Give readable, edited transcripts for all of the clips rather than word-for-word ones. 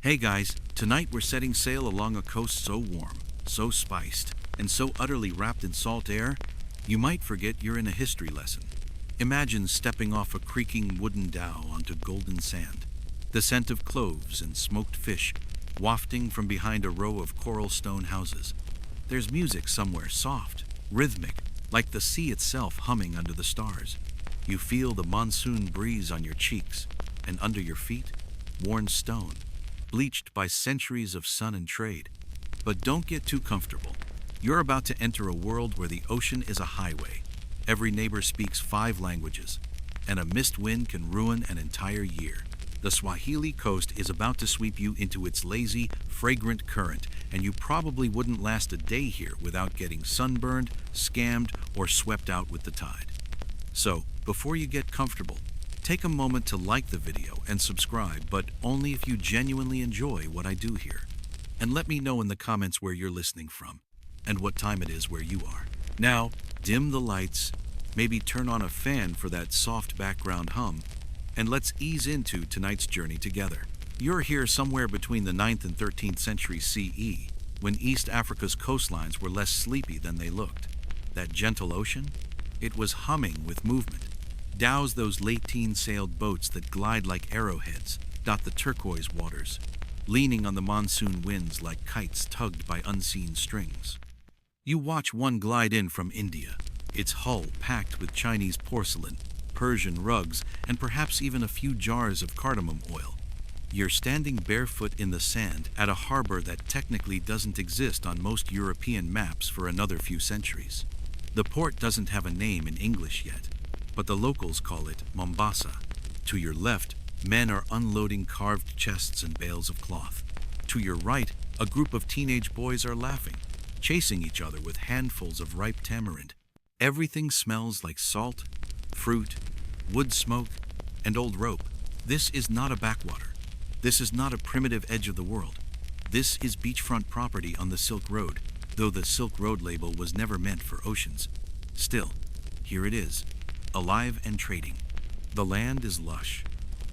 Hey guys, tonight we're setting sail along a coast so warm, so spiced, and so utterly wrapped in salt air, you might forget you're in a history lesson. Imagine stepping off a creaking wooden dhow onto golden sand, the scent of cloves and smoked fish wafting from behind a row of coral stone houses. There's music somewhere, soft, rhythmic, like the sea itself humming under the stars. You feel the monsoon breeze on your cheeks, and under your feet, worn stone, bleached by centuries of sun and trade. But don't get too comfortable. You're about to enter a world where the ocean is a highway. Every neighbor speaks 5 languages, and a mist wind can ruin an entire year. The Swahili Coast is about to sweep you into its lazy, fragrant current, and you probably wouldn't last a day here without getting sunburned, scammed, or swept out with the tide. So, before you get comfortable, take a moment to like the video and subscribe, but only if you genuinely enjoy what I do here. And let me know in the comments where you're listening from, and what time it is where you are. Now, dim the lights, maybe turn on a fan for that soft background hum, and let's ease into tonight's journey together. You're here somewhere between the 9th and 13th century CE, when East Africa's coastlines were less sleepy than they looked. That gentle ocean? It was humming with movement. Dhows, those late-teen sailed boats that glide like arrowheads, dot the turquoise waters, leaning on the monsoon winds like kites tugged by unseen strings. You watch one glide in from India, its hull packed with Chinese porcelain, Persian rugs, and perhaps even a few jars of cardamom oil. You're standing barefoot in the sand at a harbor that technically doesn't exist on most European maps for another few centuries. The port doesn't have a name in English yet, but the locals call it Mombasa. To your left, men are unloading carved chests and bales of cloth. To your right, a group of teenage boys are laughing, chasing each other with handfuls of ripe tamarind. Everything smells like salt, fruit, wood smoke, and old rope. This is not a backwater. This is not a primitive edge of the world. This is beachfront property on the Silk Road, though the Silk Road label was never meant for oceans. Still, here it is, alive and trading. The land is lush.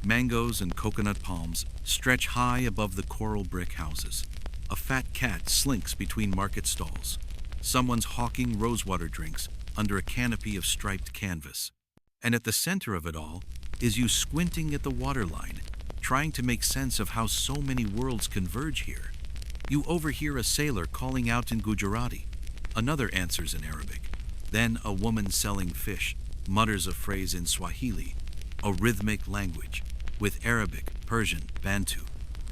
Mangoes and coconut palms stretch high above the coral brick houses. A fat cat slinks between market stalls. Someone's hawking rosewater drinks under a canopy of striped canvas. And at the center of it all is you squinting at the waterline, trying to make sense of how so many worlds converge here. You overhear a sailor calling out in Gujarati. Another answers in Arabic. Then a woman selling fish mutters a phrase in Swahili, a rhythmic language, with Arabic, Persian, Bantu,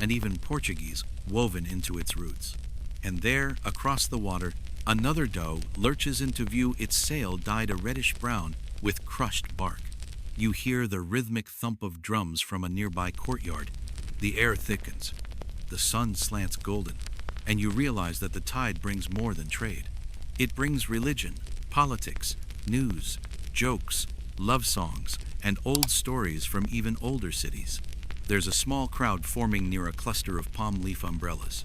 and even Portuguese woven into its roots. And there, across the water, another dhow lurches into view, its sail dyed a reddish brown with crushed bark. You hear the rhythmic thump of drums from a nearby courtyard. The air thickens. The sun slants golden, and you realize that the tide brings more than trade. It brings religion, politics, news, jokes, love songs, and old stories from even older cities. There's a small crowd forming near a cluster of palm leaf umbrellas.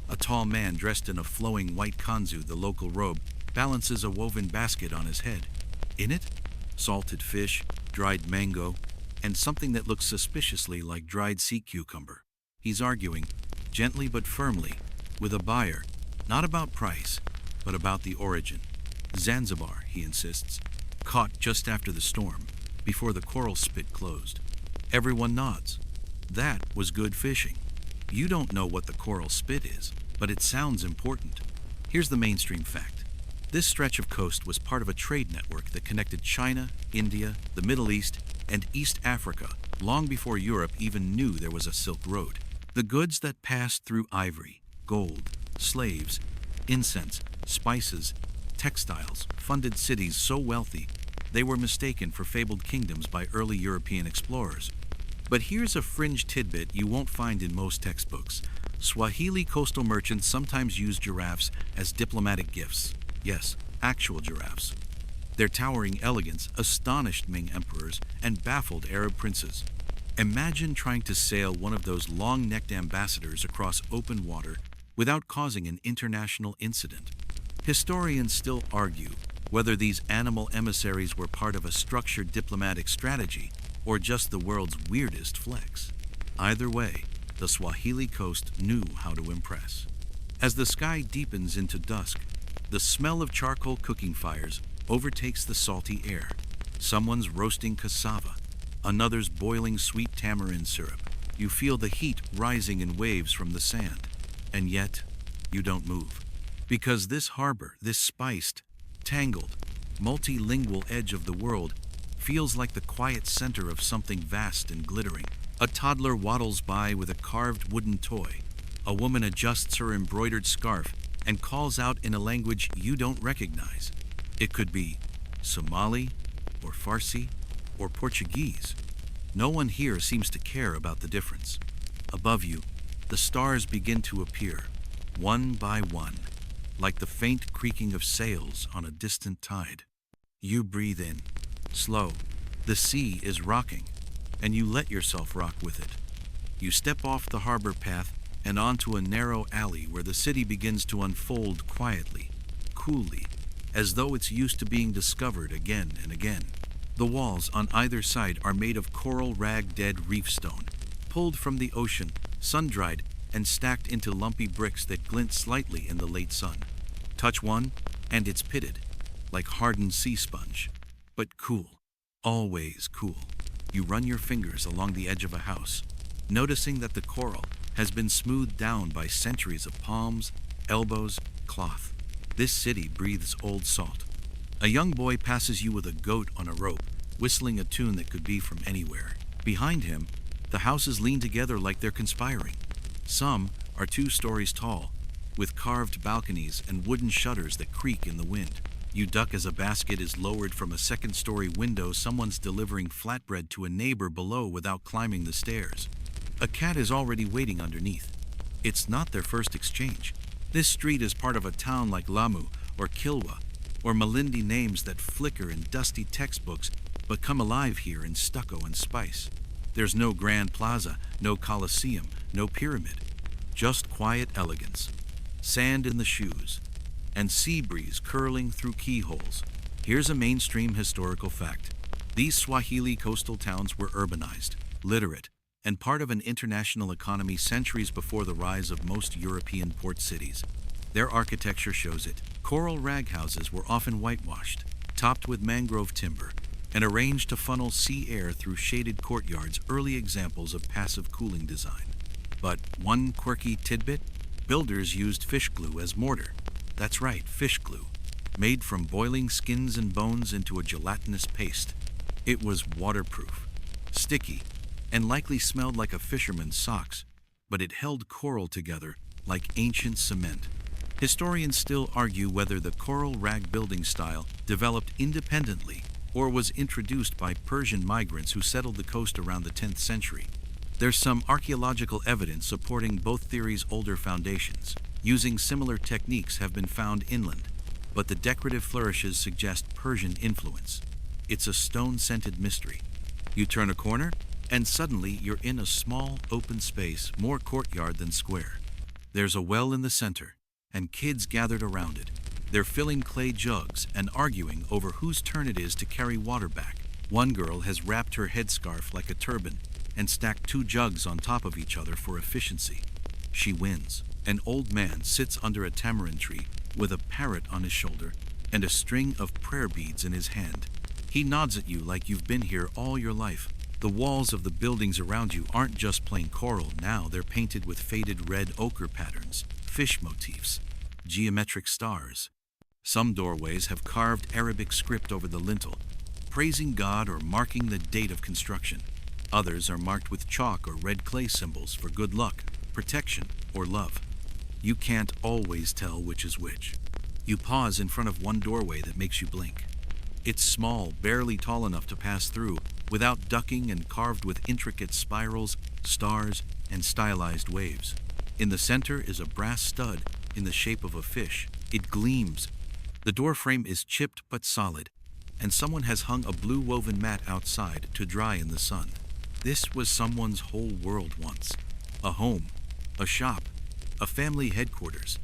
A tall man dressed in a flowing white kanzu, the local robe, balances a woven basket on his head. In it, salted fish, dried mango, and something that looks suspiciously like dried sea cucumber. He's arguing, gently but firmly, with a buyer, not about price, but about the origin. Zanzibar, he insists, caught just after the storm, before the coral spit closed. Everyone nods. That was good fishing. You don't know what the coral spit is, but it sounds important. Here's the mainstream fact. This stretch of coast was part of a trade network that connected China, India, the Middle East, and East Africa long before Europe even knew there was a Silk Road. The goods that passed through ivory, gold, slaves, incense, spices, textiles funded cities so wealthy they were mistaken for fabled kingdoms by early European explorers. But here's a fringe tidbit you won't find in most textbooks. Swahili coastal merchants sometimes used giraffes as diplomatic gifts. Yes, actual giraffes. Their towering elegance astonished Ming emperors and baffled Arab princes. Imagine trying to sail one of those long-necked ambassadors across open water without causing an international incident. Historians still argue whether these animal emissaries were part of a structured diplomatic strategy or just the world's weirdest flex. Either way, the Swahili Coast knew how to impress. As the sky deepens into dusk, the smell of charcoal cooking fires overtakes the salty air. Someone's roasting cassava, another's boiling sweet tamarind syrup. You feel the heat rising in waves from the sand, and yet you don't move. Because this harbor, this spiced, tangled, multilingual edge of the world, feels like the quiet center of something vast and glittering. A toddler waddles by with a carved wooden toy. A woman adjusts her embroidered scarf and calls out in a language you don't recognize. It could be Somali, or Farsi, or Portuguese. No one here seems to care about the difference. Above you, the stars begin to appear, one by one, like the faint creaking of sails on a distant tide. You breathe in, slow. The sea is rocking, and you let yourself rock with it. You step off the harbor path and onto a narrow alley where the city begins to unfold quietly, coolly, as though it's used to being discovered again and again. The walls on either side are made of coral rag dead reef stone, pulled from the ocean, sun-dried, and stacked into lumpy bricks that glint slightly in the late sun. Touch one, and it's pitted, like hardened sea sponge, but cool, always cool. You run your fingers along the edge of a house, noticing that the coral has been smoothed down by centuries of palms, elbows, cloth. This city breathes old salt. A young boy passes you with a goat on a rope, whistling a tune that could be from anywhere. Behind him, the houses lean together like they're conspiring. Some are 2 stories tall, with carved balconies and wooden shutters that creak in the wind. You duck as a basket is lowered from a 2nd-story window. Someone's delivering flatbread to a neighbor below without climbing the stairs. A cat is already waiting underneath. It's not their first exchange. This street is part of a town like Lamu or Kilwa or Malindi, names that flicker in dusty textbooks but come alive here in stucco and spice. There's no grand plaza, no coliseum, no pyramid. Just quiet elegance, sand in the shoes, and sea breeze curling through keyholes. Here's a mainstream historical fact. These Swahili coastal towns were urbanized, literate, and part of an international economy centuries before the rise of most European port cities. Their architecture shows it. Coral rag houses were often whitewashed, topped with mangrove timber, and arranged to funnel sea air through shaded courtyards, early examples of passive cooling design. But one quirky tidbit? Builders used fish glue as mortar. That's right, fish glue, made from boiling skins and bones into a gelatinous paste. It was waterproof, sticky, and likely smelled like a fisherman's socks, but it held coral together like ancient cement. Historians still argue whether the coral rag building style developed independently or was introduced by Persian migrants who settled the coast around the 10th century. There's some archaeological evidence supporting both theories. Older foundations using similar techniques have been found inland, but the decorative flourishes suggest Persian influence. It's a stone-scented mystery. You turn a corner, and suddenly you're in a small, open space, more courtyard than square. There's a well in the center, and kids gathered around it. They're filling clay jugs and arguing over whose turn it is to carry water back. One girl has wrapped her headscarf like a turban and stacked 2 jugs on top of each other for efficiency. She wins. An old man sits under a tamarind tree with a parrot on his shoulder and a string of prayer beads in his hand. He nods at you like you've been here all your life. The walls of the buildings around you aren't just plain coral now, they're painted with faded red ochre patterns, fish motifs, geometric stars. Some doorways have carved Arabic script over the lintel, praising God or marking the date of construction. Others are marked with chalk or red clay symbols for good luck, protection, or love. You can't always tell which is which. You pause in front of one doorway that makes you blink. It's small, barely tall enough to pass through, without ducking, and carved with intricate spirals, stars, and stylized waves. In the center is a brass stud in the shape of a fish. It gleams. The door frame is chipped but solid, and someone has hung a blue woven mat outside to dry in the sun. This was someone's whole world once. A home, a shop, a family headquarters.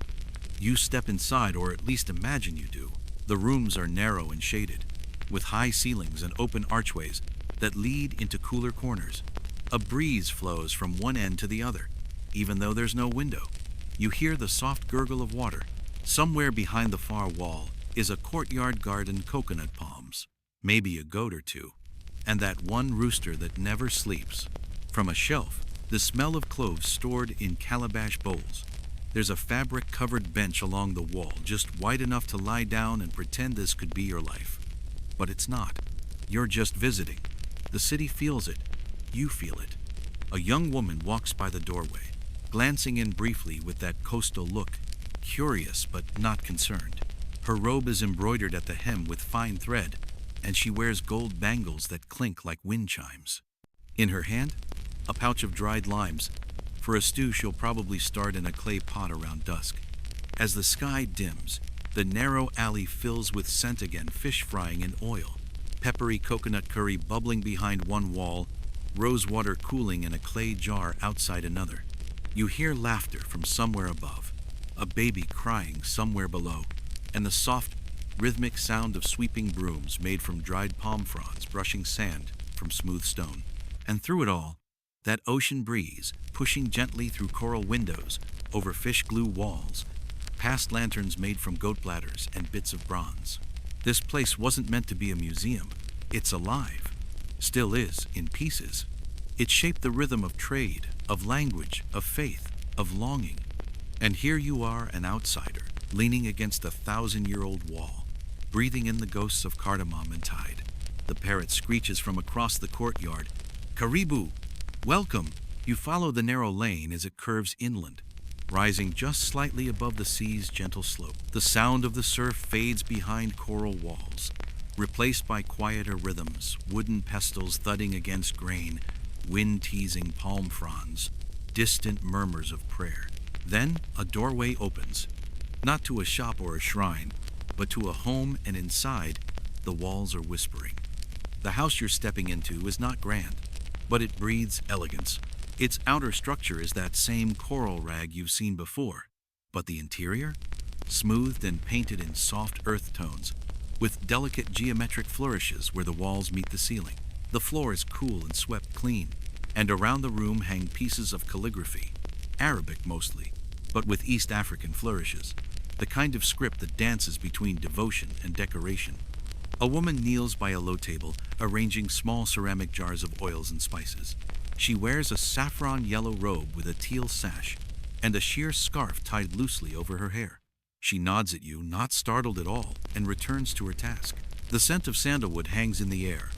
You step inside, or at least imagine you do. The rooms are narrow and shaded, with high ceilings and open archways that lead into cooler corners. A breeze flows from one end to the other, even though there's no window. You hear the soft gurgle of water. Somewhere behind the far wall is a courtyard garden coconut palms, maybe a goat or two, and that one rooster that never sleeps. From a shelf, the smell of cloves stored in calabash bowls. There's a fabric-covered bench along the wall, just wide enough to lie down and pretend this could be your life. But it's not. You're just visiting. The city feels it. You feel it. A young woman walks by the doorway, glancing in briefly with that coastal look, curious but not concerned. Her robe is embroidered at the hem with fine thread, and she wears gold bangles that clink like wind chimes. In her hand, a pouch of dried limes. For a stew she'll probably start in a clay pot around dusk. As the sky dims, the narrow alley fills with scent again, fish frying in oil, peppery coconut curry bubbling behind one wall, rose water cooling in a clay jar outside another. You hear laughter from somewhere above, a baby crying somewhere below, and the soft, rhythmic sound of sweeping brooms made from dried palm fronds brushing sand from smooth stone. And through it all, that ocean breeze pushing gently through coral windows, over fish glue walls, past lanterns made from goat bladders and bits of bronze. This place wasn't meant to be a museum. It's alive. Still is, in pieces. It shaped the rhythm of trade, of language, of faith, of longing. And here you are, an outsider, leaning against a 1,000-year-old wall, breathing in the ghosts of cardamom and tide. The parrot screeches from across the courtyard. Karibu! Welcome! You follow the narrow lane as it curves inland, rising just slightly above the sea's gentle slope. The sound of the surf fades behind coral walls, replaced by quieter rhythms, wooden pestles thudding against grain, wind-teasing palm fronds, distant murmurs of prayer. Then a doorway opens, not to a shop or a shrine, but to a home, and inside, the walls are whispering. The house you're stepping into is not grand, but it breathes elegance. Its outer structure is that same coral rag you've seen before, but the interior? Smoothed and painted in soft earth tones, with delicate geometric flourishes where the walls meet the ceiling. The floor is cool and swept clean, and around the room hang pieces of calligraphy, Arabic mostly, but with East African flourishes, the kind of script that dances between devotion and decoration. A woman kneels by a low table, arranging small ceramic jars of oils and spices. She wears a saffron yellow robe with a teal sash and a sheer scarf tied loosely over her hair. She nods at you, not startled at all, and returns to her task. The scent of sandalwood hangs in the air.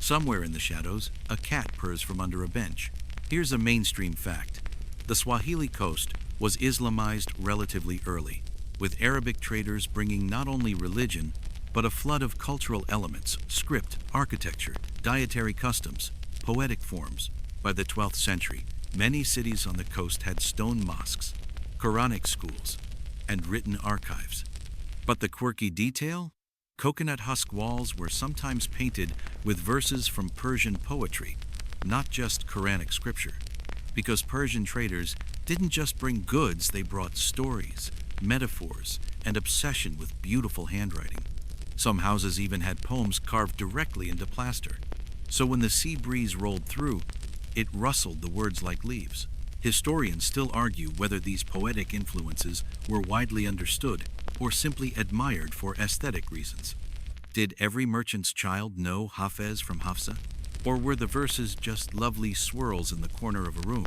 Somewhere in the shadows, a cat purrs from under a bench. Here's a mainstream fact. The Swahili Coast was Islamized relatively early, with Arabic traders bringing not only religion, but a flood of cultural elements, script, architecture, dietary customs, poetic forms. By the 12th century, many cities on the coast had stone mosques, Quranic schools, and written archives. But the quirky detail? Coconut husk walls were sometimes painted with verses from Persian poetry, not just Quranic scripture. Because Persian traders didn't just bring goods, they brought stories, metaphors, and obsession with beautiful handwriting. Some houses even had poems carved directly into plaster. So when the sea breeze rolled through, it rustled the words like leaves. Historians still argue whether these poetic influences were widely understood or simply admired for aesthetic reasons. Did every merchant's child know Hafez from Hafsa? Or were the verses just lovely swirls in the corner of a room?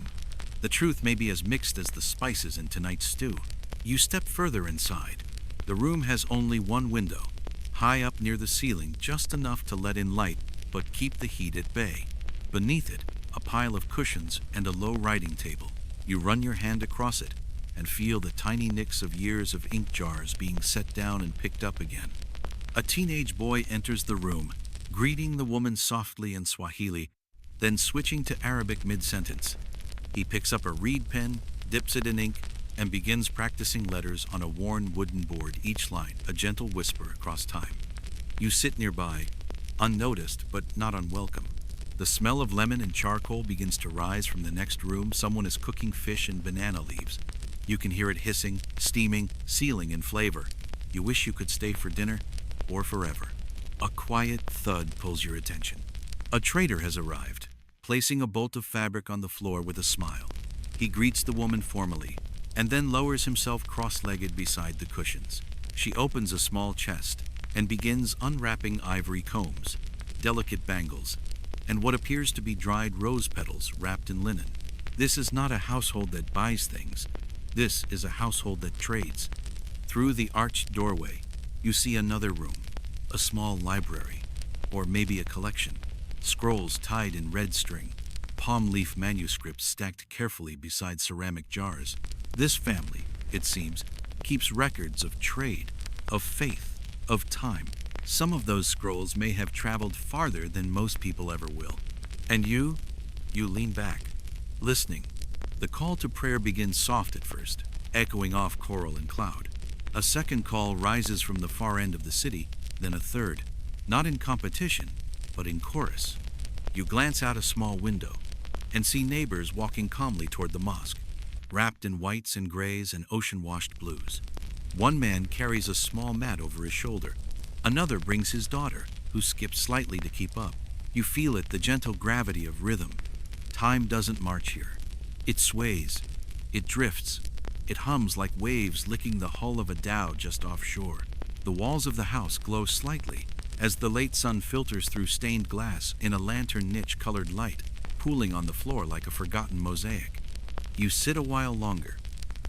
The truth may be as mixed as the spices in tonight's stew. You step further inside. The room has only one window, high up near the ceiling, just enough to let in light but keep the heat at bay. Beneath it, a pile of cushions and a low writing table. You run your hand across it and feel the tiny nicks of years of ink jars being set down and picked up again. A teenage boy enters the room, greeting the woman softly in Swahili, then switching to Arabic mid-sentence. He picks up a reed pen, dips it in ink, and begins practicing letters on a worn wooden board, each line a gentle whisper across time. You sit nearby, unnoticed but not unwelcome. The smell of lemon and charcoal begins to rise from the next room. Someone is cooking fish in banana leaves. You can hear it hissing, steaming, sealing in flavor. You wish you could stay for dinner or forever. A quiet thud pulls your attention. A trader has arrived, placing a bolt of fabric on the floor with a smile. He greets the woman formally, and then lowers himself cross-legged beside the cushions. She opens a small chest and begins unwrapping ivory combs, delicate bangles, and what appears to be dried rose petals wrapped in linen. This is not a household that buys things. This is a household that trades. Through the arched doorway, you see another room, a small library, or maybe a collection. Scrolls tied in red string, palm leaf manuscripts stacked carefully beside ceramic jars. This family, it seems, keeps records of trade, of faith, of time. Some of those scrolls may have traveled farther than most people ever will. And you lean back, listening. The call to prayer begins soft at first, echoing off coral and cloud. A second call rises from the far end of the city, then a third, not in competition, but in chorus. You glance out a small window and see neighbors walking calmly toward the mosque, wrapped in whites and grays and ocean-washed blues. One man carries a small mat over his shoulder. Another brings his daughter, who skips slightly to keep up. You feel it, the gentle gravity of rhythm. Time doesn't march here. It sways, it drifts, it hums like waves licking the hull of a dhow just offshore. The walls of the house glow slightly as the late sun filters through stained glass in a lantern niche-colored light, pooling on the floor like a forgotten mosaic. You sit a while longer,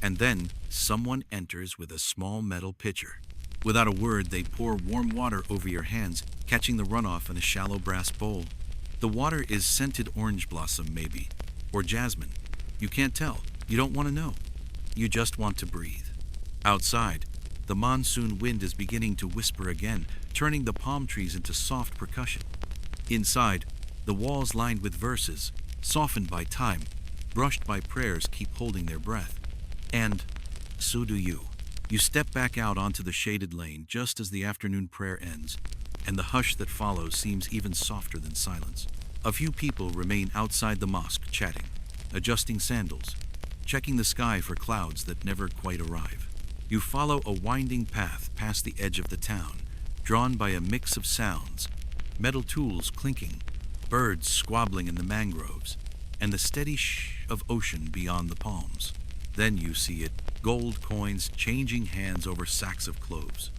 and then someone enters with a small metal pitcher. Without a word, they pour warm water over your hands, catching the runoff in a shallow brass bowl. The water is scented orange blossom, maybe, or jasmine. You can't tell. You don't want to know. You just want to breathe. Outside, the monsoon wind is beginning to whisper again, turning the palm trees into soft percussion. Inside, the walls lined with verses, softened by time, brushed by prayers, keep holding their breath. And so do you. You step back out onto the shaded lane just as the afternoon prayer ends, and the hush that follows seems even softer than silence. A few people remain outside the mosque chatting, adjusting sandals, checking the sky for clouds that never quite arrive. You follow a winding path past the edge of the town, drawn by a mix of sounds, metal tools clinking, birds squabbling in the mangroves, and the steady shh of ocean beyond the palms. Then you see it, gold coins changing hands over sacks of cloves.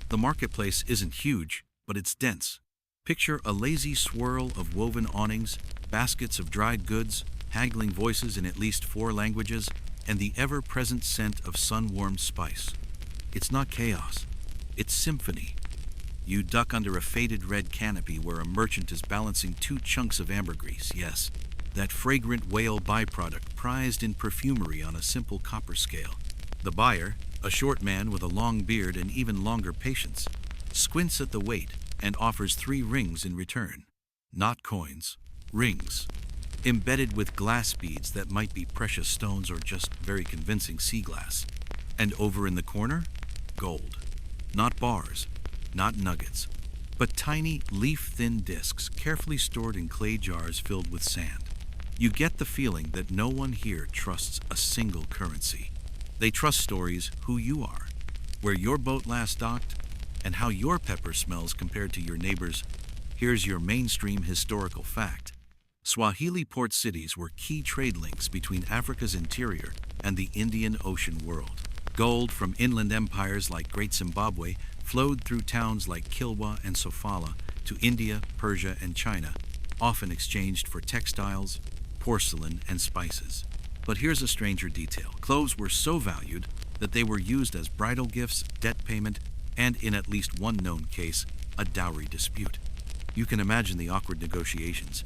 The marketplace isn't huge, but it's dense. Picture a lazy swirl of woven awnings, baskets of dried goods, haggling voices in at least 4 languages, and the ever-present scent of sun-warmed spice. It's not chaos, it's symphony. You duck under a faded red canopy where a merchant is balancing 2 chunks of ambergris, yes, that fragrant whale byproduct prized in perfumery on a simple copper scale. The buyer, a short man with a long beard and even longer patience, squints at the weight and offers 3 rings in return. Not coins, rings, embedded with glass beads that might be precious stones or just very convincing sea glass. And over in the corner, gold. Not bars, not nuggets, but tiny, leaf-thin discs carefully stored in clay jars filled with sand. You get the feeling that no one here trusts a single currency. They trust stories, who you are, where your boat last docked, and how your pepper smells compared to your neighbor's. Here's your mainstream historical fact. Swahili port cities were key trade links between Africa's interior and the Indian Ocean world. Gold from inland empires like Great Zimbabwe flowed through towns like Kilwa and Sofala to India, Persia, and China, often exchanged for textiles, porcelain, and spices. But here's a stranger detail. Cloves were so valued that they were used as bridal gifts, debt payment, and in at least one known case, a dowry dispute. You can imagine the awkward negotiations.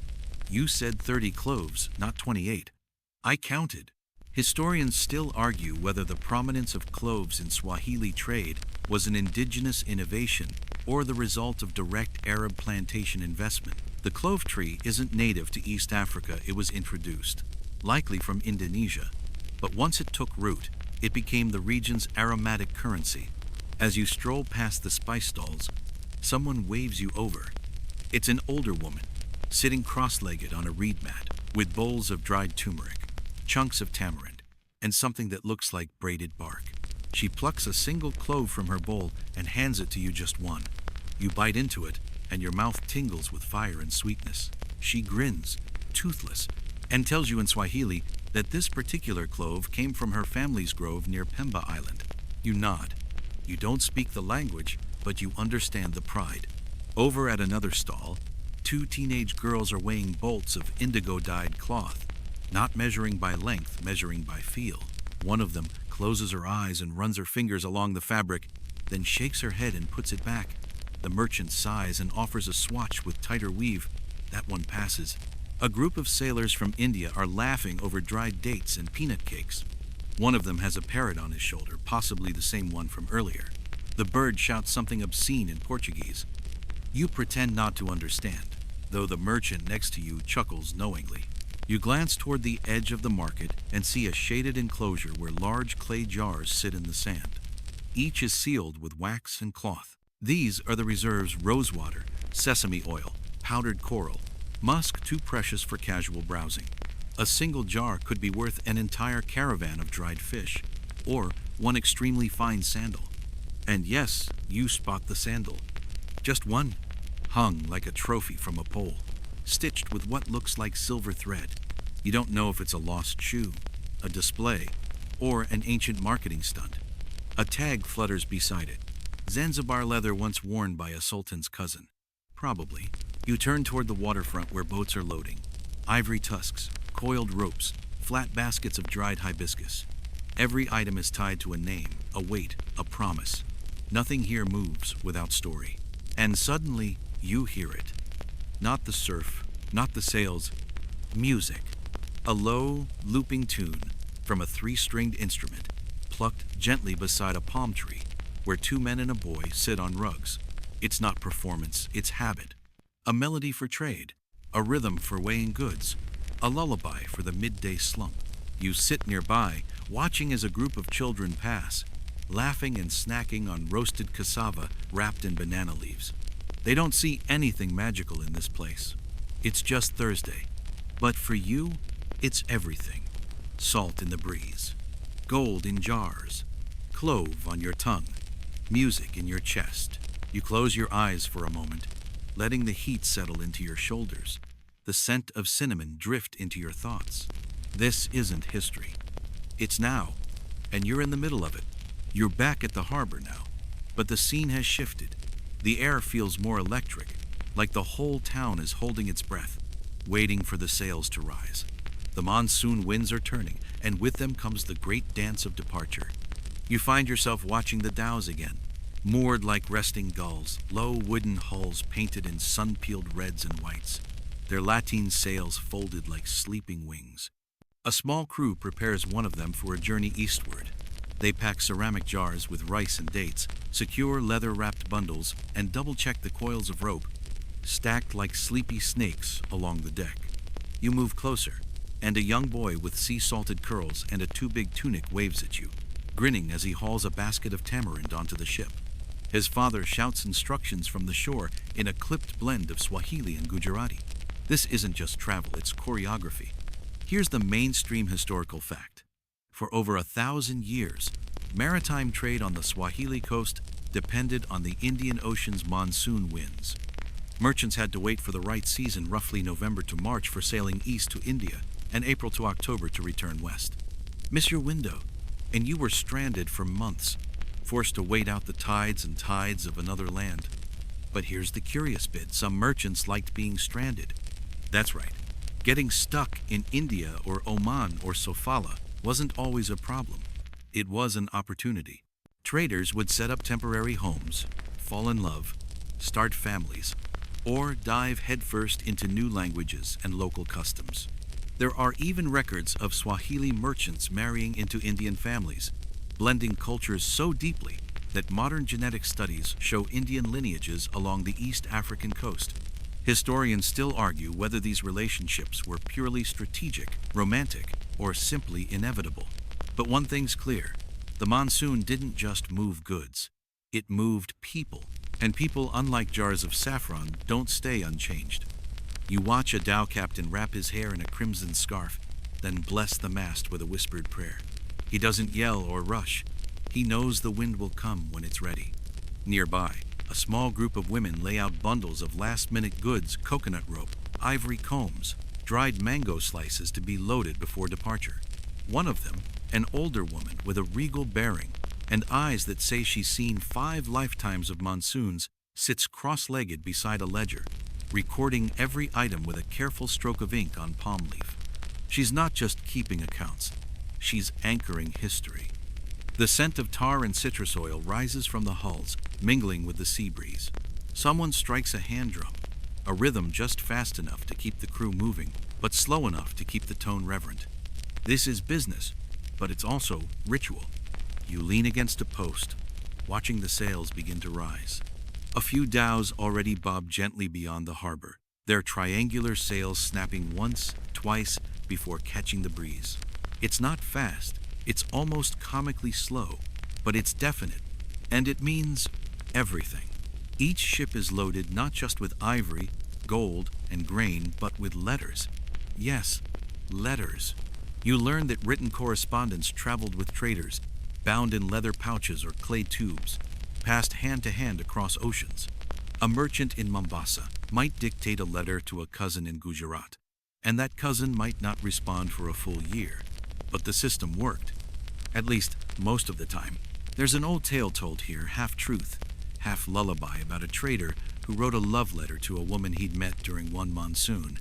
You said 30 cloves, not 28. I counted. Historians still argue whether the prominence of cloves in Swahili trade was an indigenous innovation or the result of direct Arab plantation investment. The clove tree isn't native to East Africa. It was introduced, likely from Indonesia, but once it took root, it became the region's aromatic currency. As you stroll past the spice stalls, someone waves you over. It's an older woman, sitting cross-legged on a reed mat, with bowls of dried turmeric, chunks of tamarind, and something that looks like braided bark. She plucks a single clove from her bowl and hands it to you, just one. You bite into it, and your mouth tingles with fire and sweetness. She grins, toothless, and tells you in Swahili, that this particular clove came from her family's grove near Pemba Island. You nod. You don't speak the language, but you understand the pride. Over at another stall, two teenage girls are weighing bolts of indigo-dyed cloth, not measuring by length, measuring by feel. One of them closes her eyes and runs her fingers along the fabric, then shakes her head and puts it back. The merchant sighs and offers a swatch with tighter weave. That one passes. A group of sailors from India are laughing over dried dates and peanut cakes. One of them has a parrot on his shoulder, possibly the same one from earlier. The bird shouts something obscene in Portuguese. You pretend not to understand, though the merchant next to you chuckles knowingly. You glance toward the edge of the market and see a shaded enclosure where large clay jars sit in the sand. Each is sealed with wax and cloth. These are the reserves: rosewater, sesame oil, powdered coral, musk too precious for casual browsing. A single jar could be worth an entire caravan of dried fish, or one extremely fine sandal. And yes, you spot the sandal. Just one, hung like a trophy from a pole, stitched with what looks like silver thread. You don't know if it's a lost shoe, a display, or an ancient marketing stunt. A tag flutters beside it. Zanzibar leather once worn by a sultan's cousin. Probably. You turn toward the waterfront where boats are loading. Ivory tusks, coiled ropes, flat baskets of dried hibiscus. Every item is tied to a name, a weight, a promise. Nothing here moves without story. And suddenly, you hear it. Not the surf, not the sails. Music. A low, looping tune from a three-stringed instrument, plucked gently beside a palm tree, where two men and a boy sit on rugs. It's not performance, it's habit. A melody for trade, a rhythm for weighing goods, a lullaby for the midday slump. You sit nearby, watching as a group of children pass, laughing and snacking on roasted cassava wrapped in banana leaves. They don't see anything magical in this place. It's just Thursday. But for you, it's everything. Salt in the breeze, gold in jars, clove on your tongue, music in your chest. You close your eyes for a moment, letting the heat settle into your shoulders, the scent of cinnamon drift into your thoughts. This isn't history. It's now, and you're in the middle of it. You're back at the harbor now, but the scene has shifted. The air feels more electric, like the whole town is holding its breath, waiting for the sails to rise. The monsoon winds are turning, and with them comes the great dance of departure. You find yourself watching the dhows again, moored like resting gulls, low wooden hulls painted in sun-peeled reds and whites, their lateen sails folded like sleeping wings. A small crew prepares one of them for a journey eastward. They pack ceramic jars with rice and dates, secure leather-wrapped bundles, and double-check the coils of rope, stacked like sleepy snakes along the deck. You move closer, and a young boy with sea-salted curls and a too-big tunic waves at you, grinning as he hauls a basket of tamarind onto the ship. His father shouts instructions from the shore in a clipped blend of Swahili and Gujarati. This isn't just travel, it's choreography. Here's the mainstream historical fact. For over 1,000 years, maritime trade on the Swahili Coast depended on the Indian Ocean's monsoon winds. Merchants had to wait for the right season, roughly November to March, for sailing east to India, and April to October to return west. Miss your window, and you were stranded for months, forced to wait out the tides and tides of another land. But here's the curious bit. Some merchants liked being stranded. That's right. Getting stuck in India or Oman or Sofala wasn't always a problem. It was an opportunity. Traders would set up temporary homes, fall in love, start families, or dive headfirst into new languages and local customs. There are even records of Swahili merchants marrying into Indian families, blending cultures so deeply that modern genetic studies show Indian lineages along the East African coast. Historians still argue whether these relationships were purely strategic, romantic, or simply inevitable. But one thing's clear: the monsoon didn't just move goods, it moved people. And people, unlike jars of saffron, don't stay unchanged. You watch a dhow captain wrap his hair in a crimson scarf, then bless the mast with a whispered prayer. He doesn't yell or rush. He knows the wind will come when it's ready. Nearby, a small group of women lay out bundles of last-minute goods: coconut rope, ivory combs, dried mango slices to be loaded before departure. One of them, an older woman with a regal bearing and eyes that say she's seen 5 lifetimes of monsoons, sits cross-legged beside a ledger, recording every item with a careful stroke of ink on palm leaf. She's not just keeping accounts, she's anchoring history. The scent of tar and citrus oil rises from the hulls, mingling with the sea breeze. Someone strikes a hand drum, a rhythm just fast enough to keep the crew moving, but slow enough to keep the tone reverent. This is business, but it's also ritual. You lean against a post, watching the sails begin to rise. A few dhows already bob gently beyond the harbor, their triangular sails snapping once, twice, before catching the breeze. It's not fast, it's almost comically slow, but it's definite, and it means everything. Each ship is loaded not just with ivory, gold, and grain, but with letters. Yes, letters. You learn that written correspondence traveled with traders, bound in leather pouches or clay tubes, passed hand to hand across oceans. A merchant in Mombasa might dictate a letter to a cousin in Gujarat, and that cousin might not respond for a full year. But the system worked, at least most of the time. There's an old tale told here, half truth, half lullaby, about a trader who wrote a love letter to a woman he'd met during one monsoon,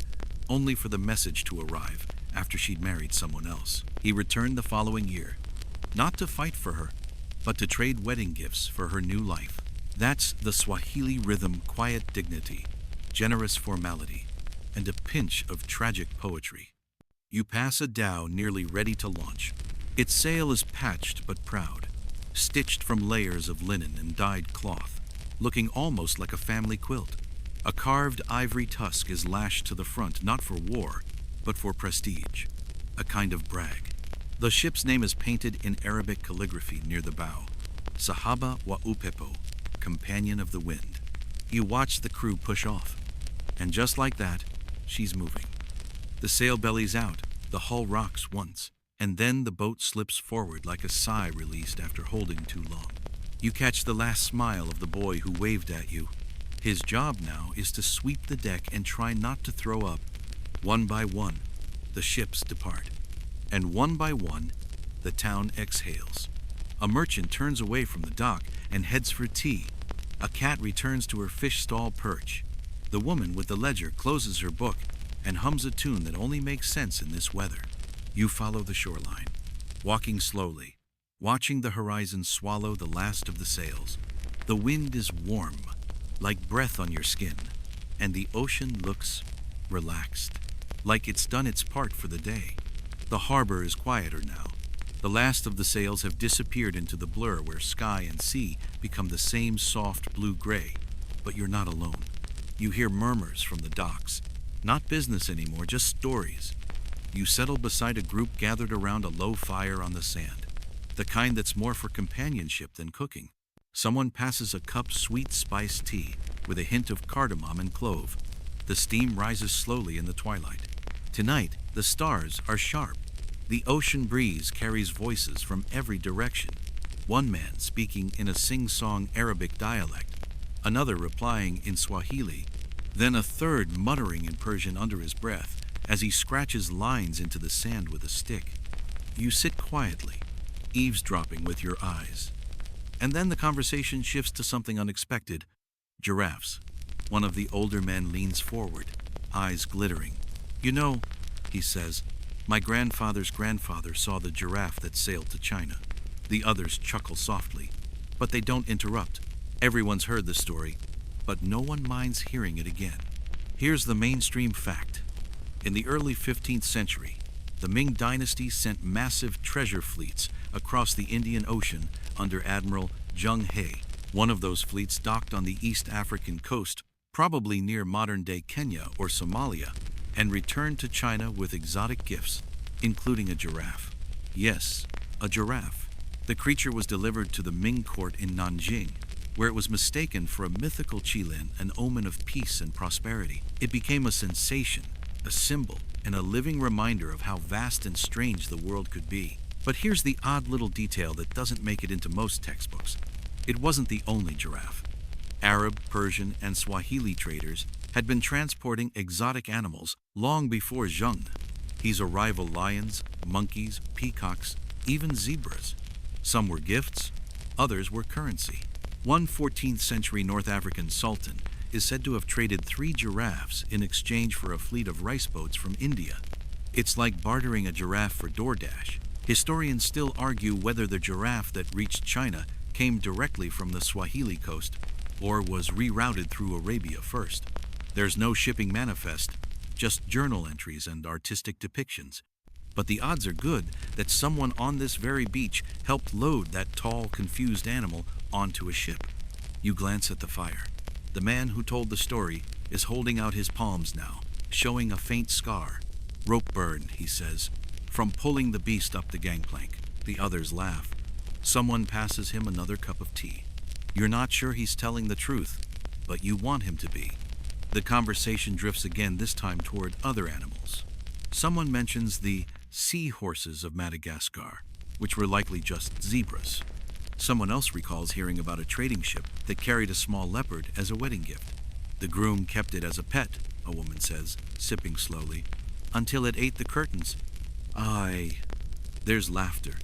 only for the message to arrive after she'd married someone else. He returned the following year, not to fight for her, but to trade wedding gifts for her new life. That's the Swahili rhythm: quiet dignity, generous formality, and a pinch of tragic poetry. You pass a dhow nearly ready to launch. Its sail is patched but proud, stitched from layers of linen and dyed cloth, looking almost like a family quilt. A carved ivory tusk is lashed to the front, not for war, but for prestige, a kind of brag. The ship's name is painted in Arabic calligraphy near the bow: Sahaba wa Upepo, companion of the wind. You watch the crew push off, and just like that, she's moving. The sail bellies out, the hull rocks once, and then the boat slips forward like a sigh released after holding too long. You catch the last smile of the boy who waved at you. His job now is to sweep the deck and try not to throw up. One by one, the ships depart, and one by one, the town exhales. A merchant turns away from the dock and heads for tea. A cat returns to her fish stall perch. The woman with the ledger closes her book and hums a tune that only makes sense in this weather. You follow the shoreline, walking slowly, watching the horizon swallow the last of the sails. The wind is warm, like breath on your skin, and the ocean looks relaxed, like it's done its part for the day. The harbor is quieter now. The last of the sails have disappeared into the blur where sky and sea become the same soft blue-gray. But you're not alone. You hear murmurs from the docks. Not business anymore, just stories. You settle beside a group gathered around a low fire on the sand, the kind that's more for companionship than cooking. Someone passes a cup sweet spiced tea with a hint of cardamom and clove. The steam rises slowly in the twilight. Tonight, the stars are sharp. The ocean breeze carries voices from every direction. One man speaking in a sing-song Arabic dialect, another replying in Swahili, then a third muttering in Persian under his breath as he scratches lines into the sand with a stick. You sit quietly, eavesdropping with your eyes. And then the conversation shifts to something unexpected: giraffes. One of the older men leans forward, eyes glittering. "You know," he says, "my grandfather's grandfather saw the giraffe that sailed to China." The others chuckle softly, but they don't interrupt. Everyone's heard the story, but no one minds hearing it again. Here's the mainstream fact. In the early 15th century, the Ming dynasty sent massive treasure fleets across the Indian Ocean under Admiral Zheng He. One of those fleets docked on the East African coast, probably near modern-day Kenya or Somalia, and returned to China with exotic gifts, including a giraffe. Yes, a giraffe. The creature was delivered to the Ming court in Nanjing, where it was mistaken for a mythical qilin, an omen of peace and prosperity. It became a sensation, a symbol, and a living reminder of how vast and strange the world could be. But here's the odd little detail that doesn't make it into most textbooks. It wasn't the only giraffe. Arab, Persian, and Swahili traders had been transporting exotic animals long before Zheng. He's a rival lions, monkeys, peacocks, even zebras. Some were gifts, others were currency. One 14th century North African sultan is said to have traded 3 giraffes in exchange for a fleet of rice boats from India. It's like bartering a giraffe for DoorDash. Historians still argue whether the giraffe that reached China came directly from the Swahili Coast or was rerouted through Arabia first. There's no shipping manifest, just journal entries and artistic depictions. But the odds are good that someone on this very beach helped load that tall, confused animal onto a ship. You glance at the fire. The man who told the story is holding out his palms now, showing a faint scar. "Rope burn," he says, "from pulling the beast up the gangplank." The others laugh. Someone passes him another cup of tea. You're not sure he's telling the truth, but you want him to be. The conversation drifts again, this time toward other animals. Someone mentions the seahorses of Madagascar, which were likely just zebras. Someone else recalls hearing about a trading ship that carried a small leopard as a wedding gift. The groom kept it as a pet, a woman says, sipping slowly, until it ate the curtains. Aye. There's laughter,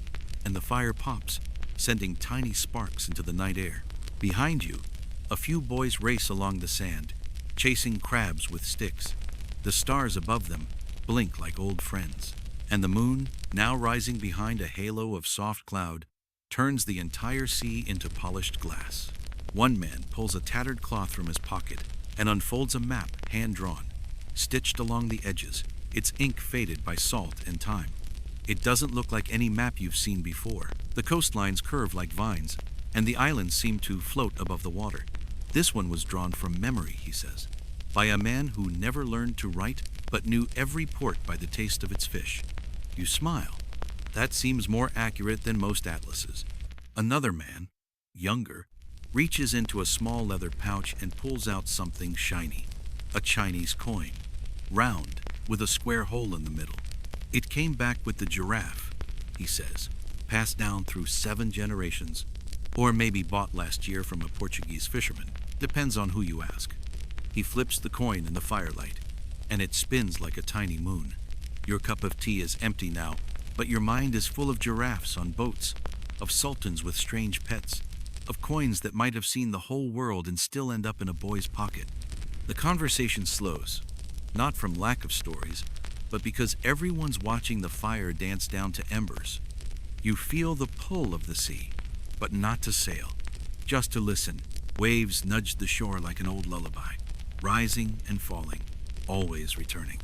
and the fire pops, sending tiny sparks into the night air. Behind you, a few boys race along the sand, chasing crabs with sticks. The stars above them blink like old friends, and the moon, now rising behind a halo of soft cloud, turns the entire sea into polished glass. One man pulls a tattered cloth from his pocket and unfolds a map hand-drawn, stitched along the edges, its ink faded by salt and time. It doesn't look like any map you've seen before. The coastlines curve like vines, and the islands seem to float above the water. This one was drawn from memory, he says, by a man who never learned to write, but knew every port by the taste of its fish. You smile. That seems more accurate than most atlases. Another man, younger, reaches into a small leather pouch and pulls out something shiny. A Chinese coin, round, with a square hole in the middle. It came back with the giraffe, he says, passed down through 7 generations, or maybe bought last year from a Portuguese fisherman. Depends on who you ask. He flips the coin in the firelight, and it spins like a tiny moon. Your cup of tea is empty now, but your mind is full of giraffes on boats, of sultans with strange pets, of coins that might have seen the whole world and still end up in a boy's pocket. The conversation slows, not from lack of stories, but because everyone's watching the fire dance down to embers. You feel the pull of the sea, but not to sail, just to listen. Waves nudge the shore like an old lullaby, rising and falling, always returning.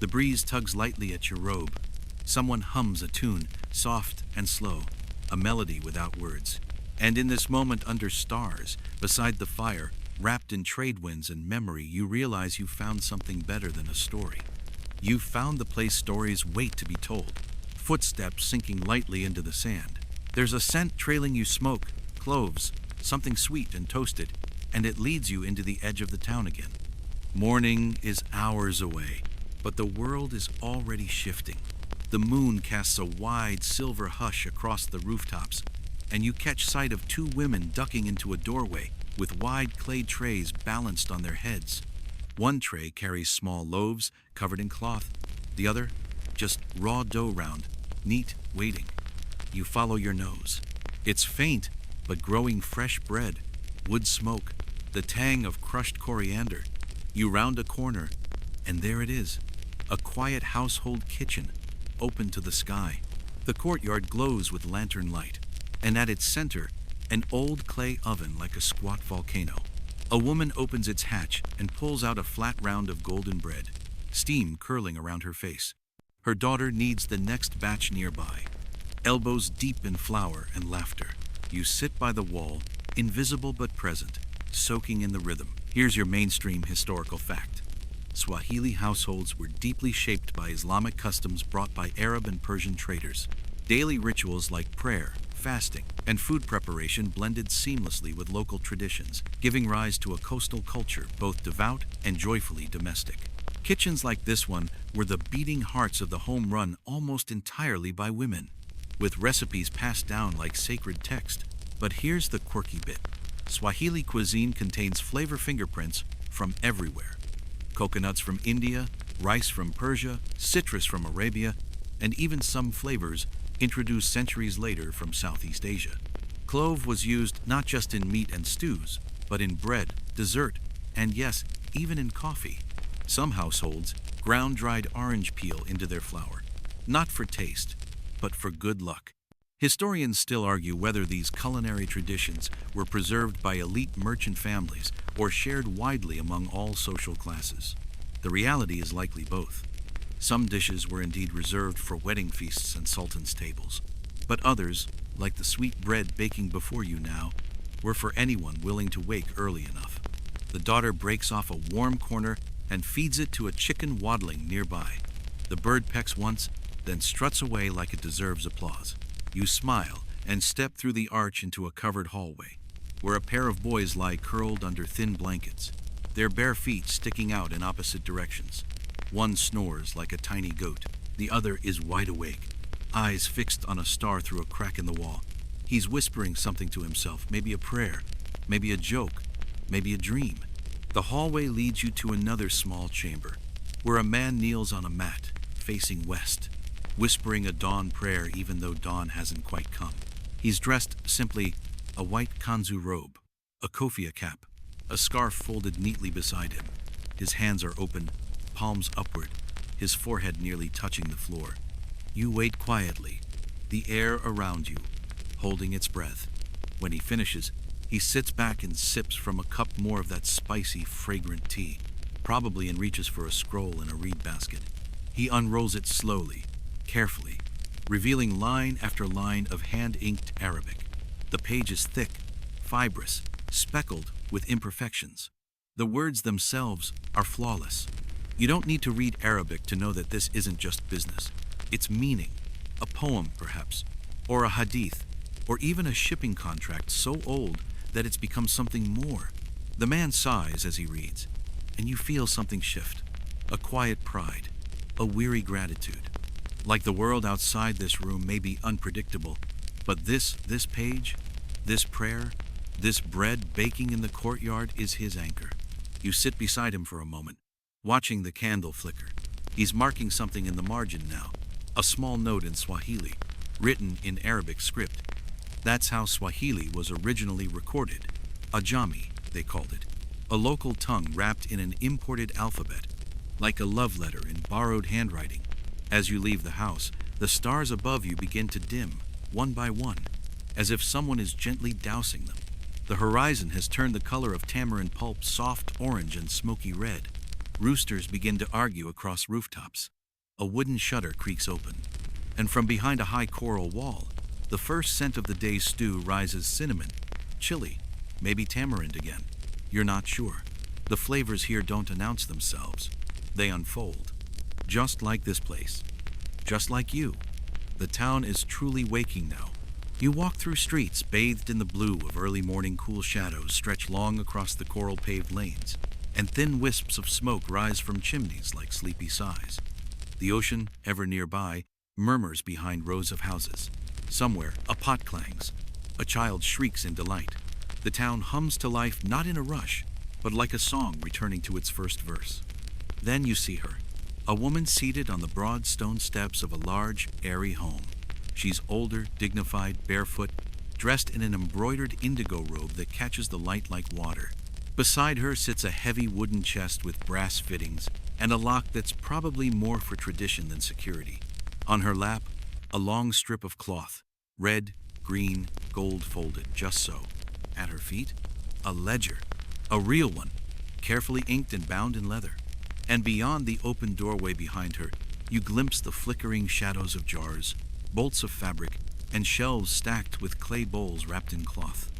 The breeze tugs lightly at your robe. Someone hums a tune, soft and slow, a melody without words. And in this moment under stars, beside the fire, wrapped in trade winds and memory, you realize you found something better than a story. You've found the place stories wait to be told. Footsteps sinking lightly into the sand. There's a scent trailing you, smoke, cloves, something sweet and toasted, and it leads you into the edge of the town again. Morning is hours away, but the world is already shifting. The moon casts a wide silver hush across the rooftops, and you catch sight of 2 women ducking into a doorway with wide clay trays balanced on their heads. One tray carries small loaves covered in cloth, the other just raw dough round, neat, waiting. You follow your nose. It's faint, but growing fresh bread, wood smoke, the tang of crushed coriander. You round a corner, and there it is, a quiet household kitchen, open to the sky. The courtyard glows with lantern light, and at its center, an old clay oven like a squat volcano. A woman opens its hatch and pulls out a flat round of golden bread, steam curling around her face. Her daughter kneads the next batch nearby, elbows deep in flour and laughter. You sit by the wall, invisible but present, soaking in the rhythm. Here's your mainstream historical fact. Swahili households were deeply shaped by Islamic customs brought by Arab and Persian traders. Daily rituals like prayer, fasting, and food preparation blended seamlessly with local traditions, giving rise to a coastal culture both devout and joyfully domestic. Kitchens like this one were the beating hearts of the home run almost entirely by women, with recipes passed down like sacred text. But here's the quirky bit. Swahili cuisine contains flavor fingerprints from everywhere. Coconuts from India, Rice from Persia, citrus from Arabia, and even some flavors introduced centuries later from Southeast Asia. Clove was used not just in meat and stews, but in bread, dessert, and yes, even in coffee. Some households ground dried orange peel into their flour, not for taste, but for good luck. Historians still argue whether these culinary traditions were preserved by elite merchant families or shared widely among all social classes. The reality is likely both. Some dishes were indeed reserved for wedding feasts and sultans' tables, but others, like the sweet bread baking before you now, were for anyone willing to wake early enough. The daughter breaks off a warm corner and feeds it to a chicken waddling nearby. The bird pecks once, then struts away like it deserves applause. You smile and step through the arch into a covered hallway, where a pair of boys lie curled under thin blankets, their bare feet sticking out in opposite directions. One snores like a tiny goat, the other is wide awake, eyes fixed on a star through a crack in the wall. He's whispering something to himself, maybe a prayer, maybe a joke, maybe a dream. The hallway leads you to another small chamber, where a man kneels on a mat, facing west, whispering a dawn prayer even though dawn hasn't quite come. He's dressed simply a white kanzu robe, a kofia cap, a scarf folded neatly beside him. His hands are open, palms upward, his forehead nearly touching the floor. You wait quietly, the air around you, holding its breath. When he finishes, he sits back and sips from a cup more of that spicy, fragrant tea, probably, and reaches for a scroll in a reed basket. He unrolls it slowly, carefully, revealing line after line of hand-inked Arabic. The page is thick, fibrous, speckled with imperfections. The words themselves are flawless. You don't need to read Arabic to know that this isn't just business. It's meaning, a poem perhaps, or a hadith, or even a shipping contract so old that it's become something more. The man sighs as he reads, and you feel something shift, a quiet pride, a weary gratitude. Like the world outside this room may be unpredictable, but this page, this prayer, this bread baking in the courtyard is his anchor. You sit beside him for a moment, watching the candle flicker. He's marking something in the margin now, a small note in Swahili, written in Arabic script. That's how Swahili was originally recorded. Ajami, they called it, a local tongue wrapped in an imported alphabet, like a love letter in borrowed handwriting. As you leave the house, the stars above you begin to dim, one by one, as if someone is gently dousing them. The horizon has turned the color of tamarind pulp soft orange and smoky red. Roosters begin to argue across rooftops. A wooden shutter creaks open, and from behind a high coral wall, the first scent of the day's stew rises: cinnamon, chili, maybe tamarind again. You're not sure. The flavors here don't announce themselves. They unfold. Just like this place. Just like you. The town is truly waking now. You walk through streets bathed in the blue of early morning. Cool shadows stretch long across the coral-paved lanes, and thin wisps of smoke rise from chimneys like sleepy sighs. The ocean, ever nearby, murmurs behind rows of houses. Somewhere, a pot clangs. A child shrieks in delight. The town hums to life, not in a rush, but like a song returning to its first verse. Then you see her, a woman seated on the broad stone steps of a large, airy home. She's older, dignified, barefoot, dressed in an embroidered indigo robe that catches the light like water. Beside her sits a heavy wooden chest with brass fittings and a lock that's probably more for tradition than security. On her lap, a long strip of cloth, red, green, gold folded, just so. At her feet, a ledger, a real one, carefully inked and bound in leather. And beyond the open doorway behind her, you glimpse the flickering shadows of jars, bolts of fabric, and shelves stacked with clay bowls wrapped in cloth.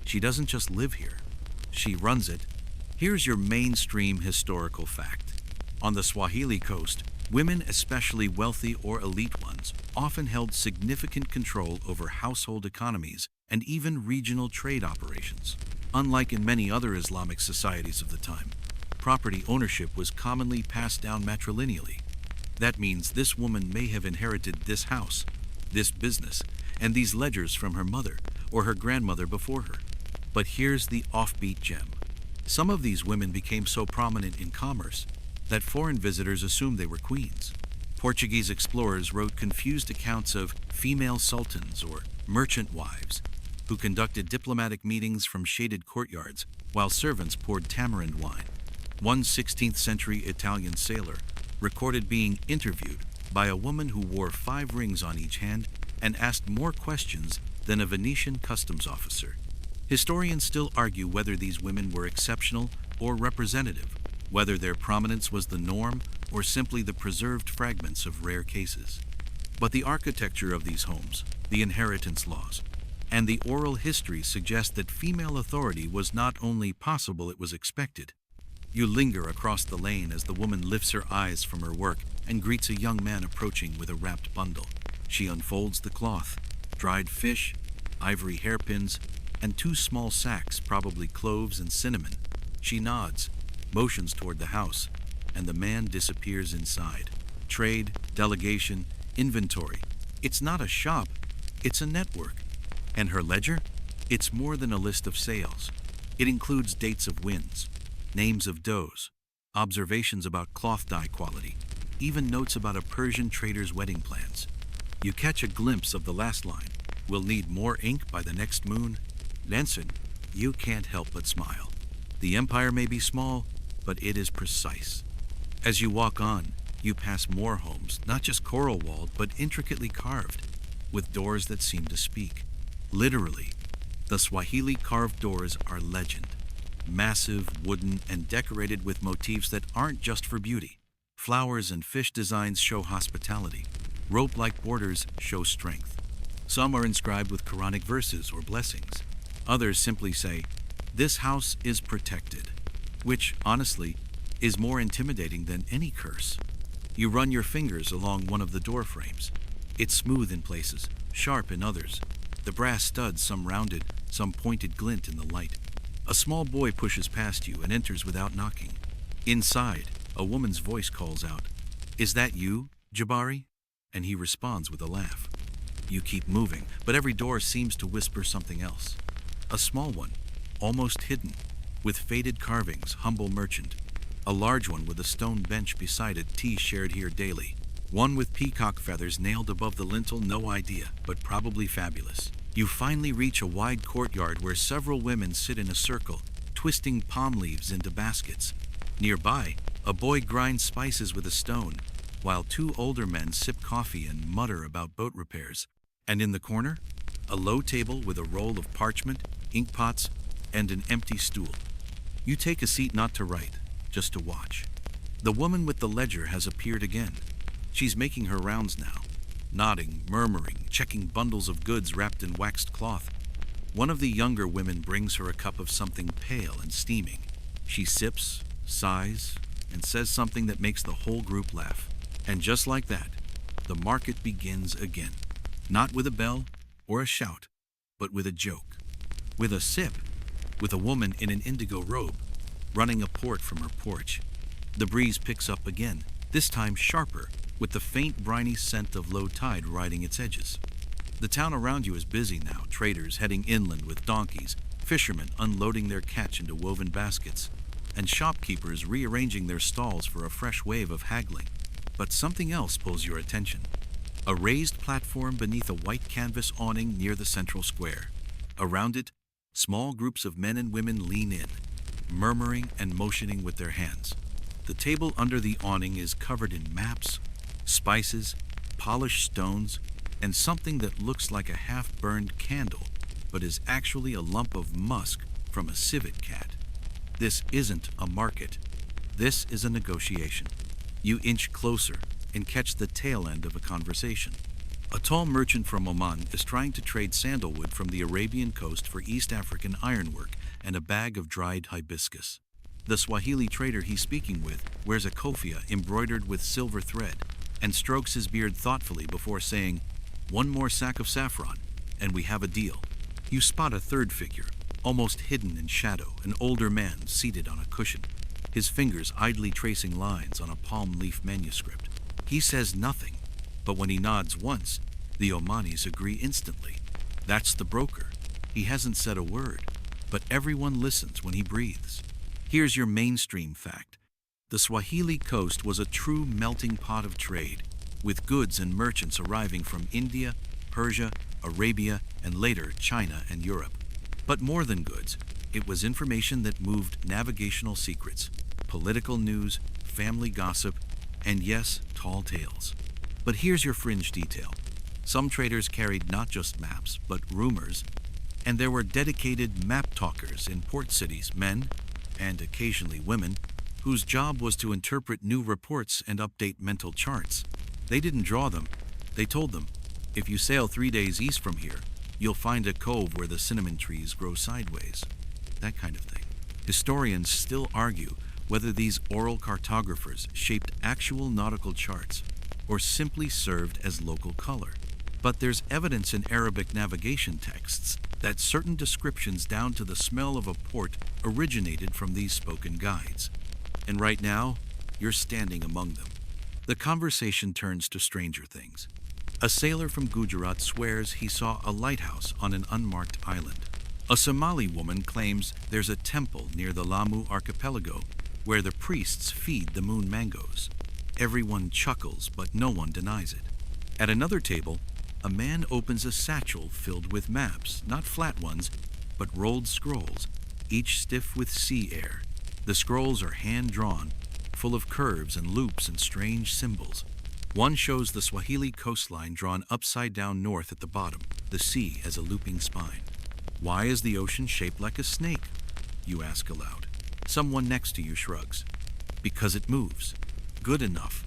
She doesn't just live here, she runs it. Here's your mainstream historical fact. On the Swahili Coast, women, especially wealthy or elite ones, often held significant control over household economies and even regional trade operations. Unlike in many other Islamic societies of the time, property ownership was commonly passed down matrilineally. That means this woman may have inherited this house, this business, and these ledgers from her mother or her grandmother before her. But here's the offbeat gem. Some of these women became so prominent in commerce, that foreign visitors assumed they were queens. Portuguese explorers wrote confused accounts of female sultans or merchant wives who conducted diplomatic meetings from shaded courtyards while servants poured tamarind wine. One 16th century Italian sailor recorded being interviewed by a woman who wore 5 rings on each hand and asked more questions than a Venetian customs officer. Historians still argue whether these women were exceptional or representative, whether their prominence was the norm or simply the preserved fragments of rare cases. But the architecture of these homes, the inheritance laws, and the oral history suggest that female authority was not only possible, it was expected. You linger across the lane as the woman lifts her eyes from her work and greets a young man approaching with a wrapped bundle. She unfolds the cloth, dried fish, ivory hairpins, and 2 small sacks, probably cloves and cinnamon. She nods, motions toward the house, and the man disappears inside. Trade, delegation, inventory. It's not a shop, it's a network. And her ledger? It's more than a list of sales. It includes dates of wins, names of dhows, observations about cloth dye quality, even notes about a Persian trader's wedding plans. You catch a glimpse of the last line. We'll need more ink by the next moon. Lenson, you can't help but smile. The empire may be small, but it is precise. As you walk on, you pass more homes, not just coral-walled, but intricately carved, with doors that seem to speak. Literally, the Swahili carved doors are legend. Massive, wooden, and decorated with motifs that aren't just for beauty. Flowers and fish designs show hospitality. Rope-like borders show strength. Some are inscribed with Quranic verses or blessings. Others simply say, "This house is protected," which, honestly, is more intimidating than any curse. You run your fingers along one of the door frames. It's smooth in places, sharp in others. The brass studs, some rounded, some pointed, glint in the light. A small boy pushes past you and enters without knocking. Inside, a woman's voice calls out, "Is that you, Jabari?" And he responds with a laugh. You keep moving, but every door seems to whisper something else. A small one, almost hidden, with faded carvings, humble merchant. A large one with a stone bench beside it, tea shared here daily. One with peacock feathers nailed above the lintel, no idea, but probably fabulous. You finally reach a wide courtyard where several women sit in a circle, twisting palm leaves into baskets. Nearby, a boy grinds spices with a stone, while 2 older men sip coffee and mutter about boat repairs. And in the corner, a low table with a roll of parchment, ink pots, and an empty stool. You take a seat not to write, just to watch. The woman with the ledger has appeared again. She's making her rounds now, nodding, murmuring, checking bundles of goods wrapped in waxed cloth. One of the younger women brings her a cup of something pale and steaming. She sips, sighs, and says something that makes the whole group laugh. And just like that, the market begins again. Not with a bell or a shout, but with a joke. With a sip, with a woman in an indigo robe, running a port from her porch. The breeze picks up again, this time sharper, with the faint briny scent of low tide riding its edges. The town around you is busy now, traders heading inland with donkeys, fishermen unloading their catch into woven baskets, and shopkeepers rearranging their stalls for a fresh wave of haggling. But something else pulls your attention. A raised platform beneath a white canvas awning near the central square. Around it, small groups of men and women lean in, murmuring and motioning with their hands. The table under the awning is covered in maps, spices, polished stones, and something that looks like a half-burned candle, but is actually a lump of musk from a civet cat. This isn't a market. This is a negotiation. You inch closer and catch the tail end of a conversation. A tall merchant from Oman is trying to trade sandalwood from the Arabian coast for East African ironwork and a bag of dried hibiscus. The Swahili trader he's speaking with wears a kofia embroidered with silver thread and strokes his beard thoughtfully before saying, "One more sack of saffron, and we have a deal." You spot a third figure, almost hidden in shadow, an older man seated on a cushion, his fingers idly tracing lines on a palm leaf manuscript. He says nothing, but when he nods once, the Omanis agree instantly. That's the broker. He hasn't said a word, but everyone listens when he breathes. Here's your mainstream fact. The The Swahili Coast was a true melting pot of trade, with goods and merchants arriving from India, Persia, Arabia, and later China and Europe. But more than goods, it was information that moved navigational secrets, political news, family gossip, and yes, tall tales. But here's your fringe detail. Some traders carried not just maps, but rumors, and there were dedicated map talkers in port cities, men, and occasionally women, whose job was to interpret new reports and update mental charts. They didn't draw them, they told them, if you sail 3 days east from here, you'll find a cove where the cinnamon trees grow sideways. That kind of thing. Historians still argue whether these oral cartographers shaped actual nautical charts or simply served as local color. But there's evidence in Arabic navigation texts that certain descriptions down to the smell of a port originated from these spoken guides. And right now, you're standing among them. The conversation turns to stranger things. A sailor from Gujarat swears he saw a lighthouse on an unmarked island. A Somali woman claims there's a temple near the Lamu archipelago where the priests feed the moon mangoes. Everyone chuckles, but no one denies it. At another table, a man opens a satchel filled with maps, not flat ones, but rolled scrolls, each stiff with sea air. The scrolls are hand-drawn, full of curves and loops and strange symbols. One shows the Swahili coastline drawn upside down north at the bottom, the sea as a looping spine. Why is the ocean shaped like a snake? You ask aloud. Someone next to you shrugs. Because it moves. Good enough.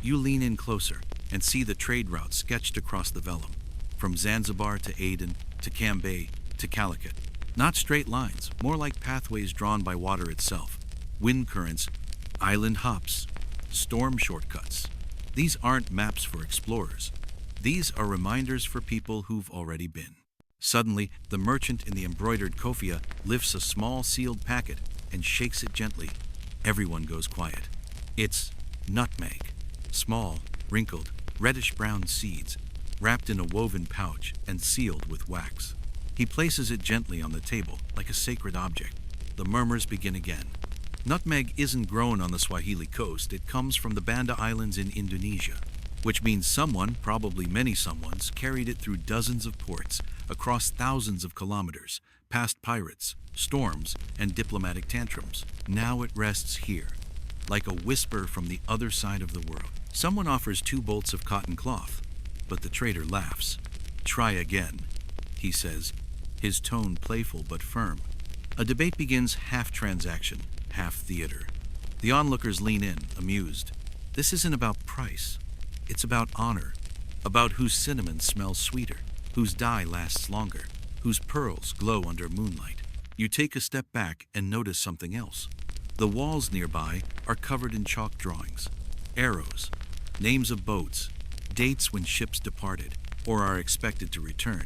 You lean in closer and see the trade route sketched across the vellum, from Zanzibar to Aden to Cambay to Calicut. Not straight lines, more like pathways drawn by water itself. Wind currents, island hops, storm shortcuts. These aren't maps for explorers. These are reminders for people who've already been. Suddenly, the merchant in the embroidered kofia lifts a small sealed packet and shakes it gently. Everyone goes quiet. It's nutmeg. Small, wrinkled, reddish-brown seeds, wrapped in a woven pouch and sealed with wax. He places it gently on the table, like a sacred object. The murmurs begin again. Nutmeg isn't grown on the Swahili coast. It comes from the Banda Islands in Indonesia, which means someone, probably many someones, carried it through dozens of ports, across thousands of kilometers, past pirates, storms, and diplomatic tantrums. Now it rests here, like a whisper from the other side of the world. Someone offers 2 bolts of cotton cloth, but the trader laughs. Try again, he says, his tone playful but firm. A debate begins, half transaction, half theater. The onlookers lean in, amused. This isn't about price. It's about honor, about whose cinnamon smells sweeter, whose dye lasts longer, whose pearls glow under moonlight. You take a step back and notice something else. The walls nearby are covered in chalk drawings, arrows, names of boats, dates when ships departed or are expected to return.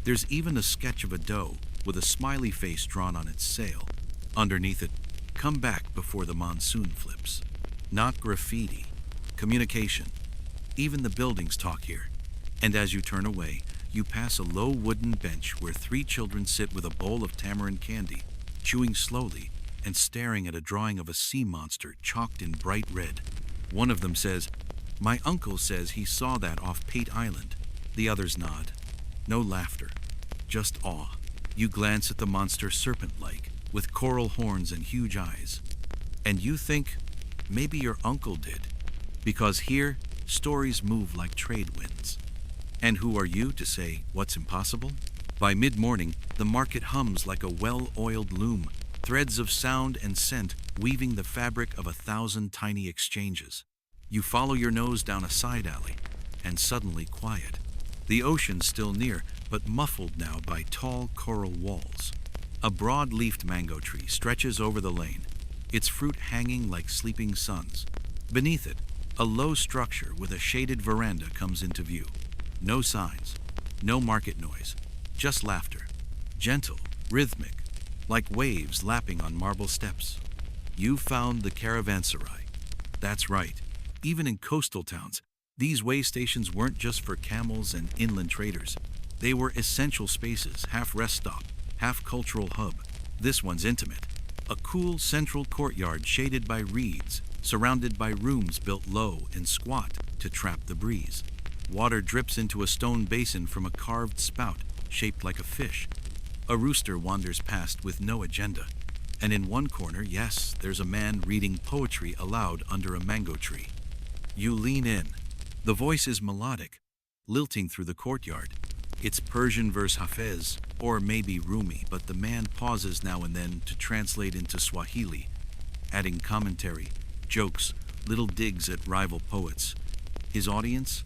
There's even a sketch of a dhow with a smiley face drawn on its sail. Underneath it, come back before the monsoon flips. Not graffiti, communication. Even the buildings talk here. And as you turn away, you pass a low wooden bench where 3 children sit with a bowl of tamarind candy, chewing slowly and staring at a drawing of a sea monster chalked in bright red. One of them says, "My uncle says he saw that off Pate Island." The others nod. No laughter, just awe. You glance at the monster serpent-like, with coral horns and huge eyes. And you think, maybe your uncle did. Because here, stories move like trade winds. And who are you to say what's impossible? By mid-morning, the market hums like a well-oiled loom, threads of sound and scent weaving the fabric of 1,000 tiny exchanges. You follow your nose down a side alley, and suddenly quiet. The ocean's still near, but muffled now by tall coral walls. A broad-leafed mango tree stretches over the lane, its fruit hanging like sleeping suns. Beneath it, a low structure with a shaded veranda comes into view. No signs, no market noise, just laughter. Gentle, rhythmic, like waves lapping on marble steps. You found the caravanserai. That's right. Even in coastal towns, these way stations weren't just for camels and inland traders. They were essential spaces, half rest stop, half cultural hub. This one's intimate. A cool central courtyard shaded by reeds, surrounded by rooms built low and squat to trap the breeze. Water drips into a stone basin from a carved spout shaped like a fish. A rooster wanders past with no agenda. And in one corner, yes, there's a man reading poetry aloud under a mango tree. You lean in. The voice is melodic, lilting through the courtyard. It's Persian verse Hafez, or maybe Rumi, but the man pauses now and then to translate into Swahili, adding commentary, jokes, little digs at rival poets. His audience?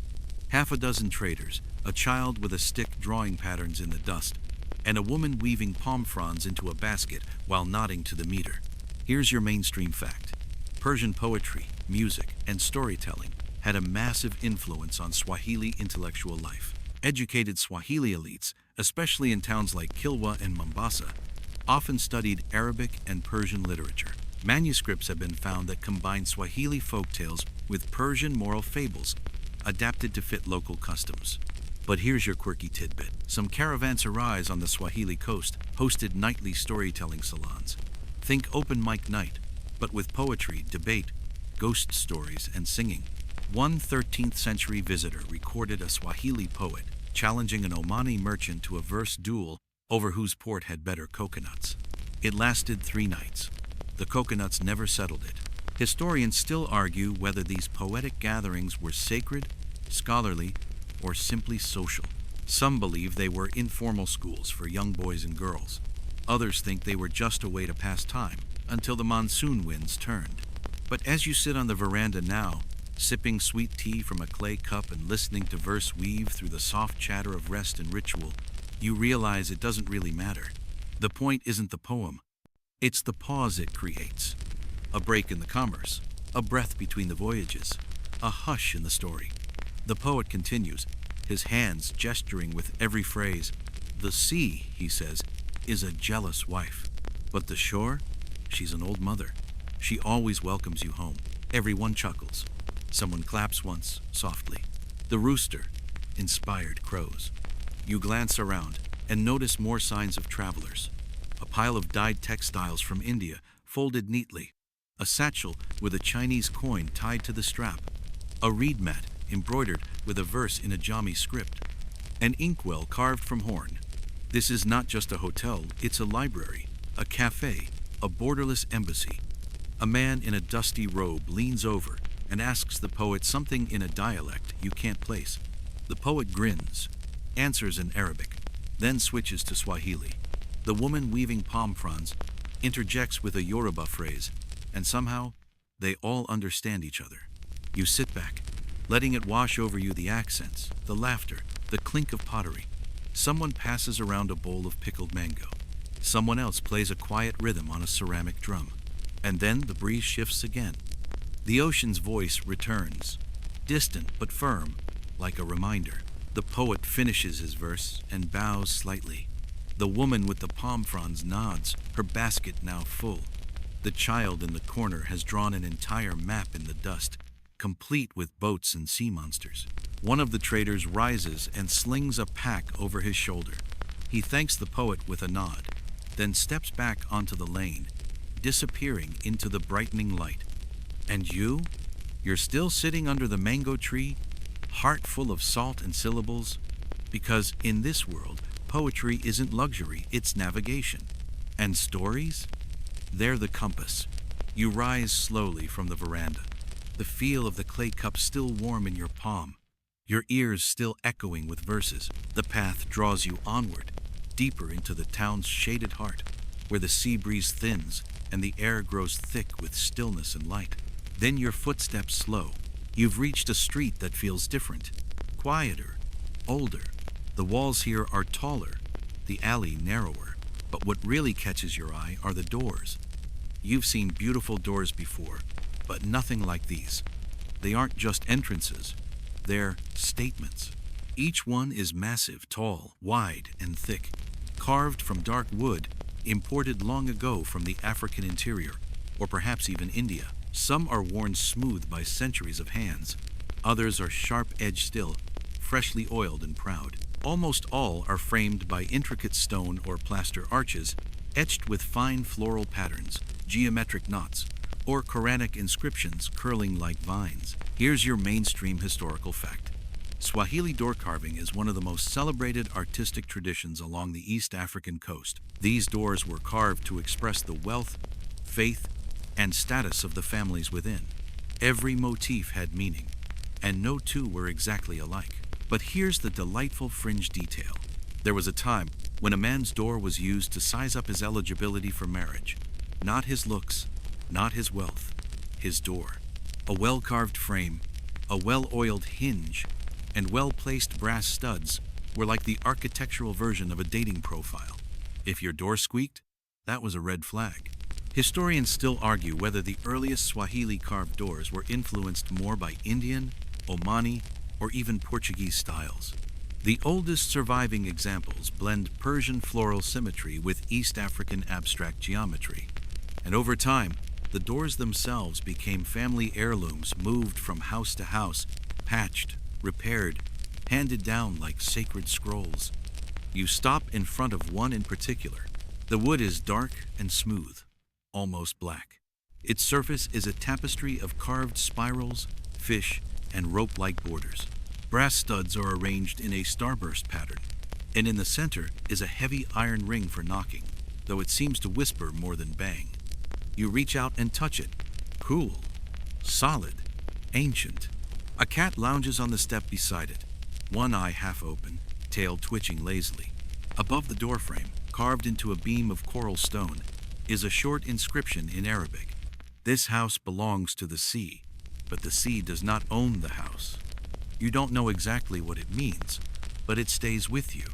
Half a dozen traders, a child with a stick drawing patterns in the dust, and a woman weaving palm fronds into a basket while nodding to the meter. Here's your mainstream fact. Persian poetry, music, and storytelling had a massive influence on Swahili intellectual life. Educated Swahili elites, especially in towns like Kilwa and Mombasa, often studied Arabic and Persian literature. Manuscripts have been found that combine Swahili folktales with Persian moral fables, adapted to fit local customs. But here's your quirky tidbit. Some caravanserais on the Swahili Coast hosted nightly storytelling salons. Think open mic night, but with poetry, debate, ghost stories, and singing. One 13th century visitor recorded a Swahili poet challenging an Omani merchant to a verse duel over whose port had better coconuts. It lasted 3 nights. The coconuts never settled it. Historians still argue whether these poetic gatherings were sacred, scholarly, or simply social. Some believe they were informal schools for young boys and girls. Others think they were just a way to pass time until the monsoon winds turned. But as you sit on the veranda now, sipping sweet tea from a clay cup and listening to verse weave through the soft chatter of rest and ritual, you realize it doesn't really matter. The point isn't the poem. It's the pause it creates. A break in the commerce, a breath between the voyages, a hush in the story. The poet continues, his hands gesturing with every phrase. The sea, he says, is a jealous wife. But the shore, she's an old mother. She always welcomes you home. Everyone chuckles. Someone claps once, softly. The rooster, inspired, crows. You glance around and notice more signs of travelers. A pile of dyed textiles from India, folded neatly. A satchel with a Chinese coin tied to the strap. A reed mat embroidered with a verse in a Ajami script. An inkwell carved from horn. This is not just a hotel, it's a library, a cafe, a borderless embassy. A man in a dusty robe leans over and asks the poet something in a dialect you can't place. The poet grins, answers in Arabic, then switches to Swahili. The woman weaving palm fronds interjects with a Yoruba phrase, and somehow they all understand each other. You sit back, letting it wash over you, the accents, the laughter, the clink of pottery. Someone passes around a bowl of pickled mango. Someone else plays a quiet rhythm on a ceramic drum. And then the breeze shifts again. The ocean's voice returns, distant but firm, like a reminder. The poet finishes his verse and bows slightly. The woman with the palm fronds nods, her basket now full. The child in the corner has drawn an entire map in the dust, complete with boats and sea monsters. One of the traders rises and slings a pack over his shoulder. He thanks the poet with a nod, then steps back onto the lane, disappearing into the brightening light. And you? You're still sitting under the mango tree, heart full of salt and syllables? Because in this world, poetry isn't luxury, it's navigation. And stories? They're the compass. You rise slowly from the veranda, the feel of the clay cup still warm in your palm, your ears still echoing with verses. The path draws you onward, deeper into the town's shaded heart, where the sea breeze thins and the air grows thick with stillness and light. Then your footsteps slow. You've reached a street that feels different, quieter, older. The walls here are taller, the alley narrower, but what really catches your eye are the doors. You've seen beautiful doors before, but nothing like these. They aren't just entrances, they're statements. Each one is massive, tall, wide, and thick, carved from dark wood, imported long ago from the African interior, or perhaps even India. Some are worn smooth by centuries of hands. Others are sharp-edged still, freshly oiled and proud. Almost all are framed by intricate stone or plaster arches, etched with fine floral patterns, geometric knots, or Quranic inscriptions curling like vines. Here's your mainstream historical fact. Swahili door carving is one of the most celebrated artistic traditions along the East African coast. These doors were carved to express the wealth, faith, and status of the families within. Every motif had meaning, and no two were exactly alike. But here's the delightful fringe detail. There was a time when a man's door was used to size up his eligibility for marriage. Not his looks, not his wealth, his door. A well-carved frame, a well-oiled hinge, and well-placed brass studs were like the architectural version of a dating profile. If your door squeaked, that was a red flag. Historians still argue whether the earliest Swahili carved doors were influenced more by Indian, Omani, or even Portuguese styles. The oldest surviving examples blend Persian floral symmetry with East African abstract geometry. And over time, the doors themselves became family heirlooms moved from house to house, patched, repaired, handed down like sacred scrolls. You stop in front of one in particular. The wood is dark and smooth, almost black. Its surface is a tapestry of carved spirals, fish, and rope-like borders. Brass studs are arranged in a starburst pattern, and in the center is a heavy iron ring for knocking, though it seems to whisper more than bang. You reach out and touch it. Cool, solid, ancient. A cat lounges on the step beside it, one eye half open, tail twitching lazily. Above the doorframe, carved into a beam of coral stone, is a short inscription in Arabic. This house belongs to the sea, but the sea does not own the house. You don't know exactly what it means, but it stays with you.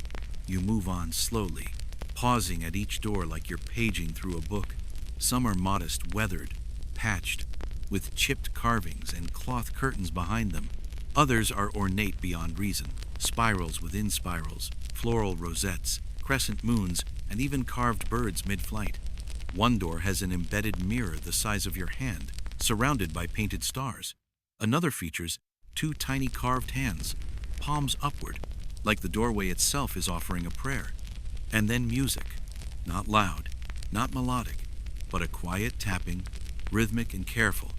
You move on slowly, pausing at each door like you're paging through a book. Some are modest, weathered, patched, with chipped carvings and cloth curtains behind them. Others are ornate beyond reason, spirals within spirals, floral rosettes, crescent moons, and even carved birds mid-flight. One door has an embedded mirror the size of your hand, surrounded by painted stars. Another features two tiny carved hands, palms upward, like the doorway itself is offering a prayer. And then music, not loud, not melodic, but a quiet tapping, rhythmic and careful.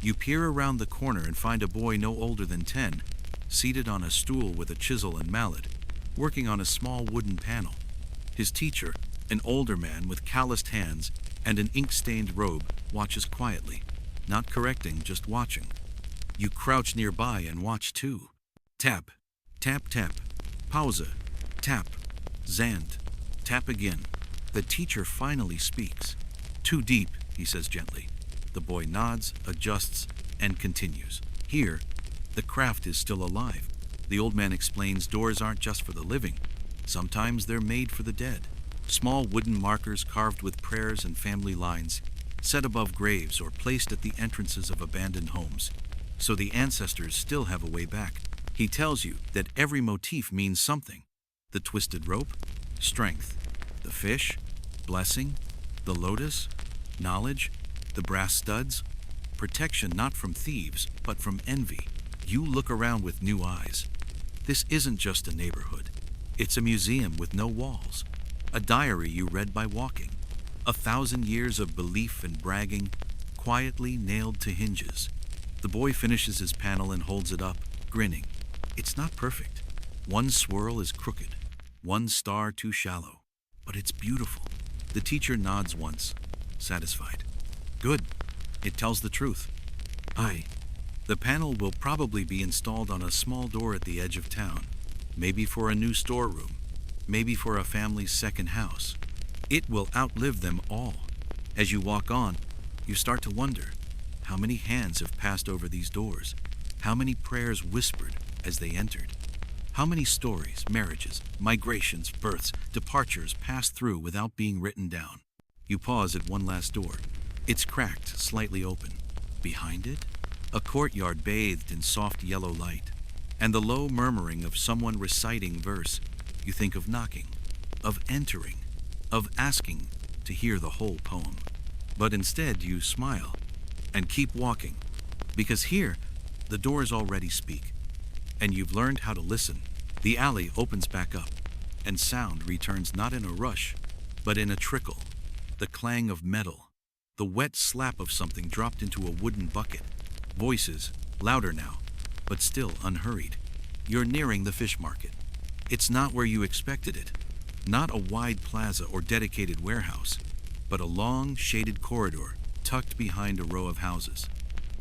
You peer around the corner and find a boy no older than 10, seated on a stool with a chisel and mallet, working on a small wooden panel. His teacher, an older man with calloused hands and an ink-stained robe, watches quietly, not correcting, just watching. You crouch nearby and watch too. Tap, tap, tap, pause, tap, zand, tap again. The teacher finally speaks. Too deep, he says gently. The boy nods, adjusts, and continues. Here, the craft is still alive. The old man explains doors aren't just for the living. Sometimes they're made for the dead. Small wooden markers carved with prayers and family lines, set above graves or placed at the entrances of abandoned homes, so the ancestors still have a way back. He tells you that every motif means something. The twisted rope, strength. The fish, blessing. The lotus, knowledge. The brass studs, protection not from thieves, but from envy. You look around with new eyes. This isn't just a neighborhood. It's a museum with no walls. A diary you read by walking. 1,000 years of belief and bragging, quietly nailed to hinges. The boy finishes his panel and holds it up, grinning. It's not perfect. One swirl is crooked, one star too shallow, but it's beautiful. The teacher nods once, satisfied. Good. It tells the truth. Aye. The panel will probably be installed on a small door at the edge of town, maybe for a new storeroom, maybe for a family's second house. It will outlive them all. As you walk on, you start to wonder, how many hands have passed over these doors? How many prayers whispered as they entered? How many stories, marriages, migrations, births, departures passed through without being written down? You pause at one last door. It's cracked, slightly open. Behind it, a courtyard bathed in soft yellow light, and the low murmuring of someone reciting verse. You think of knocking, of entering, of asking to hear the whole poem. But instead you smile and keep walking, because here the doors already speak, and you've learned how to listen. The alley opens back up, and sound returns not in a rush, but in a trickle, the clang of metal, The wet slap of something dropped into a wooden bucket. Voices, louder now, but still unhurried. You're nearing the fish market. It's not where you expected it. Not a wide plaza or dedicated warehouse, but a long, shaded corridor tucked behind a row of houses.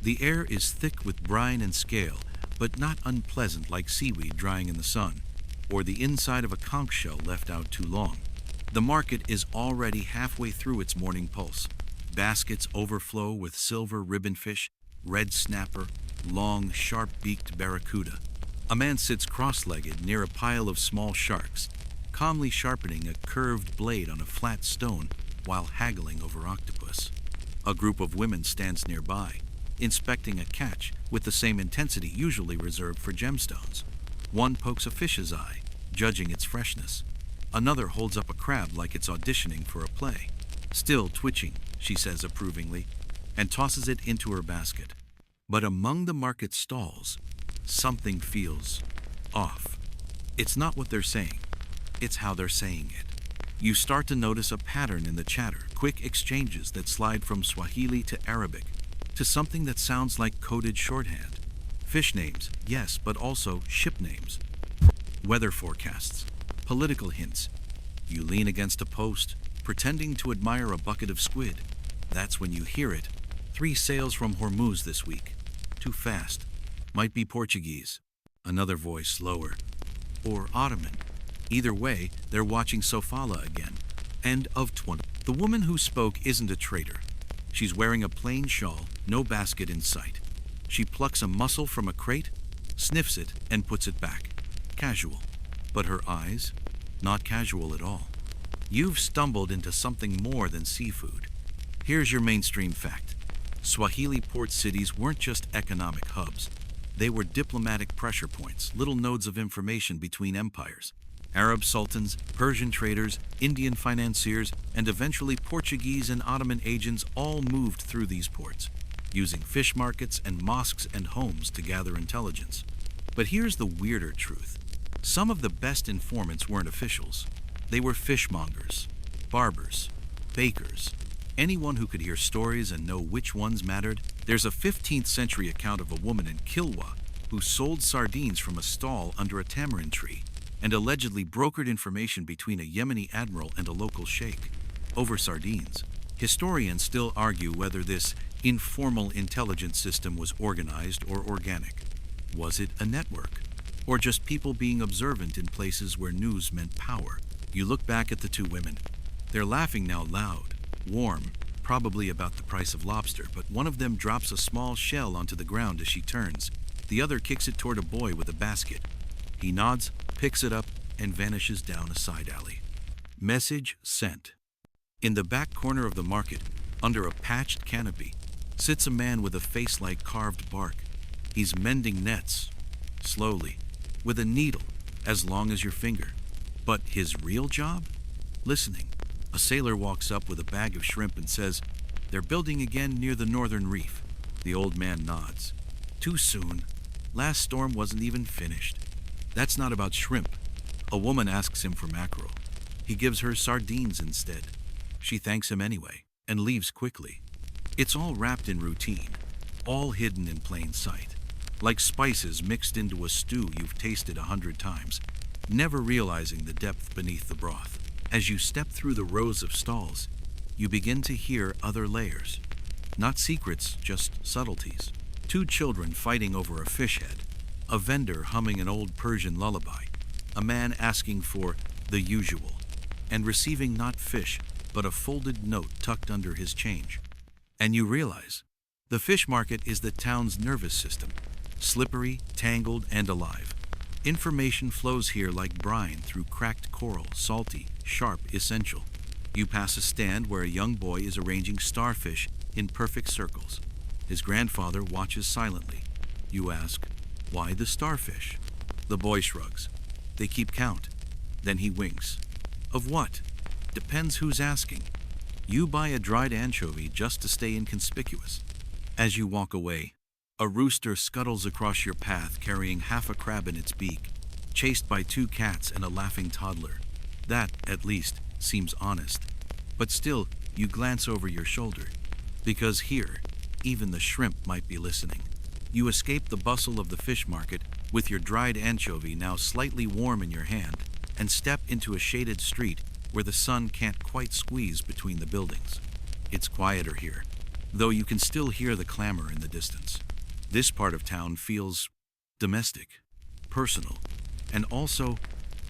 The air is thick with brine and scale, but not unpleasant like seaweed drying in the sun, or the inside of a conch shell left out too long. The market is already halfway through its morning pulse. Baskets overflow with silver ribbonfish, red snapper, long, sharp-beaked barracuda. A man sits cross-legged near a pile of small sharks, calmly sharpening a curved blade on a flat stone while haggling over octopus. A group of women stands nearby, inspecting a catch with the same intensity usually reserved for gemstones. One pokes a fish's eye, judging its freshness. Another holds up a crab like it's auditioning for a play. Still twitching, she says approvingly, and tosses it into her basket. But among the market stalls, something feels off. It's not what they're saying, it's how they're saying it. You start to notice a pattern in the chatter, quick exchanges that slide from Swahili to Arabic, to something that sounds like coded shorthand. Fish names, yes, but also ship names. Weather forecasts, political hints. You lean against a post, pretending to admire a bucket of squid. That's when you hear it. 3 sails from Hormuz this week. Too fast. Might be Portuguese. Another voice lower. Or Ottoman. Either way, they're watching Sofala again. End of 20. The woman who spoke isn't a trader. She's wearing a plain shawl, no basket in sight. She plucks a mussel from a crate, sniffs it, and puts it back. Casual. But her eyes? Not casual at all. You've stumbled into something more than seafood. Here's your mainstream fact. Swahili port cities weren't just economic hubs. They were diplomatic pressure points, little nodes of information between empires. Arab sultans, Persian traders, Indian financiers, and eventually Portuguese and Ottoman agents all moved through these ports, using fish markets and mosques and homes to gather intelligence. But here's the weirder truth. Some of the best informants weren't officials. They were fishmongers, barbers, bakers, anyone who could hear stories and know which ones mattered. There's a 15th century account of a woman in Kilwa who sold sardines from a stall under a tamarind tree and allegedly brokered information between a Yemeni admiral and a local sheikh over sardines. Historians still argue whether this informal intelligence system was organized or organic. Was it a network? Or just people being observant in places where news meant power? You look back at the 2 women. They're laughing now loud, warm, probably about the price of lobster, but one of them drops a small shell onto the ground as she turns. The other kicks it toward a boy with a basket. He nods, picks it up, and vanishes down a side alley. Message sent. In the back corner of the market, under a patched canopy, sits a man with a face like carved bark. He's mending nets, slowly, with a needle as long as your finger. But his real job? Listening. A sailor walks up with a bag of shrimp and says, "They're building again near the northern reef." The old man nods. "Too soon. Last storm wasn't even finished." That's not about shrimp. A woman asks him for mackerel. He gives her sardines instead. She thanks him anyway and leaves quickly. It's all wrapped in routine, all hidden in plain sight, like spices mixed into a stew you've tasted 100 times, never realizing the depth beneath the broth. As you step through the rows of stalls, you begin to hear other layers. Not secrets, just subtleties. 2 children fighting over a fish head, a vendor humming an old Persian lullaby, a man asking for the usual, and receiving not fish, but a folded note tucked under his change. And you realize, the fish market is the town's nervous system, slippery, tangled, and alive. Information flows here like brine through cracked coral, salty, sharp, essential. You pass a stand where a young boy is arranging starfish in perfect circles. His grandfather watches silently. You ask, "Why the starfish?" The boy shrugs. They keep count. Then he winks. Of what? Depends who's asking. You buy a dried anchovy just to stay inconspicuous. As you walk away, a rooster scuttles across your path carrying half a crab in its beak, chased by 2 cats and a laughing toddler. That, at least, seems honest. But still, you glance over your shoulder. Because here, even the shrimp might be listening. You escape the bustle of the fish market with your dried anchovy now slightly warm in your hand and step into a shaded street where the sun can't quite squeeze between the buildings. It's quieter here, though you can still hear the clamor in the distance. This part of town feels domestic, personal, and also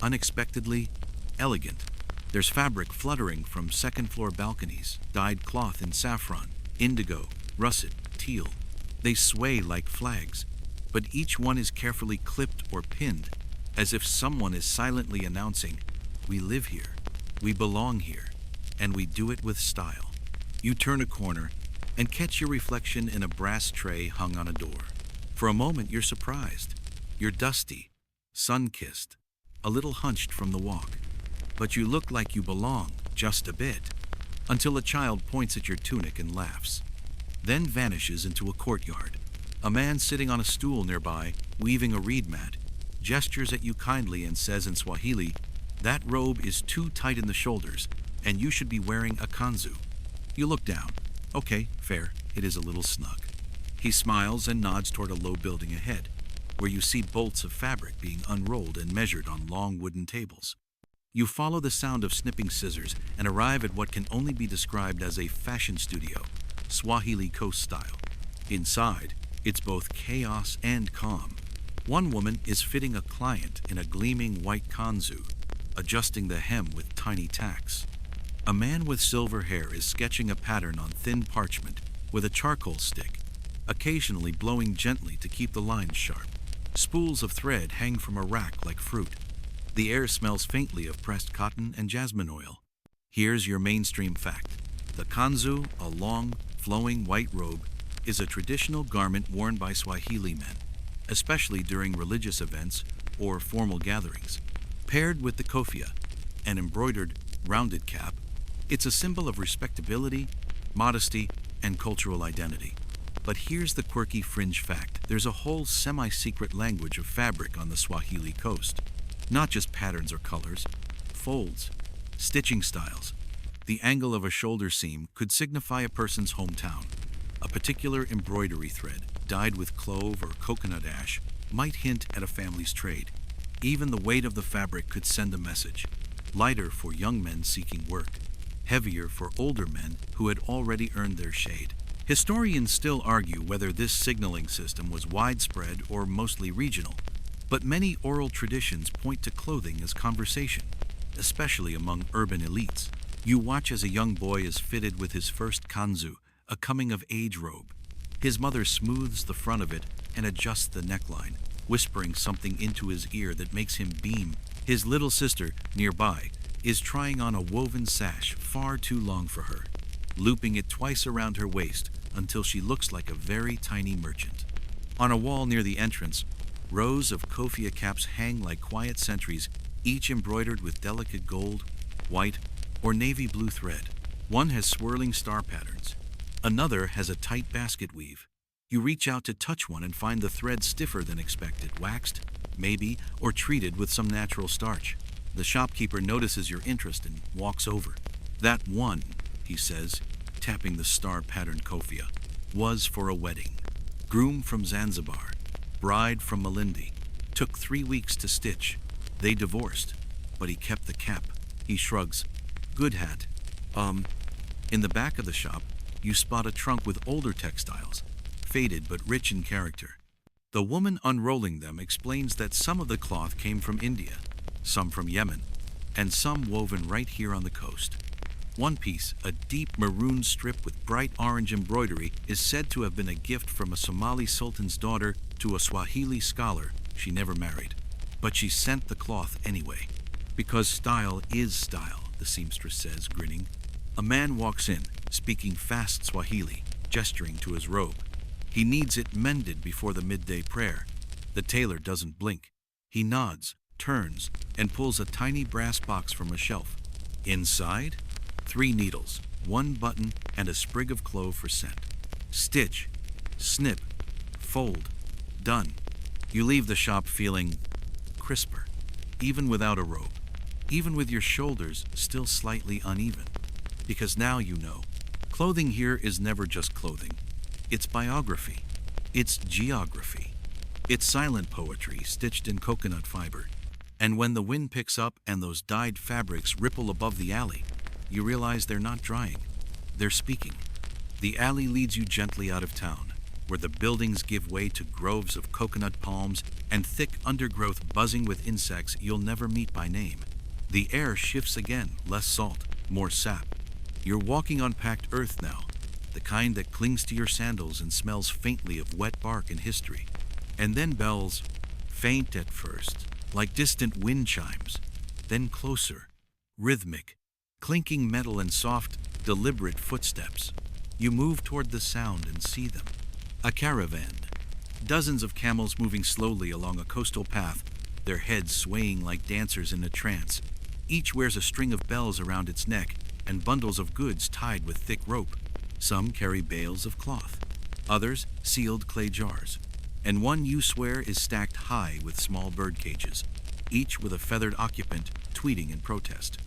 unexpectedly elegant. There's fabric fluttering from second-floor balconies, dyed cloth in saffron, indigo, russet, teal. They sway like flags, but each one is carefully clipped or pinned, as if someone is silently announcing, "We live here, we belong here, and we do it with style." You turn a corner and catch your reflection in a brass tray hung on a door. For a moment you're surprised. You're dusty, sun-kissed, a little hunched from the walk. But you look like you belong, just a bit, until a child points at your tunic and laughs, then vanishes into a courtyard. A man sitting on a stool nearby, weaving a reed mat, gestures at you kindly and says in Swahili, "That robe is too tight in the shoulders, and you should be wearing a kanzu." You look down. Okay, fair, it is a little snug. He smiles and nods toward a low building ahead, where you see bolts of fabric being unrolled and measured on long wooden tables. You follow the sound of snipping scissors and arrive at what can only be described as a fashion studio, Swahili Coast style. Inside, it's both chaos and calm. One woman is fitting a client in a gleaming white kanzu, adjusting the hem with tiny tacks. A man with silver hair is sketching a pattern on thin parchment with a charcoal stick, occasionally blowing gently to keep the lines sharp. Spools of thread hang from a rack like fruit. The air smells faintly of pressed cotton and jasmine oil. Here's your mainstream fact. The kanzu, a long, flowing white robe, is a traditional garment worn by Swahili men, especially during religious events or formal gatherings. Paired with the kofia, an embroidered, rounded cap, it's a symbol of respectability, modesty, and cultural identity. But here's the quirky fringe fact. There's a whole semi-secret language of fabric on the Swahili coast. Not just patterns or colors, folds, stitching styles. The angle of a shoulder seam could signify a person's hometown. A particular embroidery thread, dyed with clove or coconut ash, might hint at a family's trade. Even the weight of the fabric could send a message. Lighter for young men seeking work, heavier for older men who had already earned their shade. Historians still argue whether this signaling system was widespread or mostly regional, but many oral traditions point to clothing as conversation, especially among urban elites. You watch as a young boy is fitted with his first kanzu, a coming-of-age robe. His mother smooths the front of it and adjusts the neckline, whispering something into his ear that makes him beam. His little sister, nearby, is trying on a woven sash far too long for her, looping it twice around her waist until she looks like a very tiny merchant. On a wall near the entrance, rows of kofia caps hang like quiet sentries, each embroidered with delicate gold, white, or navy blue thread. One has swirling star patterns. Another has a tight basket weave. You reach out to touch one and find the thread stiffer than expected, waxed, maybe, or treated with some natural starch. The shopkeeper notices your interest and walks over. "That one," he says, tapping the star-patterned kofia, "was for a wedding. Groom from Zanzibar, bride from Malindi. Took 3 weeks to stitch. They divorced, but he kept the cap." He shrugs. "Good hat. In the back of the shop, you spot a trunk with older textiles, faded but rich in character. The woman unrolling them explains that some of the cloth came from India, some from Yemen, and some woven right here on the coast. One piece, a deep maroon strip with bright orange embroidery, is said to have been a gift from a Somali sultan's daughter to a Swahili scholar she never married. But she sent the cloth anyway. Because style is style," the seamstress says, grinning. A man walks in, speaking fast Swahili, gesturing to his robe. He needs it mended before the midday prayer. The tailor doesn't blink. He nods, turns, and pulls a tiny brass box from a shelf. Inside, 3 needles, 1 button, and a sprig of clove for scent. Stitch, snip, fold, done. You leave the shop feeling crisper, even without a robe, even with your shoulders still slightly uneven. Because now you know, Clothing here is never just clothing. It's biography. It's geography. It's silent poetry stitched in coconut fiber. And when the wind picks up and those dyed fabrics ripple above the alley, you realize they're not drying. They're speaking. The alley leads you gently out of town, where the buildings give way to groves of coconut palms and thick undergrowth buzzing with insects you'll never meet by name. The air shifts again, less salt, more sap. You're walking on packed earth now, the kind that clings to your sandals and smells faintly of wet bark and history. And then bells, faint at first, like distant wind chimes, then closer, rhythmic, clinking metal and soft, deliberate footsteps. You move toward the sound and see them. A caravan. Dozens of camels moving slowly along a coastal path, their heads swaying like dancers in a trance. Each wears a string of bells around its neck and bundles of goods tied with thick rope. Some carry bales of cloth, others sealed clay jars, and one you swear is stacked high with small bird cages, each with a feathered occupant tweeting in protest.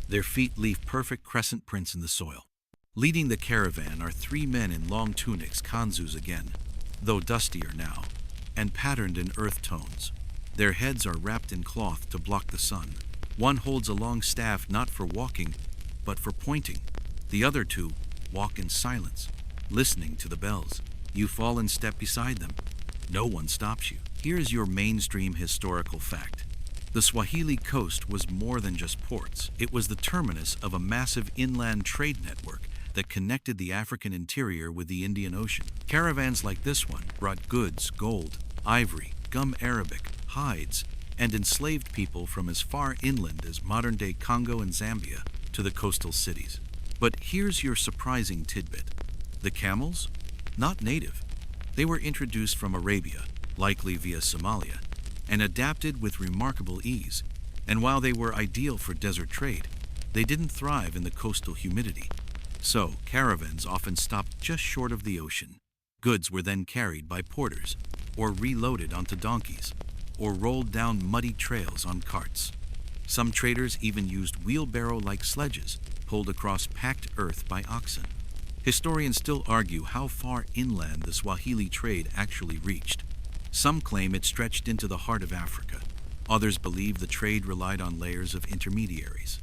Their feet leave perfect crescent prints in the soil. Leading the caravan are three men in long tunics, kanzus again, though dustier now, and patterned in earth tones. Their heads are wrapped in cloth to block the sun. One holds a long staff not for walking, but for pointing. The other two walk in silence, listening to the bells. You fall in step beside them. No one stops you. Here's your mainstream historical fact. The Swahili Coast was more than just ports. It was the terminus of a massive inland trade network that connected the African interior with the Indian Ocean. Caravans like this one brought goods, gold, ivory, gum arabic, hides, and enslaved people from as far inland as modern-day Congo and Zambia to the coastal cities. But here's your surprising tidbit. The camels? Not native. They were introduced from Arabia, likely via Somalia, and adapted with remarkable ease. And while they were ideal for desert trade, they didn't thrive in the coastal humidity. So, caravans often stopped just short of the ocean. Goods were then carried by porters, or reloaded onto donkeys, or rolled down muddy trails on carts. Some traders even used wheelbarrow-like sledges pulled across packed earth by oxen. Historians still argue how far inland the Swahili trade actually reached. Some claim it stretched into the heart of Africa. Others believe the trade relied on layers of intermediaries.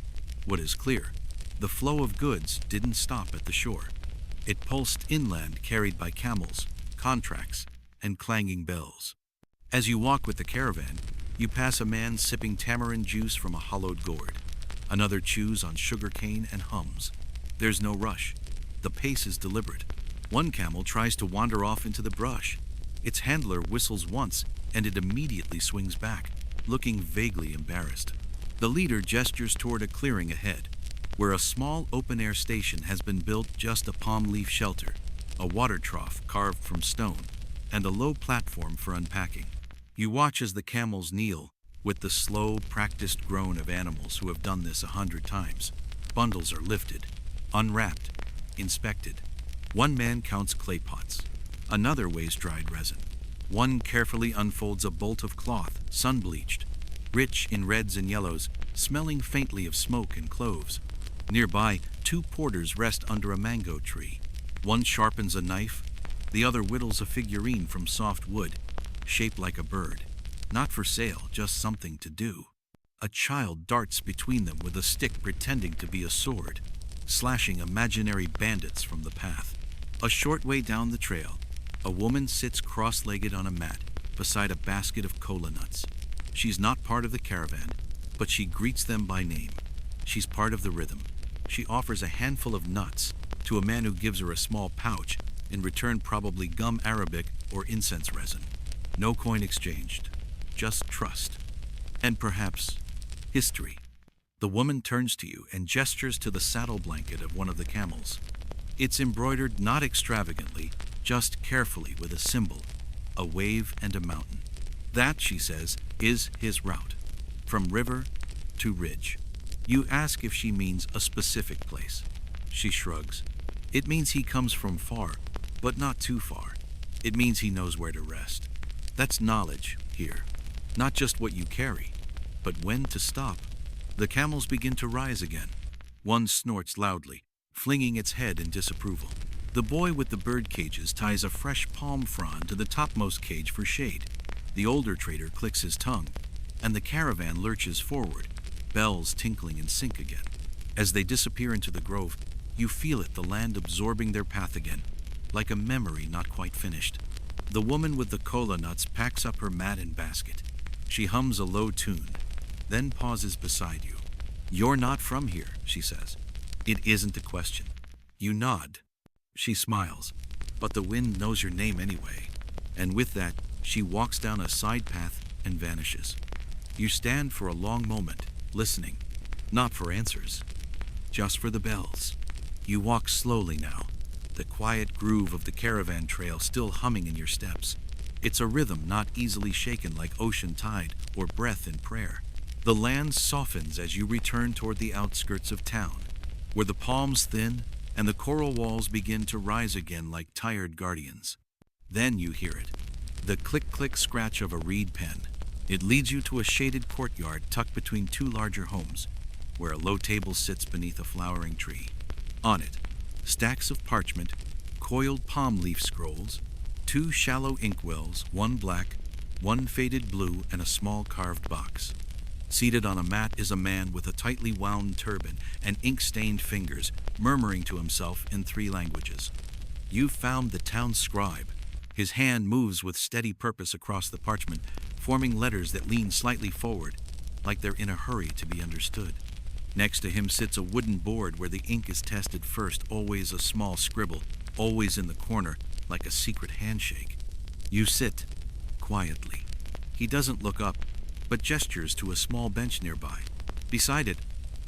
What is clear, the flow of goods didn't stop at the shore. It pulsed inland, carried by camels, contracts, and clanging bells. As you walk with the caravan, you pass a man sipping tamarind juice from a hollowed gourd. Another chews on sugarcane and hums. There's no rush. The pace is deliberate. One camel tries to wander off into the brush. Its handler whistles once, and it immediately swings back, looking vaguely embarrassed. The leader gestures toward a clearing ahead, where a small open-air station has been built, just a palm leaf shelter, a water trough carved from stone, and a low platform for unpacking. You watch as the camels kneel, with the slow, practiced groan of animals who have done this 100 times. Bundles are lifted, unwrapped, inspected. One man counts clay pots. Another weighs dried resin. One carefully unfolds a bolt of cloth, sun-bleached, rich in reds and yellows, smelling faintly of smoke and cloves. Nearby, two porters rest under a mango tree. One sharpens a knife, the other whittles a figurine from soft wood, shaped like a bird. Not for sale, just something to do. A child darts between them with a stick pretending to be a sword, slashing imaginary bandits from the path. A short way down the trail, a woman sits cross-legged on a mat beside a basket of cola nuts. She's not part of the caravan, but she greets them by name. She's part of the rhythm. She offers a handful of nuts to a man who gives her a small pouch, in return probably gum arabic or incense resin. No coin exchanged, just trust. And perhaps history. The woman turns to you and gestures to the saddle blanket of one of the camels. It's embroidered not extravagantly, just carefully with a symbol, a wave and a mountain. That, she says, is his route, from river to ridge. You ask if she means a specific place. She shrugs. It means he comes from far, but not too far. It means he knows where to rest. That's knowledge here. Not just what you carry, but when to stop. The camels begin to rise again. One snorts loudly, flinging its head in disapproval. The boy with the bird cages ties a fresh palm frond to the topmost cage for shade. The older trader clicks his tongue, and the caravan lurches forward, bells tinkling in sync again. As they disappear into the grove, you feel it, the land absorbing their path again, like a memory not quite finished. The woman with the kola nuts packs up her mat and basket. She hums a low tune, then pauses beside you. "You're not from here," she says. It isn't a question. You nod. She smiles, but the wind knows your name anyway. And with that, she walks down a side path and vanishes. You stand for a long moment, listening, not for answers, just for the bells. You walk slowly now, the quiet groove of the caravan trail still humming in your steps. It's a rhythm not easily shaken like ocean tide or breath in prayer. The land softens as you return toward the outskirts of town, where the palms thin and the coral walls begin to rise again like tired guardians. Then you hear it, the click-click scratch of a reed pen. It leads you to a shaded courtyard tucked between two larger homes, where a low table sits beneath a flowering tree. On it, stacks of parchment, coiled palm leaf scrolls, two shallow inkwells, one black, one faded blue, and a small carved box. Seated on a mat is a man with a tightly wound turban and ink-stained fingers, murmuring to himself in 3 languages. You've found the town scribe. His hand moves with steady purpose across the parchment, forming letters that lean slightly forward, like they're in a hurry to be understood. Next to him sits a wooden board where the ink is tested first, always a small scribble, always in the corner, like a secret handshake. You sit, quietly. He doesn't look up, but gestures to a small bench nearby. Beside it,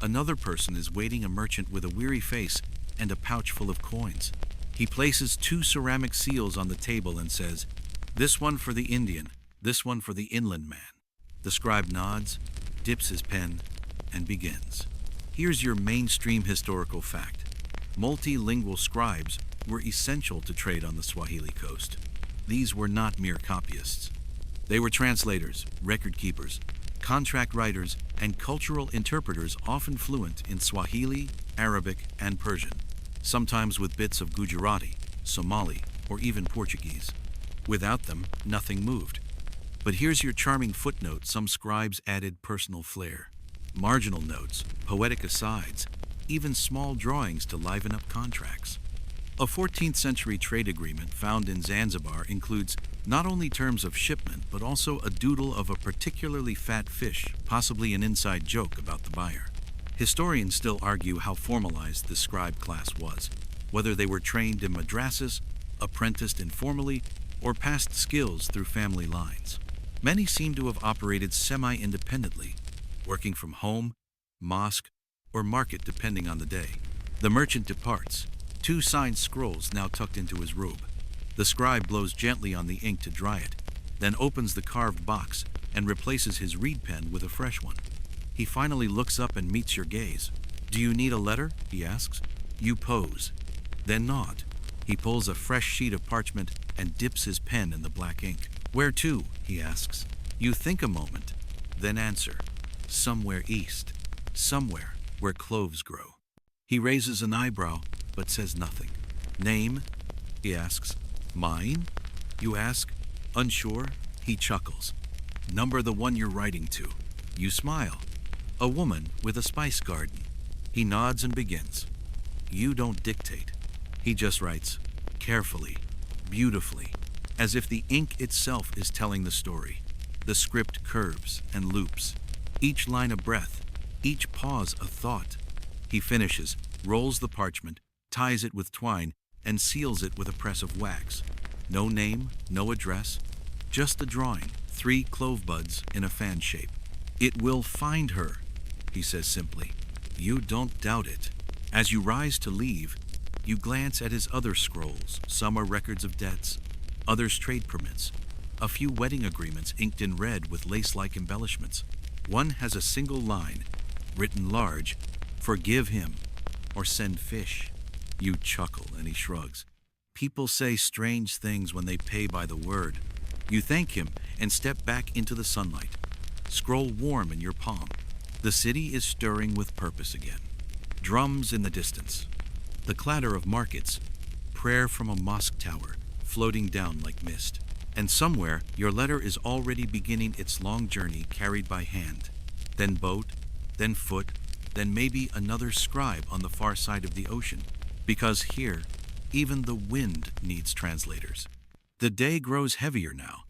another person is waiting, a merchant with a weary face and a pouch full of coins. He places 2 ceramic seals on the table and says, "This one for the Indian, this one for the inland man." The scribe nods, dips his pen, and begins. Here's your mainstream historical fact. Multilingual scribes were essential to trade on the Swahili Coast. These were not mere copyists. They were translators, record keepers, contract writers, and cultural interpreters, often fluent in Swahili, Arabic, and Persian, sometimes with bits of Gujarati, Somali, or even Portuguese. Without them, nothing moved. But here's your charming footnote: some scribes added personal flair. Marginal notes, poetic asides, even small drawings to liven up contracts. A 14th century trade agreement found in Zanzibar includes not only terms of shipment, but also a doodle of a particularly fat fish, possibly an inside joke about the buyer. Historians still argue how formalized the scribe class was, whether they were trained in madrasas, apprenticed informally, or passed skills through family lines. Many seem to have operated semi-independently, working from home, mosque, or market depending on the day. The merchant departs, 2 signed scrolls now tucked into his robe. The scribe blows gently on the ink to dry it, then opens the carved box and replaces his reed pen with a fresh one. He finally looks up and meets your gaze. "Do you need a letter?" he asks. You pose, then nod. He pulls a fresh sheet of parchment and dips his pen in the black ink. "Where to?" he asks. You think a moment, then answer, "Somewhere east, somewhere where cloves grow." He raises an eyebrow, but says nothing. "Name?" he asks. "Mine?" you ask. Unsure, he chuckles. "Number the one you're writing to." You smile. "A woman with a spice garden." He nods and begins. You don't dictate. He just writes, carefully, beautifully, as if the ink itself is telling the story. The script curves and loops, each line a breath, each pause a thought. He finishes, rolls the parchment, ties it with twine, and seals it with a press of wax. No name, no address, just a drawing, 3 clove buds in a fan shape. "It will find her," he says simply. You don't doubt it. As you rise to leave, you glance at his other scrolls. Some are records of debts, others trade permits, a few wedding agreements inked in red with lace-like embellishments. One has a single line, written large, "Forgive him," or "Send fish." You chuckle and he shrugs. People say strange things when they pay by the word. You thank him and step back into the sunlight. Scroll warm in your palm. The city is stirring with purpose again. Drums in the distance. the clatter of markets, prayer from a mosque tower floating down like mist. And somewhere, your letter is already beginning its long journey carried by hand, then boat, then foot, then maybe another scribe on the far side of the ocean. Because here, even the wind needs translators. The day grows heavier now,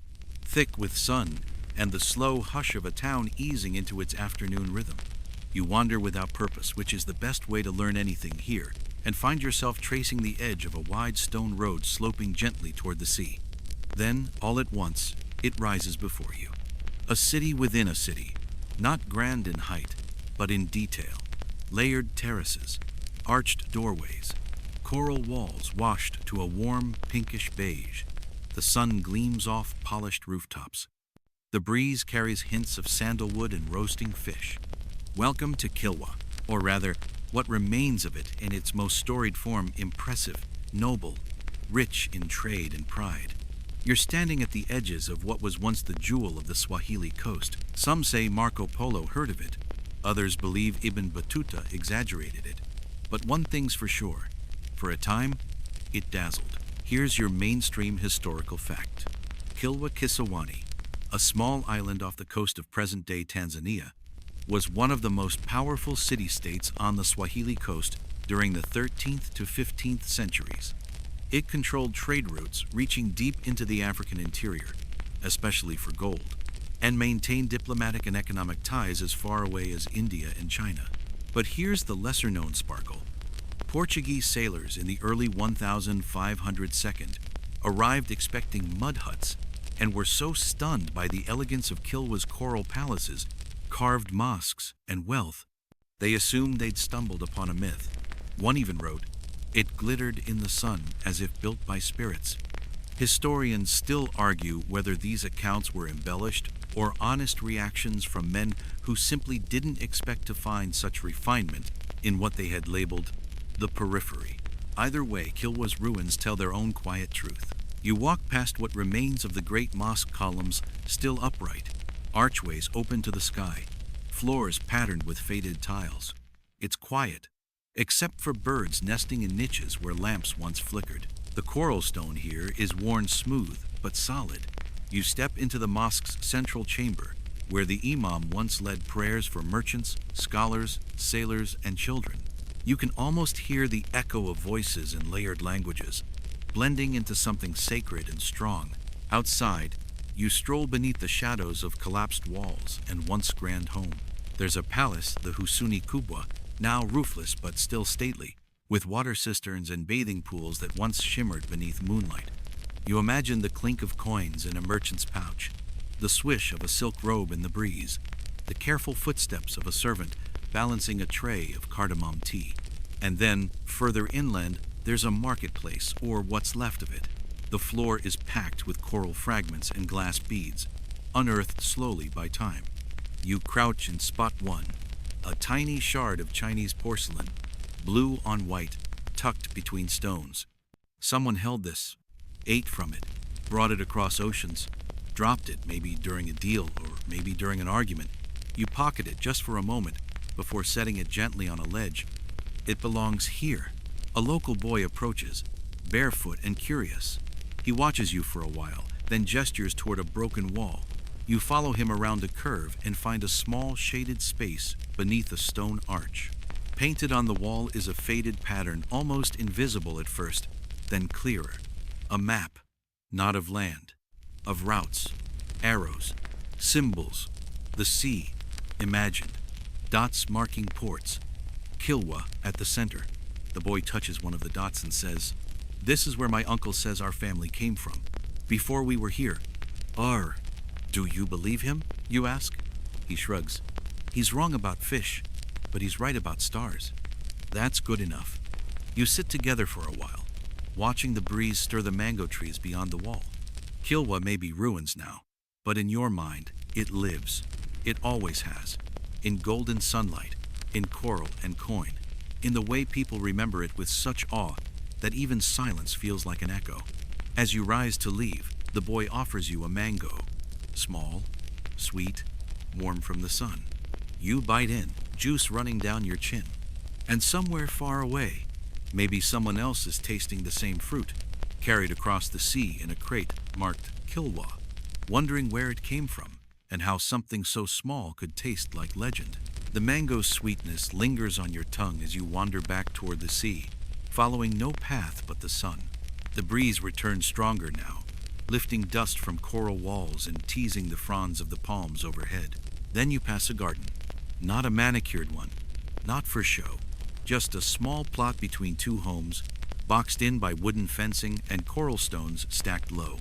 thick with sun and the slow hush of a town easing into its afternoon rhythm. You wander without purpose, which is the best way to learn anything here, and find yourself tracing the edge of a wide stone road sloping gently toward the sea. Then, all at once, it rises before you. A city within a city, not grand in height, but in detail. Layered terraces, arched doorways, coral walls washed to a warm pinkish beige. The sun gleams off polished rooftops. The breeze carries hints of sandalwood and roasting fish. Welcome to Kilwa, or rather, what remains of it in its most storied form, impressive, noble, rich in trade and pride. You're standing at the edges of what was once the jewel of the Swahili Coast. Some say Marco Polo heard of it. Others believe Ibn Battuta exaggerated it. But one thing's for sure. For a time, it dazzled. Here's your mainstream historical fact. Kilwa Kisiwani, a small island off the coast of present-day Tanzania, was one of the most powerful city-states on the Swahili Coast during the 13th to 15th centuries. It controlled trade routes reaching deep into the African interior, especially for gold, and maintained diplomatic and economic ties as far away as India and China. But here's the lesser-known sparkle. Portuguese sailors in the early 1502 arrived expecting mud huts and were so stunned by the elegance of Kilwa's coral palaces, carved mosques, and wealth, they assumed they'd stumbled upon a myth. One even wrote, "It glittered in the sun as if built by spirits." Historians still argue whether these accounts were embellished or honest reactions from men who simply didn't expect to find such refinement in what they had labeled the periphery. Either way, Kilwa's ruins tell their own quiet truth. You walk past what remains of the great mosque columns still upright, archways open to the sky, floors patterned with faded tiles. It's quiet, except for birds nesting in niches where lamps once flickered. The coral stone here is worn smooth but solid. You step into the mosque's central chamber, where the imam once led prayers for merchants, scholars, sailors, and children. You can almost hear the echo of voices in layered languages, blending into something sacred and strong. Outside, you stroll beneath the shadows of collapsed walls and once grand home. There's a palace, the Husuni Kubwa, now roofless but still stately, with water cisterns and bathing pools that once shimmered beneath moonlight. You imagine the clink of coins in a merchant's pouch, the swish of a silk robe in the breeze, the careful footsteps of a servant balancing a tray of cardamom tea. And then, further inland, there's a marketplace, or what's left of it. The floor is packed with coral fragments and glass beads, unearthed slowly by time. You crouch in spot one, a tiny shard of Chinese porcelain, blue on white, tucked between stones. Someone held this, ate from it, brought it across oceans, dropped it maybe during a deal or maybe during an argument. You pocket it just for a moment before setting it gently on a ledge. It belongs here. A local boy approaches, barefoot and curious. He watches you for a while, then gestures toward a broken wall. You follow him around a curve and find a small shaded space beneath a stone arch. Painted on the wall is a faded pattern, almost invisible at first, then clearer. A map, not of land, of routes, arrows, symbols, the sea, imagined, dots marking ports. Kilwa at the center. The boy touches one of the dots and says, "This is where my uncle says our family came from, before we were here." Do you believe him? You ask. He shrugs. He's wrong about fish, but he's right about stars. That's good enough. You sit together for a while, watching the breeze stir the mango trees beyond the wall. Kilwa may be ruins now, but in your mind, it lives. It always has. In golden sunlight, in coral and coin, in the way people remember it with such awe that even silence feels like an echo. As you rise to leave, the boy offers you a mango. Small, sweet, warm from the sun. You bite in, juice running down your chin. And somewhere far away, Maybe someone else is tasting the same fruit, carried across the sea in a crate marked Kilwa, wondering where it came from and how something so small could taste like legend. The mango's sweetness lingers on your tongue as you wander back toward the sea, following no path but the sun. The breeze returns stronger now, lifting dust from coral walls and teasing the fronds of the palms overhead. Then you pass a garden. Not a manicured one, not for show, just a small plot between two homes, boxed in by wooden fencing and coral stones stacked low.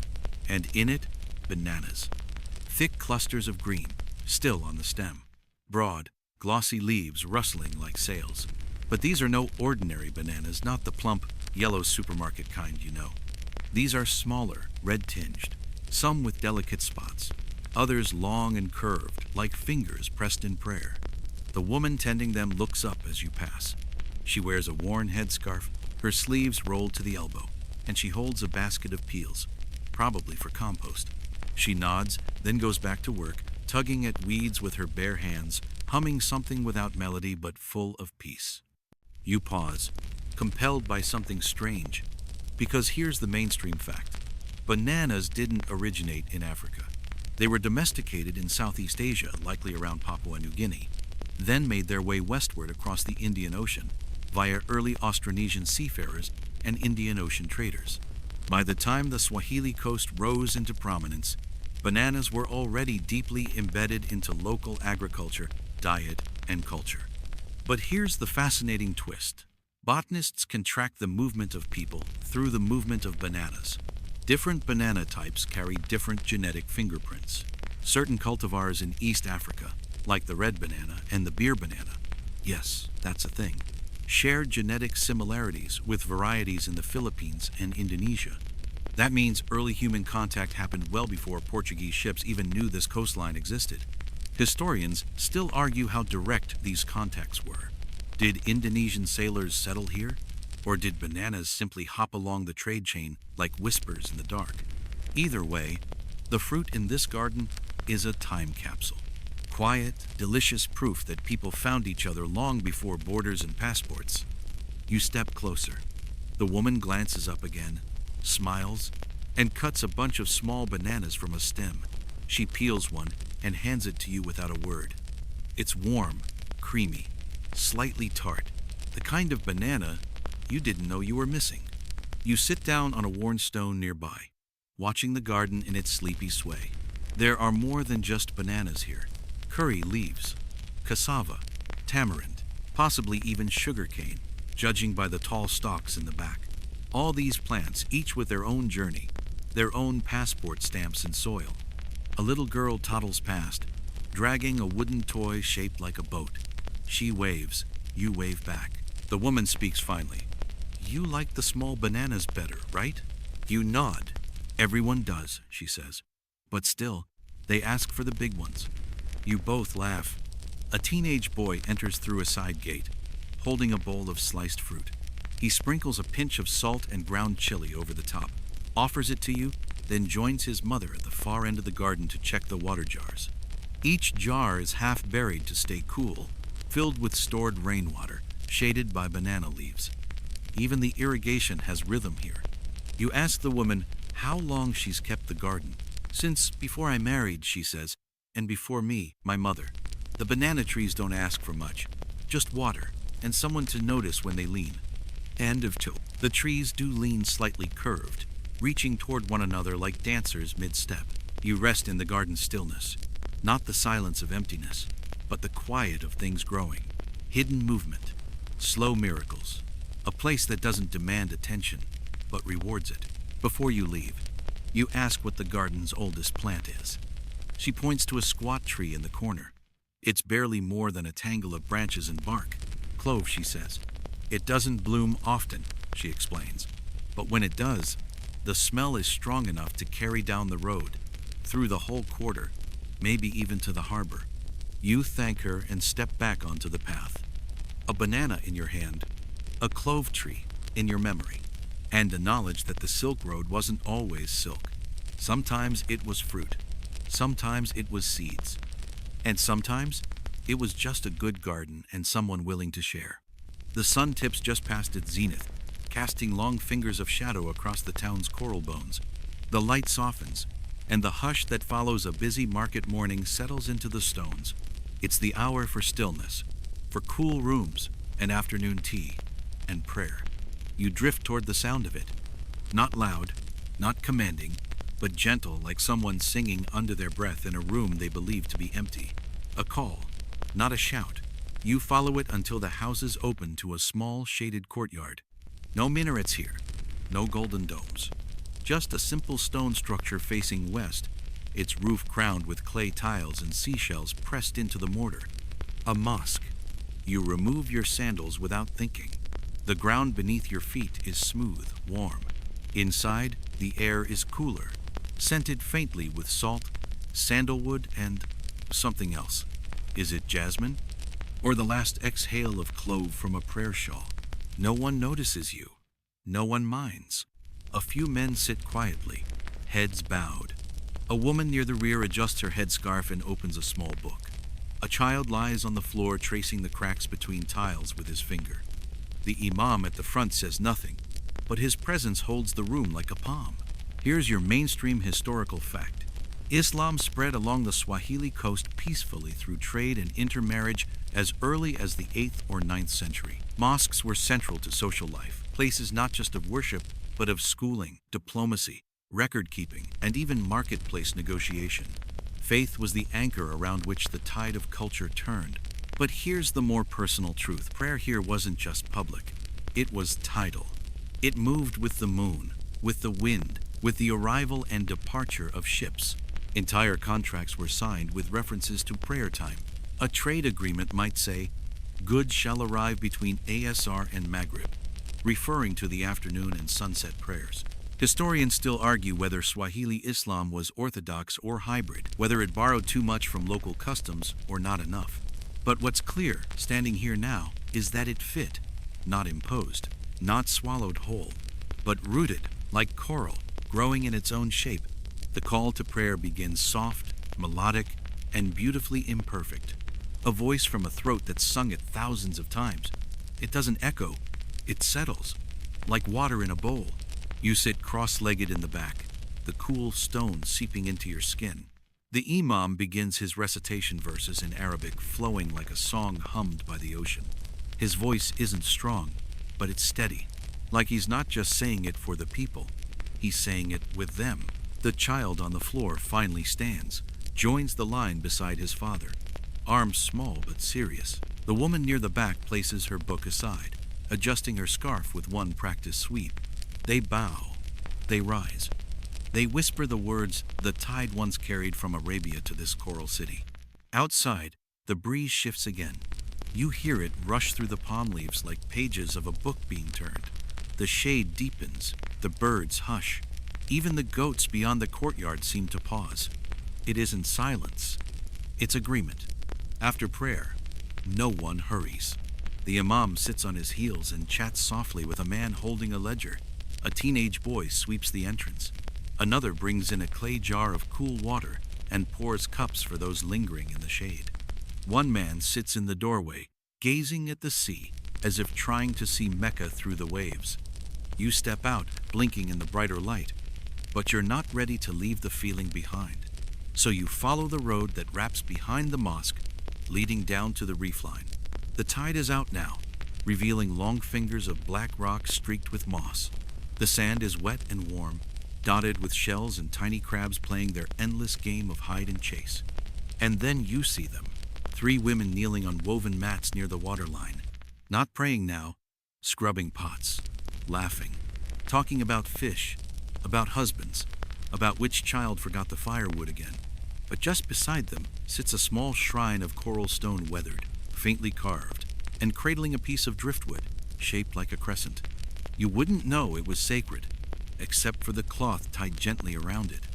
And in it, bananas. Thick clusters of green, still on the stem. Broad, glossy leaves rustling like sails. But these are no ordinary bananas, not the plump, yellow supermarket kind you know. These are smaller, red-tinged, some with delicate spots, others long and curved, like fingers pressed in prayer. The woman tending them looks up as you pass. She wears a worn headscarf, her sleeves rolled to the elbow, and she holds a basket of peels, probably for compost. She nods, then goes back to work, tugging at weeds with her bare hands, humming something without melody but full of peace. You pause, compelled by something strange, because here's the mainstream fact. Bananas didn't originate in Africa. They were domesticated in Southeast Asia, likely around Papua New Guinea, then made their way westward across the Indian Ocean via early Austronesian seafarers and Indian Ocean traders. By the time the Swahili Coast rose into prominence, bananas were already deeply embedded into local agriculture, diet, and culture. But here's the fascinating twist. Botanists can track the movement of people through the movement of bananas. Different banana types carry different genetic fingerprints. Certain cultivars in East Africa, like the red banana and the beer banana, yes, that's a thing, share genetic similarities with varieties in the Philippines and Indonesia. That means early human contact happened well before Portuguese ships even knew this coastline existed. Historians still argue how direct these contacts were. Did Indonesian sailors settle here? Or did bananas simply hop along the trade chain like whispers in the dark? Either way, the fruit in this garden is a time capsule. Quiet, delicious proof that people found each other long before borders and passports. You step closer. The woman glances up again, smiles, and cuts a bunch of small bananas from a stem. She peels one and hands it to you without a word. It's warm, creamy, slightly tart, the kind of banana you didn't know you were missing. You sit down on a worn stone nearby, watching the garden in its sleepy sway. There are more than just bananas here. Curry leaves, cassava, tamarind, possibly even sugarcane, judging by the tall stalks in the back. All these plants, each with their own journey, their own passport stamps and soil. A little girl toddles past, dragging a wooden toy shaped like a boat. She waves, you wave back. The woman speaks finally. You like the small bananas better, right? You nod. Everyone does, she says. But still, they ask for the big ones. You both laugh. A teenage boy enters through a side gate, holding a bowl of sliced fruit. He sprinkles a pinch of salt and ground chili over the top, offers it to you, then joins his mother at the far end of the garden to check the water jars. Each jar is half buried to stay cool, filled with stored rainwater, shaded by banana leaves. Even the irrigation has rhythm here. You ask the woman how long she's kept the garden. Since before I married, she says, and before me, my mother. The banana trees don't ask for much, just water and someone to notice when they lean. End of tilt. The trees do lean slightly curved, reaching toward one another like dancers mid-step. You rest in the garden's stillness, not the silence of emptiness, but the quiet of things growing. Hidden movement, slow miracles, a place that doesn't demand attention, but rewards it. Before you leave, you ask what the garden's oldest plant is. She points to a squat tree in the corner. It's barely more than a tangle of branches and bark. Clove, she says. It doesn't bloom often, she explains, but when it does, the smell is strong enough to carry down the road, through the whole quarter, maybe even to the harbor. You thank her and step back onto the path. A banana in your hand, a clove tree in your memory, and the knowledge that the Silk Road wasn't always silk. Sometimes it was fruit, sometimes it was seeds, and sometimes it was just a good garden and someone willing to share. The sun tips just past its zenith, casting long fingers of shadow across the town's coral bones. The light softens, and the hush that follows a busy market morning settles into the stones. It's the hour for stillness, for cool rooms and afternoon tea and prayer. You drift toward the sound of it. Not loud, not commanding, but gentle, like someone singing under their breath in a room they believe to be empty. A call, not a shout. You follow it until the houses open to a small, shaded courtyard. No minarets here, no golden domes. Just a simple stone structure facing west, its roof crowned with clay tiles and seashells pressed into the mortar. A mosque. You remove your sandals without thinking. The ground beneath your feet is smooth, warm. Inside, the air is cooler, scented faintly with salt, sandalwood, and something else. Is it jasmine? Or the last exhale of clove from a prayer shawl? No one notices you. No one minds. A few men sit quietly, heads bowed. A woman near the rear adjusts her headscarf and opens a small book. A child lies on the floor tracing the cracks between tiles with his finger. The imam at the front says nothing, but his presence holds the room like a palm. Here's your mainstream historical fact. Islam spread along the Swahili Coast peacefully through trade and intermarriage as early as the 8th or 9th century. Mosques were central to social life, places not just of worship, but of schooling, diplomacy, record-keeping, and even marketplace negotiation. Faith was the anchor around which the tide of culture turned. But here's the more personal truth. Prayer here wasn't just public. It was tidal. It moved with the moon, with the wind, with the arrival and departure of ships. Entire contracts were signed with references to prayer time. A trade agreement might say, "Goods shall arrive between ASR and Maghrib," referring to the afternoon and sunset prayers. Historians still argue whether Swahili Islam was orthodox or hybrid, whether it borrowed too much from local customs or not enough. But what's clear, standing here now, is that it fit, not imposed, not swallowed whole, but rooted, like coral, growing in its own shape. The call to prayer begins soft, melodic, and beautifully imperfect. A voice from a throat that's sung it thousands of times. It doesn't echo, it settles, like water in a bowl. You sit cross-legged in the back, the cool stone seeping into your skin. The imam begins his recitation verses in Arabic, flowing like a song hummed by the ocean. His voice isn't strong, but it's steady, like he's not just saying it for the people, he's saying it with them. The child on the floor finally stands, joins the line beside his father, arms small but serious. The woman near the back places her book aside, adjusting her scarf with one practiced sweep. They bow, they rise. They whisper the words the tide once carried from Arabia to this coral city. Outside, the breeze shifts again. You hear it rush through the palm leaves like pages of a book being turned. The shade deepens, the birds hush. Even the goats beyond the courtyard seem to pause. It isn't silence, it's agreement. After prayer, no one hurries. The imam sits on his heels and chats softly with a man holding a ledger. A teenage boy sweeps the entrance. Another brings in a clay jar of cool water and pours cups for those lingering in the shade. One man sits in the doorway, gazing at the sea, as if trying to see Mecca through the waves. You step out, blinking in the brighter light, but you're not ready to leave the feeling behind. So you follow the road that wraps behind the mosque, leading down to the reef line. The tide is out now, revealing long fingers of black rock streaked with moss. The sand is wet and warm, dotted with shells and tiny crabs playing their endless game of hide and chase. And then you see them, 3 women kneeling on woven mats near the waterline, not praying now, scrubbing pots, laughing, talking about fish, about husbands, about which child forgot the firewood again. But just beside them sits a small shrine of coral stone, weathered, faintly carved, and cradling a piece of driftwood, shaped like a crescent. You wouldn't know it was sacred, except for the cloth tied gently around it.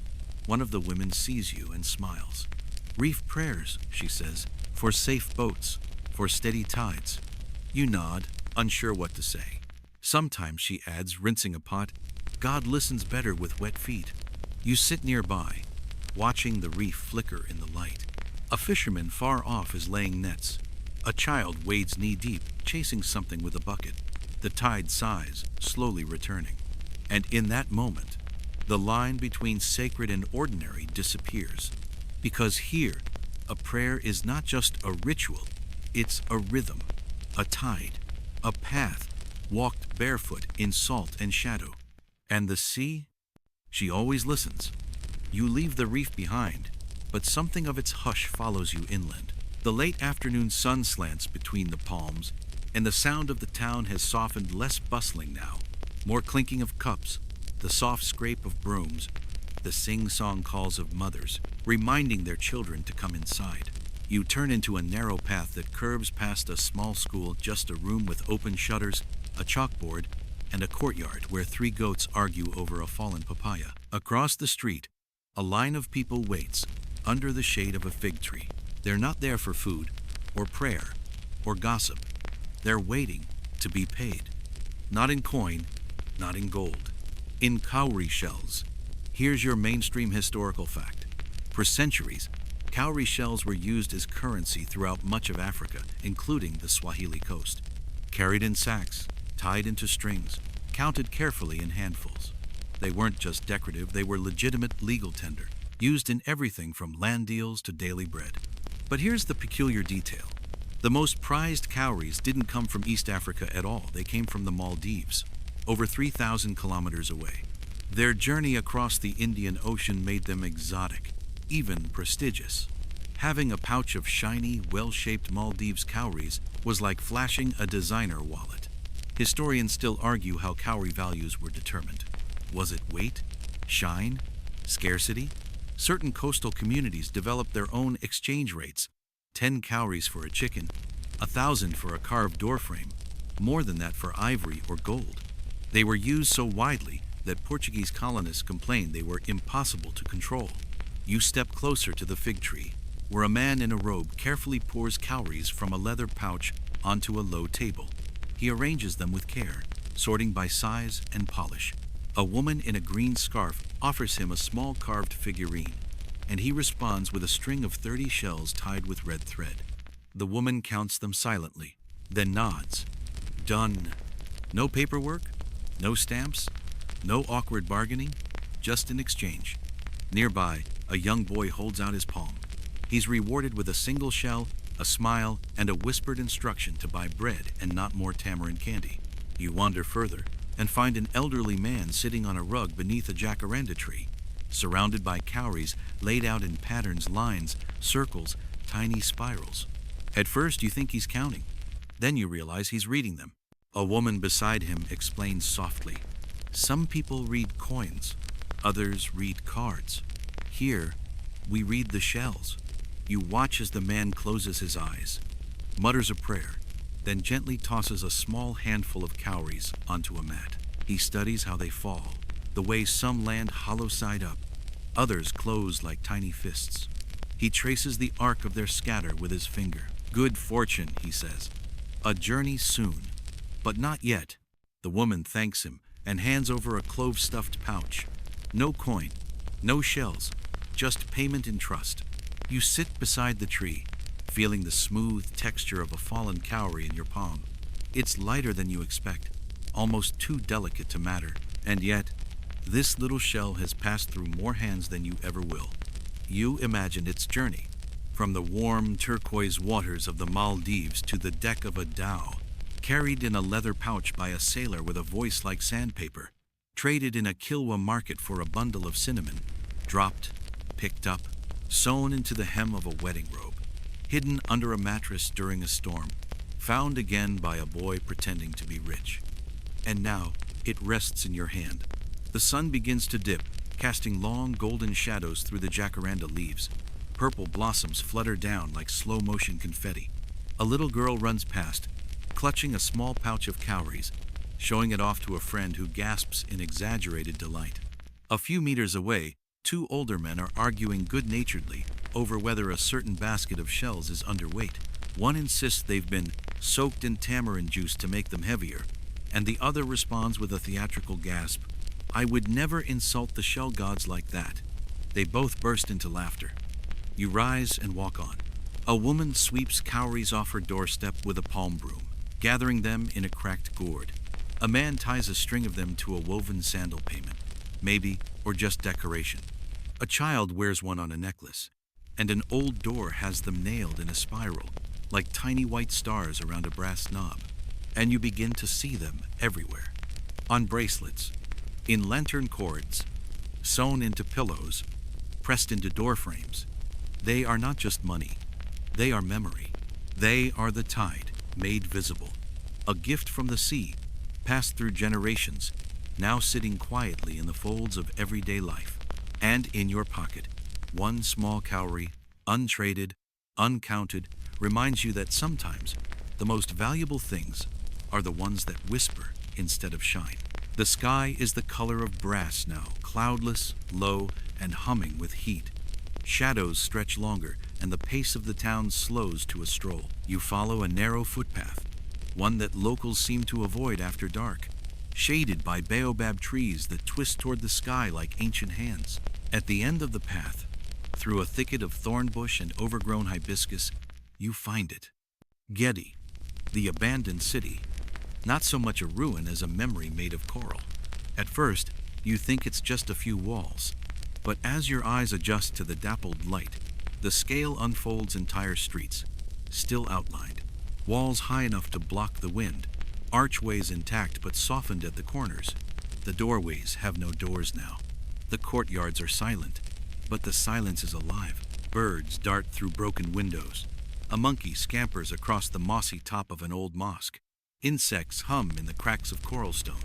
One of the women sees you and smiles. "Reef prayers," she says, "for safe boats, for steady tides." You nod, unsure what to say. Sometimes, she adds, rinsing a pot, "God listens better with wet feet." You sit nearby, watching the reef flicker in the light. A fisherman far off is laying nets. A child wades knee-deep, chasing something with a bucket. the tide sighs, slowly returning. And in that moment, the line between sacred and ordinary disappears. Because here, a prayer is not just a ritual, it's a rhythm, a tide, a path, walked barefoot in salt and shadow. And the sea? She always listens. You leave the reef behind, but something of its hush follows you inland. The late afternoon sun slants between the palms, and the sound of the town has softened, less bustling now, more clinking of cups, the soft scrape of brooms, the sing-song calls of mothers, reminding their children to come inside. You turn into a narrow path that curves past a small school, just a room with open shutters, a chalkboard, and a courtyard where 3 goats argue over a fallen papaya. Across the street, a line of people waits, under the shade of a fig tree. They're not there for food, or prayer, or gossip. They're waiting to be paid. Not in coin, not in gold. In cowrie shells. Here's your mainstream historical fact. For centuries, cowrie shells were used as currency throughout much of Africa, including the Swahili Coast. Carried in sacks, tied into strings, counted carefully in handfuls. They weren't just decorative, they were legitimate legal tender, used in everything from land deals to daily bread. But here's the peculiar detail. The most prized cowries didn't come from East Africa at all. They came from the Maldives, over 3,000 kilometers away. Their journey across the Indian Ocean made them exotic, even prestigious. Having a pouch of shiny, well-shaped Maldives cowries was like flashing a designer wallet. Historians still argue how cowrie values were determined. Was it weight? Shine? Scarcity? Certain coastal communities developed their own exchange rates. 10 cowries for a chicken, 1,000 for a carved doorframe, more than that for ivory or gold. They were used so widely that Portuguese colonists complained they were impossible to control. You step closer to the fig tree, where a man in a robe carefully pours cowries from a leather pouch onto a low table. He arranges them with care, sorting by size and polish. A woman in a green scarf offers him a small carved figurine, and he responds with a string of 30 shells tied with red thread. The woman counts them silently, then nods. Done. No paperwork, no stamps, no awkward bargaining, just an exchange. Nearby, a young boy holds out his palm. He's rewarded with a single shell, a smile, and a whispered instruction to buy bread and not more tamarind candy. You wander further and find an elderly man sitting on a rug beneath a jacaranda tree, surrounded by cowries laid out in patterns, lines, circles, tiny spirals. At first you think he's counting. Then you realize he's reading them. A woman beside him explains softly, "Some people read coins, others read cards. Here, we read the shells." You watch as the man closes his eyes, mutters a prayer, then gently tosses a small handful of cowries onto a mat. He studies how they fall, the way some land hollow side up, others close like tiny fists. He traces the arc of their scatter with his finger. "Good fortune," he says. "A journey soon." But not yet. The woman thanks him and hands over a clove-stuffed pouch. No coin, no shells, just payment in trust. You sit beside the tree, feeling the smooth texture of a fallen cowrie in your palm. It's lighter than you expect, almost too delicate to matter, and yet, this little shell has passed through more hands than you ever will. You imagine its journey, from the warm turquoise waters of the Maldives to the deck of a dhow, carried in a leather pouch by a sailor with a voice like sandpaper, traded in a Kilwa market for a bundle of cinnamon, dropped, picked up, sewn into the hem of a wedding robe, hidden under a mattress during a storm, found again by a boy pretending to be rich. And now it rests in your hand. The sun begins to dip, casting long golden shadows through the jacaranda leaves. Purple blossoms flutter down like slow-motion confetti. A little girl runs past, clutching a small pouch of cowries, showing it off to a friend who gasps in exaggerated delight. A few meters away, 2 older men are arguing good-naturedly over whether a certain basket of shells is underweight. One insists they've been soaked in tamarind juice to make them heavier, and the other responds with a theatrical gasp, "I would never insult the shell gods like that." They both burst into laughter. You rise and walk on. A woman sweeps cowries off her doorstep with a palm broom, gathering them in a cracked gourd. A man ties a string of them to a woven sandal payment, maybe, or just decoration. A child wears one on a necklace, and an old door has them nailed in a spiral, like tiny white stars around a brass knob. And you begin to see them everywhere. On bracelets, in lantern cords, sewn into pillows, pressed into door frames. They are not just money, they are memory. They are the tide, made visible. A gift from the sea, passed through generations, now sitting quietly in the folds of everyday life. And in your pocket, one small cowrie, untraded, uncounted, reminds you that sometimes the most valuable things are the ones that whisper instead of shine. The sky is the color of brass now, cloudless, low, and humming with heat. Shadows stretch longer, and the pace of the town slows to a stroll. You follow a narrow footpath, one that locals seem to avoid after dark, shaded by baobab trees that twist toward the sky like ancient hands. At the end of the path, through a thicket of thorn bush and overgrown hibiscus, you find it. Gedi, the abandoned city. Not so much a ruin as a memory made of coral. At first, you think it's just a few walls. But as your eyes adjust to the dappled light, the scale unfolds entire streets, still outlined. Walls high enough to block the wind, archways intact but softened at the corners. The doorways have no doors now. The courtyards are silent, but the silence is alive. Birds dart through broken windows. A monkey scampers across the mossy top of an old mosque. Insects hum in the cracks of coral stone.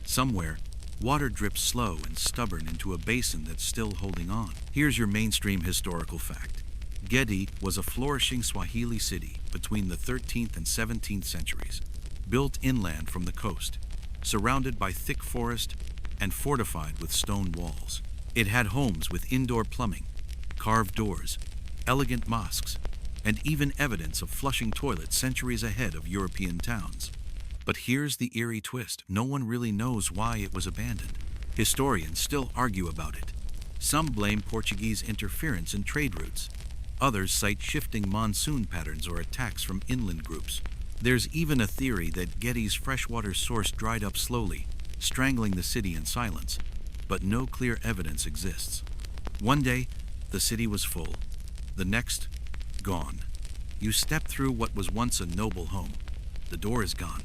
Somewhere, water drips slow and stubborn into a basin that's still holding on. Here's your mainstream historical fact. Gedi was a flourishing Swahili city between the 13th and 17th centuries, built inland from the coast, surrounded by thick forest and fortified with stone walls. It had homes with indoor plumbing, carved doors, elegant mosques, and even evidence of flushing toilets centuries ahead of European towns. But here's the eerie twist. No one really knows why it was abandoned. Historians still argue about it. Some blame Portuguese interference in trade routes. Others cite shifting monsoon patterns or attacks from inland groups. There's even a theory that Gedi's freshwater source dried up slowly, strangling the city in silence. But no clear evidence exists. One day, the city was full. The next, gone. You step through what was once a noble home. The door is gone,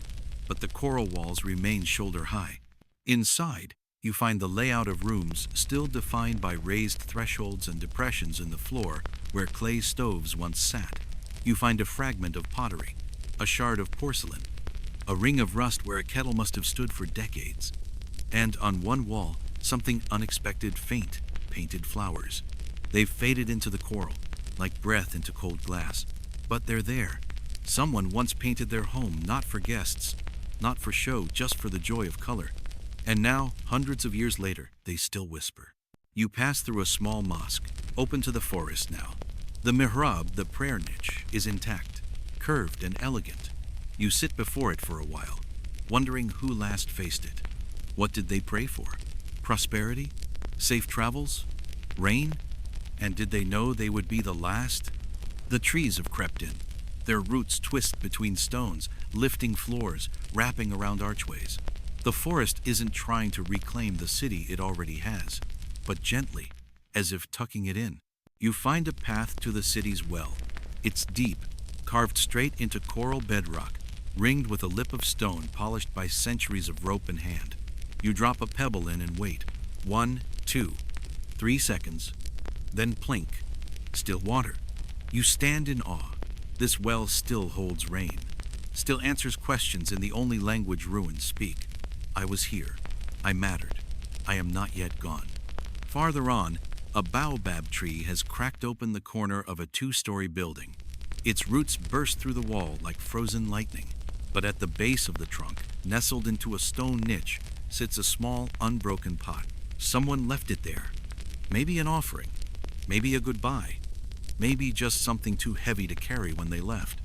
but the coral walls remain shoulder high. Inside, you find the layout of rooms still defined by raised thresholds and depressions in the floor where clay stoves once sat. You find a fragment of pottery, a shard of porcelain, a ring of rust where a kettle must have stood for decades. And on one wall, something unexpected faint, painted flowers. They've faded into the coral, like breath into cold glass. But they're there. Someone once painted their home not for guests, not for show, just for the joy of color. And now, hundreds of years later, they still whisper. You pass through a small mosque, open to the forest now. The mihrab, the prayer niche, is intact, curved and elegant. You sit before it for a while, wondering who last faced it. What did they pray for? Prosperity? Safe travels? Rain? And did they know they would be the last? The trees have crept in. Their roots twist between stones, lifting floors, wrapping around archways. The forest isn't trying to reclaim the city it already has, but gently, as if tucking it in. You find a path to the city's well. It's deep, carved straight into coral bedrock, ringed with a lip of stone polished by centuries of rope and hand. You drop a pebble in and wait. 1, 2, 3 seconds. Then plink. Still water. You stand in awe. This well still holds rain, still answers questions in the only language ruins speak. I was here. I mattered. I am not yet gone. Farther on, a baobab tree has cracked open the corner of a 2-story building. Its roots burst through the wall like frozen lightning. But at the base of the trunk, nestled into a stone niche, sits a small, unbroken pot. Someone left it there. Maybe an offering. Maybe a goodbye. Maybe just something too heavy to carry when they left.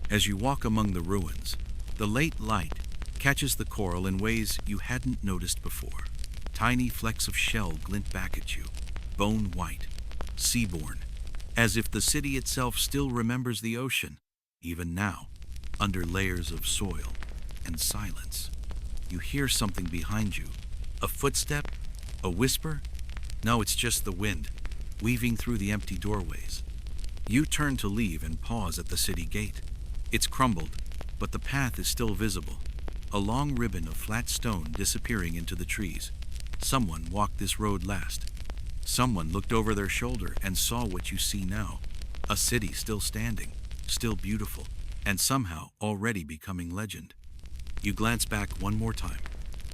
As you walk among the ruins, the late light catches the coral in ways you hadn't noticed before. Tiny flecks of shell glint back at you, bone white, seaborne, as if the city itself still remembers the ocean, even now, under layers of soil and silence. you hear something behind you. A footstep? A whisper? No, it's just the wind, weaving through the empty doorways. You turn to leave and pause at the city gate. It's crumbled, but the path is still visible. A long ribbon of flat stone disappearing into the trees. Someone walked this road last. Someone looked over their shoulder and saw what you see now. A city still standing, still beautiful, and somehow already becoming legend. You glance back one more time,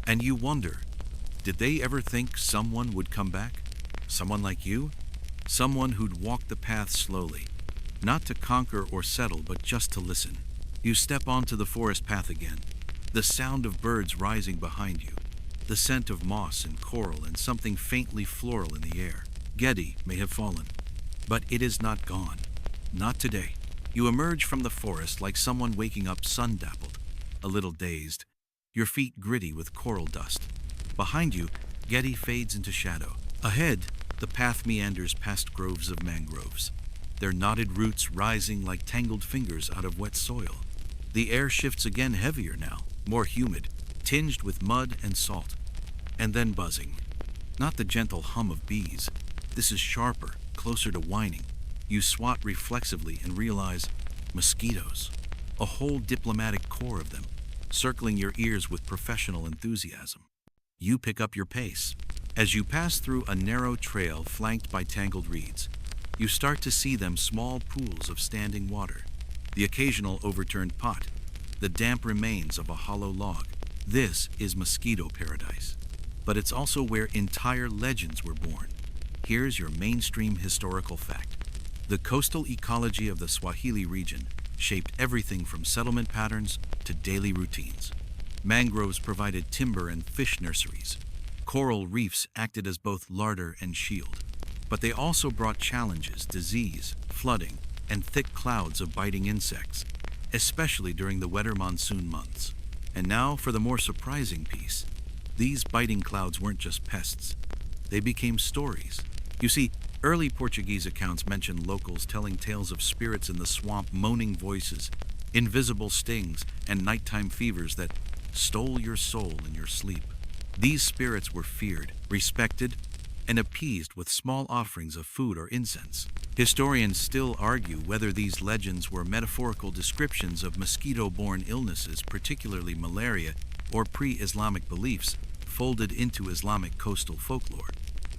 and you wonder, did they ever think someone would come back? Someone like you? Someone who'd walk the path slowly, not to conquer or settle, but just to listen. You step onto the forest path again, the sound of birds rising behind you, the scent of moss and coral and something faintly floral in the air. Getty may have fallen, but it is not gone. Not today. You emerge from the forest like someone waking up sun-dappled, a little dazed, your feet gritty with coral dust. Behind you, Getty fades into shadow. Ahead, the path meanders past groves of mangroves, their knotted roots rising like tangled fingers out of wet soil. The air shifts again, heavier now, more humid, tinged with mud and salt. And then buzzing. Not the gentle hum of bees. This is sharper, closer to whining. You swat reflexively and realize mosquitoes. A whole diplomatic corps of them, circling your ears with professional enthusiasm. You pick up your pace. As you pass through a narrow trail flanked by tangled reeds, you start to see them small pools of standing water, the occasional overturned pot, the damp remains of a hollow log. This is mosquito paradise. But it's also where entire legends were born. Here's your mainstream historical fact. The coastal ecology of the Swahili region shaped everything from settlement patterns to daily routines. Mangroves provided timber and fish nurseries. Coral reefs acted as both larder and shield. But they also brought challenges, disease, flooding, and thick clouds of biting insects, especially during the wetter monsoon months. And now for the more surprising piece. These biting clouds weren't just pests. They became stories. You see, early Portuguese accounts mention locals telling tales of spirits in the swamp, moaning voices, invisible stings, and nighttime fevers that stole your soul in your sleep. These spirits were feared, respected, and appeased with small offerings of food or incense. Historians still argue whether these legends were metaphorical descriptions of mosquito-borne illnesses, particularly malaria, or pre-Islamic beliefs folded into Islamic coastal folklore.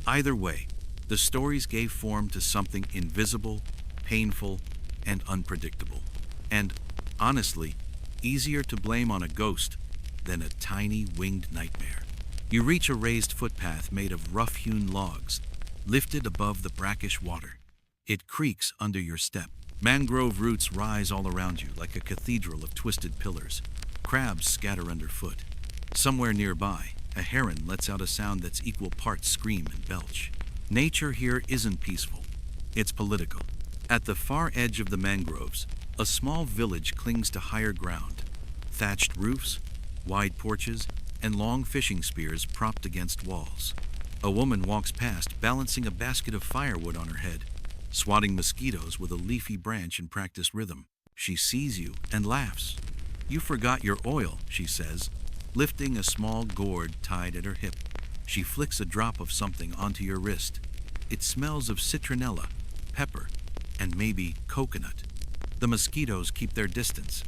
Either way, the stories gave form to something invisible, painful, and unpredictable. And, honestly, easier to blame on a ghost than a tiny winged nightmare. You reach a raised footpath made of rough-hewn logs, lifted above the brackish water. It creaks under your step. Mangrove roots rise all around you like a cathedral of twisted pillars. Crabs scatter underfoot. Somewhere nearby, a heron lets out a sound that's equal parts scream and belch. Nature here isn't peaceful. It's political. At the far edge of the mangroves, a small village clings to higher ground. Thatched roofs, wide porches, and long fishing spears propped against walls. A woman walks past, balancing a basket of firewood on her head, swatting mosquitoes with a leafy branch in practiced rhythm. She sees you and laughs. "You forgot your oil," she says, lifting a small gourd tied at her hip. She flicks a drop of something onto your wrist. It smells of citronella, pepper, and maybe coconut. The mosquitoes keep their distance.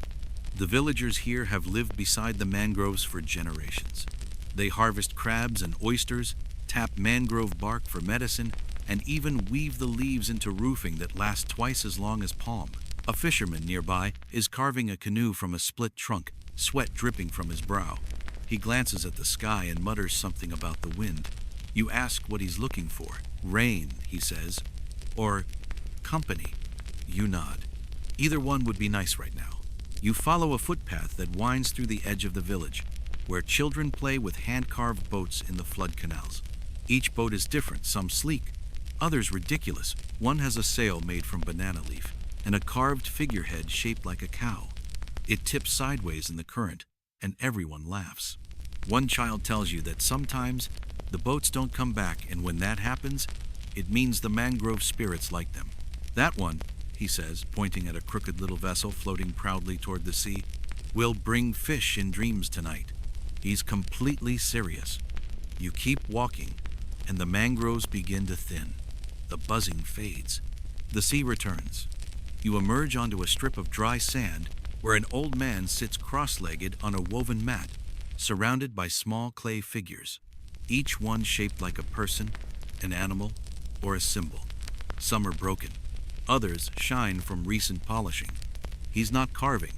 The villagers here have lived beside the mangroves for generations. They harvest crabs and oysters, tap mangrove bark for medicine, and even weave the leaves into roofing that lasts twice as long as palm. A fisherman nearby is carving a canoe from a split trunk, sweat dripping from his brow. He glances at the sky and mutters something about the wind. You ask what he's looking for. "Rain," he says, or "company." You nod. Either one would be nice right now. You follow a footpath that winds through the edge of the village, where children play with hand-carved boats in the flood canals. Each boat is different, some sleek, others ridiculous. One has a sail made from banana leaf, and a carved figurehead shaped like a cow. It tips sideways in the current, and everyone laughs. One child tells you that sometimes the boats don't come back, and when that happens, it means the mangrove spirits like them. "That one," he says, pointing at a crooked little vessel floating proudly toward the sea, "will bring fish in dreams tonight." He's completely serious. You keep walking, and the mangroves begin to thin. The buzzing fades. The sea returns. You emerge onto a strip of dry sand where an old man sits cross-legged on a woven mat, surrounded by small clay figures, each one shaped like a person, an animal, or a symbol. Some are broken. Others shine from recent polishing. He's not carving.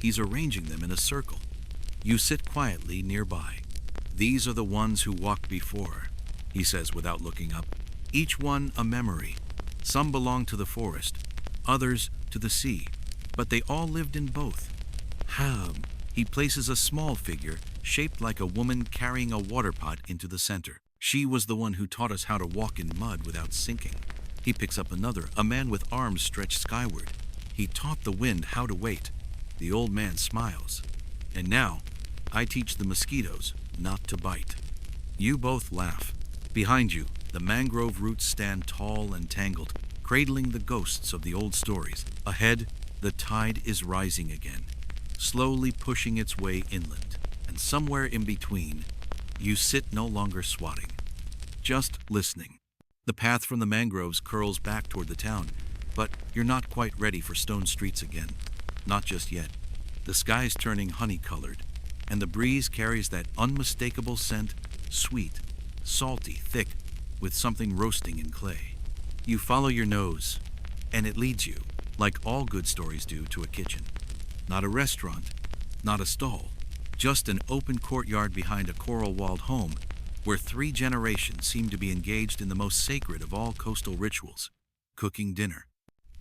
He's arranging them in a circle. You sit quietly nearby. These are the ones who walked before, he says without looking up. Each one a memory. Some belong to the forest, others to the sea, but they all lived in both. He places a small figure shaped like a woman carrying a water pot into the center. She was the one who taught us how to walk in mud without sinking. He picks up another, a man with arms stretched skyward. He taught the wind how to wait. The old man smiles. And now, I teach the mosquitoes not to bite. You both laugh. Behind you, the mangrove roots stand tall and tangled, cradling the ghosts of the old stories. Ahead, the tide is rising again, slowly pushing its way inland. And somewhere in between, you sit no longer swatting, just listening. The path from the mangroves curls back toward the town, but you're not quite ready for stone streets again. Not just yet. The sky's turning honey-colored, and the breeze carries that unmistakable scent, sweet, salty, thick, with something roasting in clay. You follow your nose, and it leads you, like all good stories do, to a kitchen. Not a restaurant, not a stall, just an open courtyard behind a coral-walled home where 3 generations seem to be engaged in the most sacred of all coastal rituals, cooking dinner.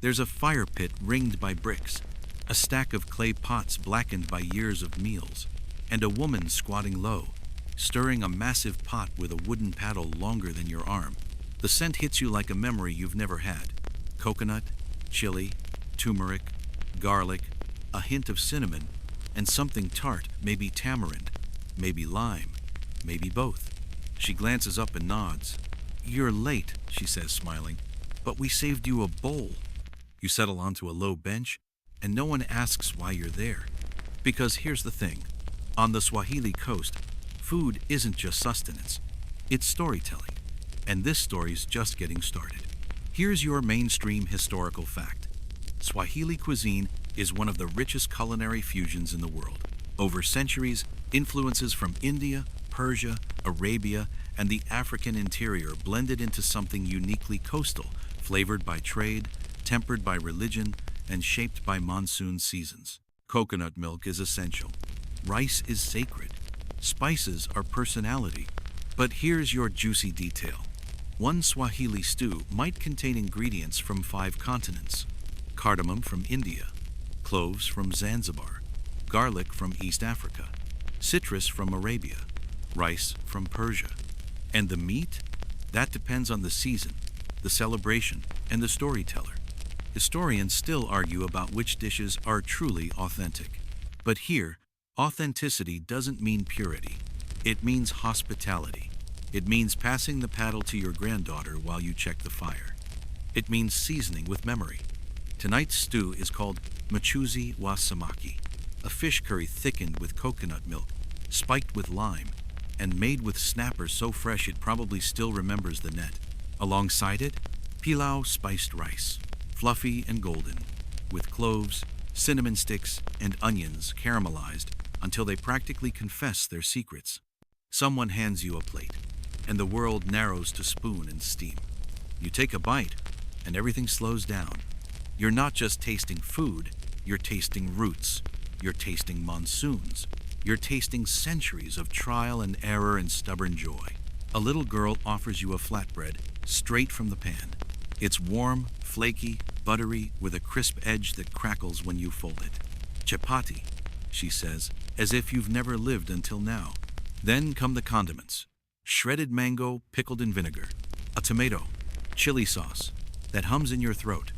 There's a fire pit ringed by bricks, a stack of clay pots blackened by years of meals, and a woman squatting low, stirring a massive pot with a wooden paddle longer than your arm. The scent hits you like a memory you've never had. Coconut, chili, turmeric, garlic, a hint of cinnamon, and something tart, maybe tamarind, maybe lime, maybe both. She glances up and nods. You're late, she says, smiling, but we saved you a bowl. You settle onto a low bench, and no one asks why you're there. Because here's the thing. On the Swahili Coast, food isn't just sustenance. It's storytelling. And this story's just getting started. Here's your mainstream historical fact. Swahili cuisine is one of the richest culinary fusions in the world. Over centuries, influences from India, Persia, Arabia, and the African interior blended into something uniquely coastal, flavored by trade, tempered by religion, and shaped by monsoon seasons. Coconut milk is essential. Rice is sacred. Spices are personality. But here's your juicy detail. One Swahili stew might contain ingredients from 5 continents. Cardamom from India, cloves from Zanzibar, garlic from East Africa, citrus from Arabia, rice from Persia. And the meat? That depends on the season, the celebration, and the storyteller. Historians still argue about which dishes are truly authentic. But here, authenticity doesn't mean purity. It means hospitality. It means passing the paddle to your granddaughter while you check the fire. It means seasoning with memory. Tonight's stew is called machuzi wa samaki, a fish curry thickened with coconut milk, spiked with lime, and made with snapper so fresh it probably still remembers the net. Alongside it, pilau spiced rice, fluffy and golden, with cloves, cinnamon sticks, and onions caramelized until they practically confess their secrets. Someone hands you a plate, and the world narrows to spoon and steam. You take a bite, and everything slows down. You're not just tasting food, you're tasting roots, you're tasting monsoons, you're tasting centuries of trial and error and stubborn joy. A little girl offers you a flatbread straight from the pan. It's warm, flaky, buttery, with a crisp edge that crackles when you fold it. Chapati, she says, as if you've never lived until now. Then come the condiments. Shredded mango pickled in vinegar, a tomato, chili sauce that hums in your throat,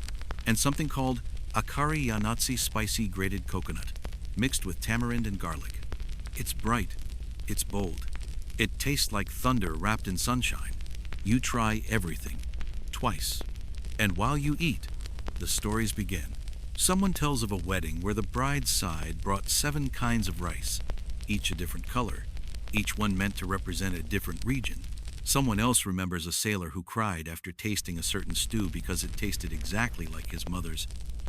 and something called akari yanatsi spicy grated coconut, mixed with tamarind and garlic. It's bright, it's bold. It tastes like thunder wrapped in sunshine. You try everything, twice. And while you eat, the stories begin. Someone tells of a wedding where the bride's side brought 7 kinds of rice, each a different color, each one meant to represent a different region. Someone else remembers a sailor who cried after tasting a certain stew because it tasted exactly like his mother's,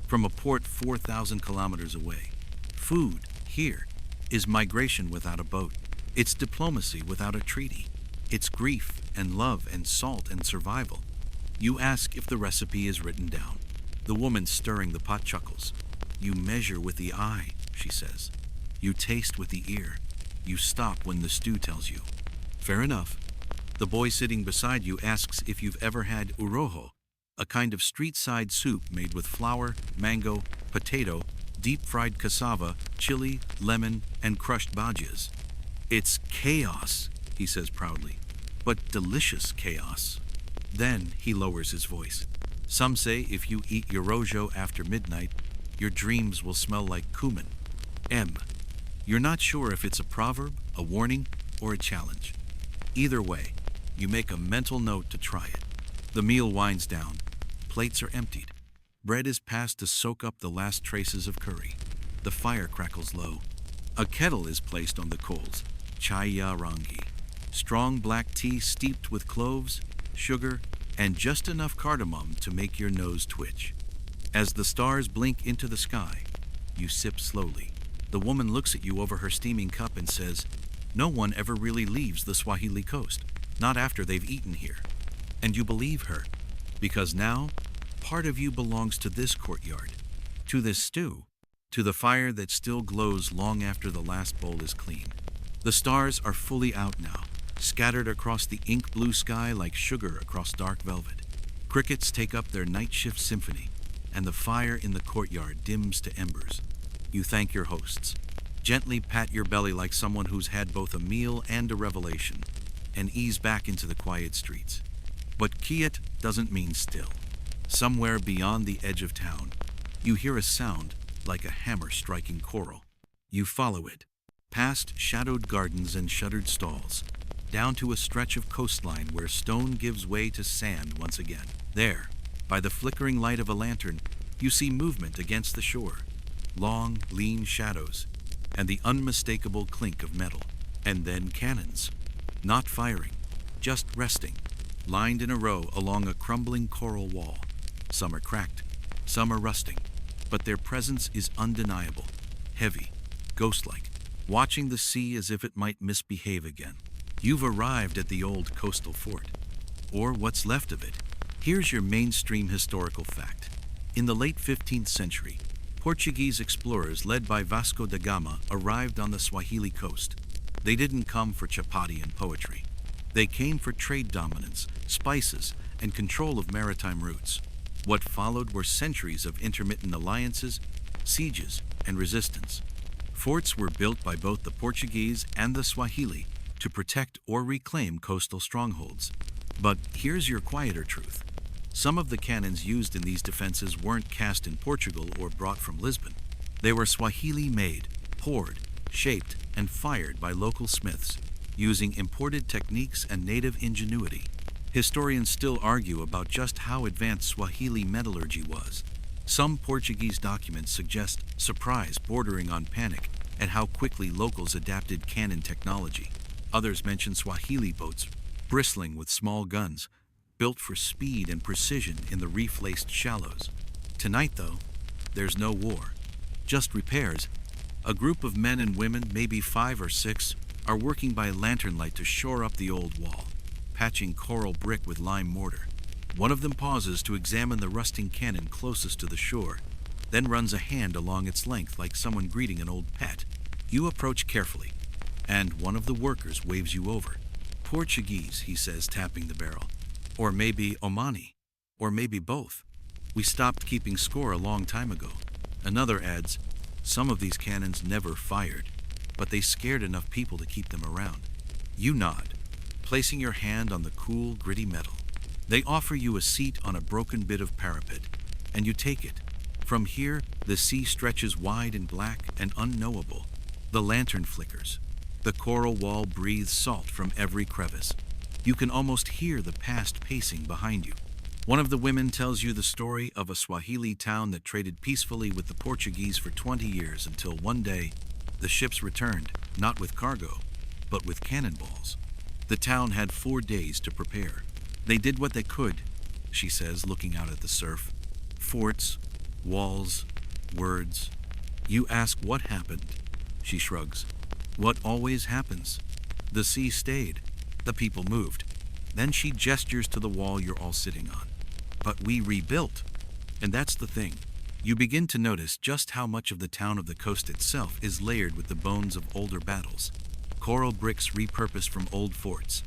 from a port 4,000 kilometers away. Food, here, is migration without a boat. It's diplomacy without a treaty. It's grief and love and salt and survival. You ask if the recipe is written down. The woman stirring the pot chuckles. You measure with the eye, she says. You taste with the ear. You stop when the stew tells you. Fair enough. The boy sitting beside you asks if you've ever had urojo, a kind of street-side soup made with flour, mango, potato, deep-fried cassava, chili, lemon, and crushed bhajias. It's chaos, he says proudly, but delicious chaos. Then he lowers his voice. Some say if you eat urojo after midnight, your dreams will smell like cumin. You're not sure if it's a proverb, a warning, or a challenge. Either way, you make a mental note to try it. The meal winds down. Plates are emptied. Bread is passed to soak up the last traces of curry. The fire crackles low. A kettle is placed on the coals. Chaya rangi. Strong black tea steeped with cloves, sugar, and just enough cardamom to make your nose twitch. As the stars blink into the sky, you sip slowly. The woman looks at you over her steaming cup and says, "No one ever really leaves the Swahili Coast, not after they've eaten here." And you believe her, because now, part of you belongs to this courtyard, to this stew, to the fire that still glows long after the last bowl is clean. The stars are fully out now, scattered across the ink blue sky like sugar across dark velvet. Crickets take up their night shift symphony, and the fire in the courtyard dims to embers. You thank your hosts, gently pat your belly like someone who's had both a meal and a revelation, and ease back into the quiet streets. But quiet doesn't mean still. Somewhere beyond the edge of town, you hear a sound like a hammer striking coral. You follow it, past shadowed gardens and shuttered stalls, down to a stretch of coastline where stone gives way to sand once again. There, by the flickering light of a lantern, you see movement against the shore. Long, lean shadows, and the unmistakable clink of metal. And then cannons. Not firing, just resting, lined in a row along a crumbling coral wall. Some are cracked, some are rusting, but their presence is undeniable, heavy, ghost-like, watching the sea as if it might misbehave again. You've arrived at the old coastal fort, or what's left of it. Here's your mainstream historical fact. In the late 15th century, Portuguese explorers led by Vasco da Gama arrived on the Swahili coast. They didn't come for chapati and poetry. They came for trade dominance, spices, and control of maritime routes. What followed were centuries of intermittent alliances, sieges, and resistance. Forts were built by both the Portuguese and the Swahili to protect or reclaim coastal strongholds. But here's your quieter truth. Some of the cannons used in these defenses weren't cast in Portugal or brought from Lisbon. They were Swahili-made, poured, shaped, and fired by local smiths, using imported techniques and native ingenuity. Historians still argue about just how advanced Swahili metallurgy was. Some Portuguese documents suggest surprise bordering on panic at how quickly locals adapted cannon technology. Others mention Swahili boats, bristling with small guns, built for speed and precision in the reef-laced shallows. Tonight, though, there's no war, just repairs. A group of men and women, maybe 5 or 6, are working by lantern light to shore up the old wall, patching coral brick with lime mortar. One of them pauses to examine the rusting cannon closest to the shore, then runs a hand along its length like someone greeting an old pet. You approach carefully, and one of the workers waves you over. "Portuguese," he says, tapping the barrel. "Or maybe Omani. Or maybe both. We stopped keeping score a long time ago." Another adds, "Some of these cannons never fired, but they scared enough people to keep them around." You nod, placing your hand on the cool, gritty metal. They offer you a seat on a broken bit of parapet, and you take it. From here, the sea stretches wide and black and unknowable. The lantern flickers. The coral wall breathes salt from every crevice. You can almost hear the past pacing behind you. One of the women tells you the story of a Swahili town that traded peacefully with the Portuguese for 20 years until one day, the ships returned, not with cargo, but with cannonballs. The town had 4 days to prepare. They did what they could, she says, looking out at the surf. Forts, walls, words. You ask what happened. She shrugs. What always happens. The sea stayed. The people moved. Then she gestures to the wall you're all sitting on. But we rebuilt. And that's the thing. You begin to notice just how much of the town of the coast itself is layered with the bones of older battles. Coral bricks repurposed from old forts.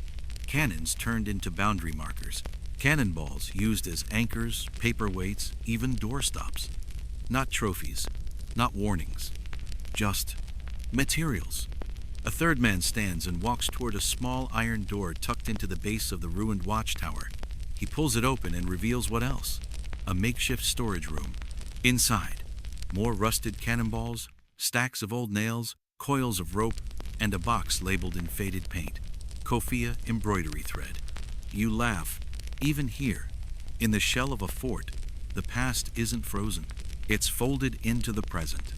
Cannons turned into boundary markers. Cannonballs used as anchors, paperweights, even doorstops. Not trophies, not warnings, just materials. A third man stands and walks toward a small iron door tucked into the base of the ruined watchtower. He pulls it open and reveals what else? A makeshift storage room. Inside, more rusted cannonballs, stacks of old nails, coils of rope, and a box labeled in faded paint. Kofia embroidery thread. You laugh. Even here, in the shell of a fort, the past isn't frozen. It's folded into the present.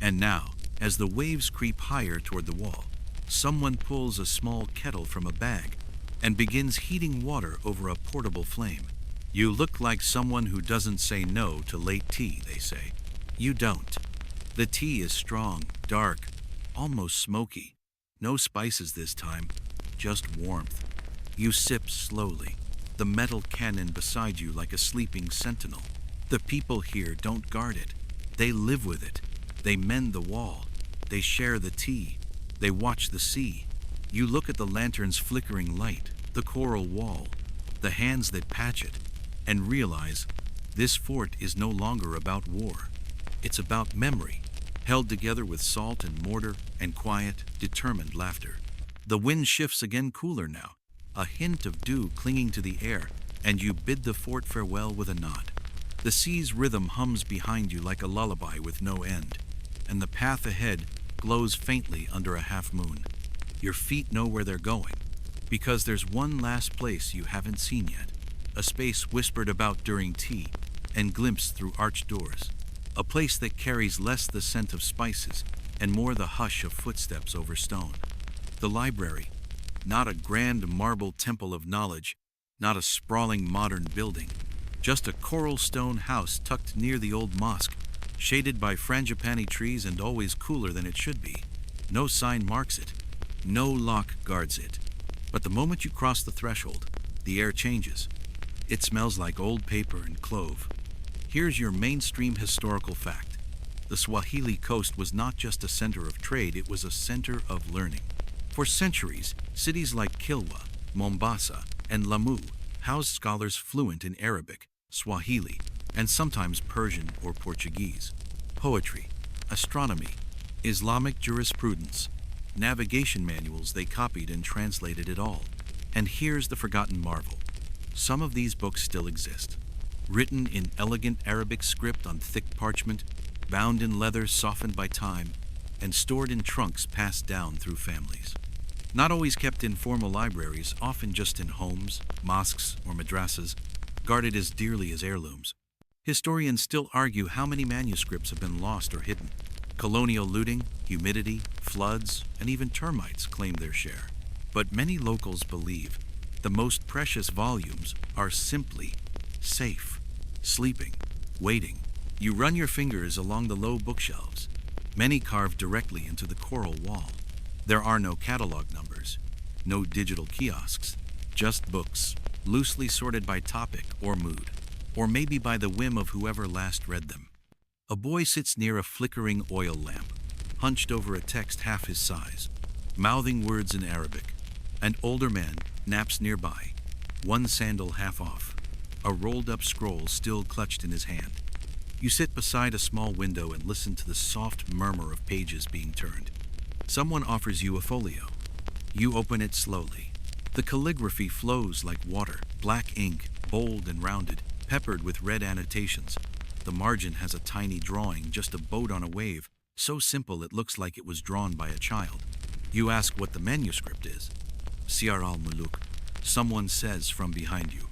And now, as the waves creep higher toward the wall, someone pulls a small kettle from a bag and begins heating water over a portable flame. You look like someone who doesn't say no to late tea, they say. You don't. The tea is strong, dark, almost smoky. No spices this time, just warmth. You sip slowly, the metal cannon beside you like a sleeping sentinel. The people here don't guard it. They live with it. They mend the wall. They share the tea. They watch the sea. You look at the lantern's flickering light, the coral wall, the hands that patch it, and realize this fort is no longer about war. It's about memory, held together with salt and mortar and quiet, determined laughter. The wind shifts again, cooler now, a hint of dew clinging to the air, and you bid the fort farewell with a nod. The sea's rhythm hums behind you like a lullaby with no end, and the path ahead glows faintly under a half moon. Your feet know where they're going, because there's one last place you haven't seen yet, a space whispered about during tea and glimpsed through arched doors, a place that carries less the scent of spices and more the hush of footsteps over stone. The library, not a grand marble temple of knowledge, not a sprawling modern building, just a coral stone house tucked near the old mosque, shaded by frangipani trees and always cooler than it should be. No sign marks it. No lock guards it. But the moment you cross the threshold, the air changes. It smells like old paper and clove. Here's your mainstream historical fact. The Swahili Coast was not just a center of trade, it was a center of learning. For centuries, cities like Kilwa, Mombasa, and Lamu housed scholars fluent in Arabic, Swahili, and sometimes Persian or Portuguese. Poetry, astronomy, Islamic jurisprudence, navigation manuals, they copied and translated it all. And here's the forgotten marvel. Some of these books still exist. Written in elegant Arabic script on thick parchment, bound in leather softened by time, and stored in trunks passed down through families. Not always kept in formal libraries, often just in homes, mosques, or madrasas, guarded as dearly as heirlooms. Historians still argue how many manuscripts have been lost or hidden. Colonial looting, humidity, floods, and even termites claim their share. But many locals believe the most precious volumes are simply safe, sleeping, waiting. You run your fingers along the low bookshelves, many carved directly into the coral wall. There are no catalog numbers, no digital kiosks, just books, loosely sorted by topic or mood, or maybe by the whim of whoever last read them. A boy sits near a flickering oil lamp, hunched over a text half his size, mouthing words in Arabic. An older man naps nearby, one sandal half off, a rolled-up scroll still clutched in his hand. You sit beside a small window and listen to the soft murmur of pages being turned. Someone offers you a folio. You open it slowly. The calligraphy flows like water, black ink, bold and rounded, peppered with red annotations. The margin has a tiny drawing, just a boat on a wave, so simple it looks like it was drawn by a child. You ask what the manuscript is. Siyar al-Muluk, someone says from behind you.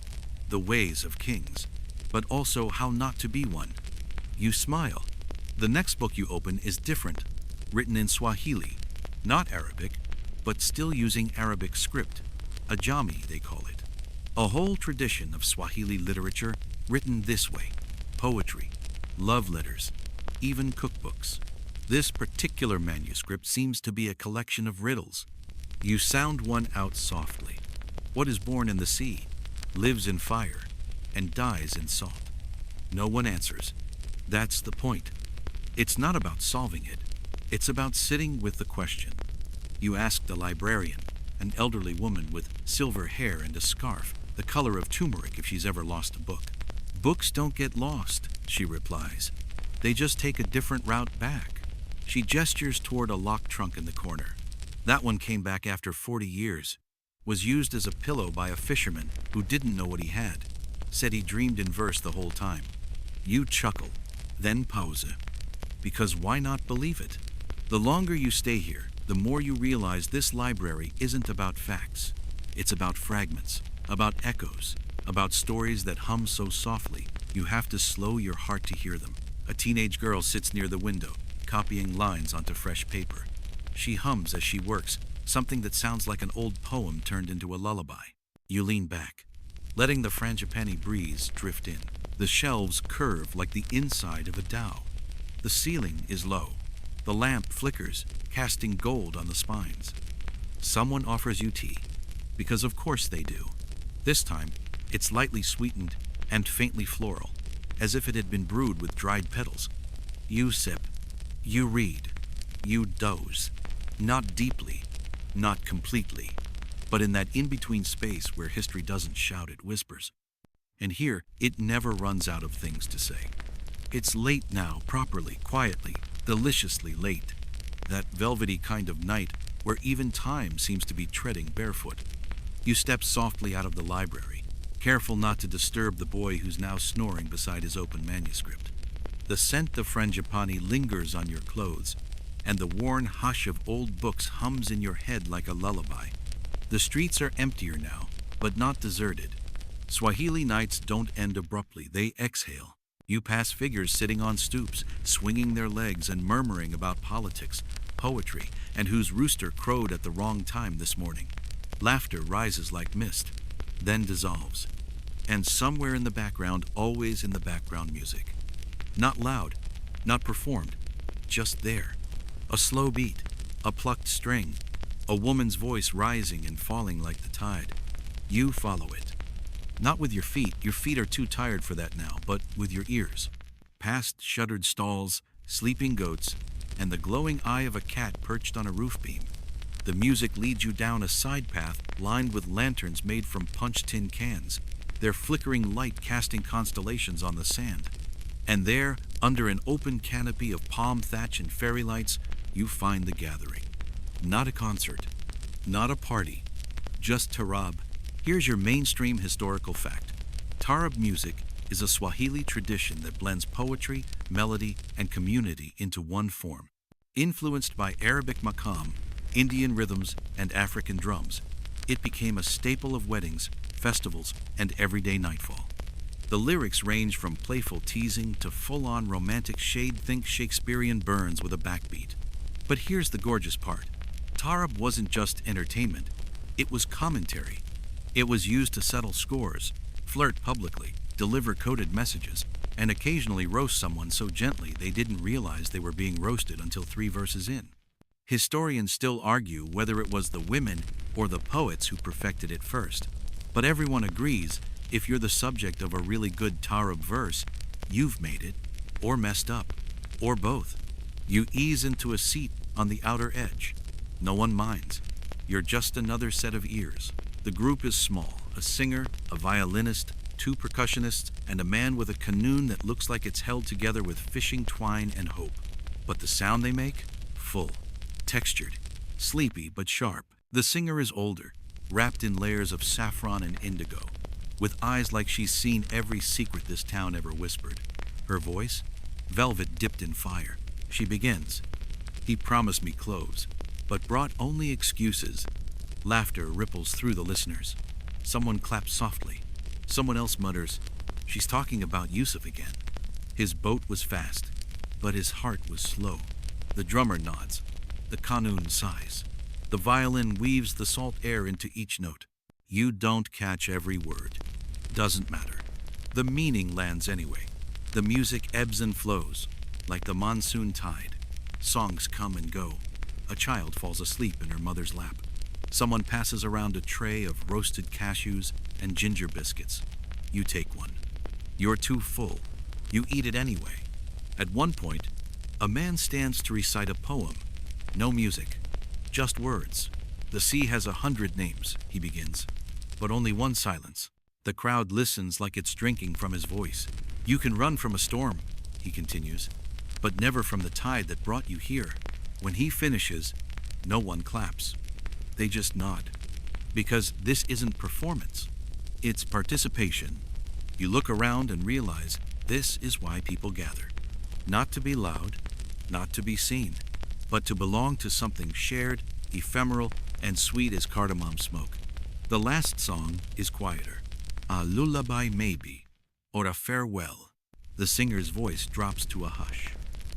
The ways of kings, but also how not to be one. You smile. The next book you open is different, written in Swahili, not Arabic, but still using Arabic script, ajami they call it. A whole tradition of Swahili literature written this way: poetry, love letters, even cookbooks. This particular manuscript seems to be a collection of riddles. You sound one out softly. What is born in the sea, lives in fire, and dies in salt? No one answers. That's the point. It's not about solving it. It's about sitting with the question. You ask the librarian, an elderly woman with silver hair and a scarf, the color of turmeric if she's ever lost a book. Books don't get lost, she replies. They just take a different route back. She gestures toward a locked trunk in the corner. That one came back after 40 years. Was used as a pillow by a fisherman who didn't know what he had. Said he dreamed in verse the whole time. You chuckle, then pause. Because why not believe it? The longer you stay here, the more you realize this library isn't about facts. It's about fragments, about echoes, about stories that hum so softly you have to slow your heart to hear them. A teenage girl sits near the window, copying lines onto fresh paper. She hums as she works, something that sounds like an old poem turned into a lullaby. You lean back, letting the frangipani breeze drift in. The shelves curve like the inside of a dhow. The ceiling is low. The lamp flickers, casting gold on the spines. Someone offers you tea, because of course they do. This time, it's lightly sweetened and faintly floral, as if it had been brewed with dried petals. You sip, you read, you doze. Not deeply, not completely, but in that in-between space where history doesn't shout, it whispers. And here, it never runs out of things to say. It's late now, properly, quietly, deliciously late. That velvety kind of night where even time seems to be treading barefoot. You step softly out of the library, careful not to disturb the boy who's now snoring beside his open manuscript. The scent of frangipani lingers on your clothes, and the worn hush of old books hums in your head like a lullaby. The streets are emptier now, but not deserted. Swahili nights don't end abruptly, they exhale. You pass figures sitting on stoops, swinging their legs and murmuring about politics, poetry, and whose rooster crowed at the wrong time this morning. Laughter rises like mist, then dissolves. And somewhere in the background, always in the background, music. Not loud, not performed, just there. A slow beat, a plucked string, a woman's voice rising and falling like the tide. You follow it. Not with your feet are too tired for that now, but with your ears. Past shuttered stalls, sleeping goats, and the glowing eye of a cat perched on a roof beam. The music leads you down a side path lined with lanterns made from punched tin cans, their flickering light casting constellations on the sand. And there, under an open canopy of palm thatch and fairy lights, you find the gathering. Not a concert, not a party, just tarab. Here's your mainstream historical fact. Tarab music is a Swahili tradition that blends poetry, melody, and community into one form. Influenced by Arabic maqam, Indian rhythms, and African drums, it became a staple of weddings, festivals, and everyday nightfall. The lyrics range from playful teasing to full-on romantic shade, think Shakespearean burns with a backbeat. But here's the gorgeous part. Tarab wasn't just entertainment, it was commentary. It was used to settle scores, flirt publicly, deliver coded messages, and occasionally roast someone so gently they didn't realize they were being roasted until 3 verses in. Historians still argue whether it was the women or the poets who perfected it first. But everyone agrees, if you're the subject of a really good Tarab verse, you've made it, or messed up, or both. You ease into a seat on the outer edge. No one minds. You're just another set of ears. The group is small, a singer, a violinist, 2 percussionists, and a man with a canoe that looks like it's held together with fishing twine and hope. But the sound they make? Full, textured, sleepy but sharp. The singer is older, wrapped in layers of saffron and indigo, with eyes like she's seen every secret this town ever whispered. Her voice? Velvet dipped in fire. She begins. He promised me cloves, but brought only excuses. Laughter ripples through the listeners. Someone claps softly. Someone else mutters, "She's talking about Yusuf again." His boat was fast, but his heart was slow. The drummer nods. The qanun sighs. The violin weaves the salt air into each note. You don't catch every word. Doesn't matter. The meaning lands anyway. The music ebbs and flows, like the monsoon tide. Songs come and go. A child falls asleep in her mother's lap. Someone passes around a tray of roasted cashews and ginger biscuits. You take one. You're too full. You eat it anyway. At one point, a man stands to recite a poem. No music, just words. The sea has 100 names, he begins, but only one silence. The crowd listens like it's drinking from his voice. You can run from a storm, he continues, but never from the tide that brought you here. When he finishes, no one claps. They just nod. Because this isn't performance. It's participation. You look around and realize this is why people gather. Not to be loud, not to be seen, but to belong to something shared, ephemeral, and sweet as cardamom smoke. The last song is quieter. A lullaby maybe, or a farewell. The singer's voice drops to a hush.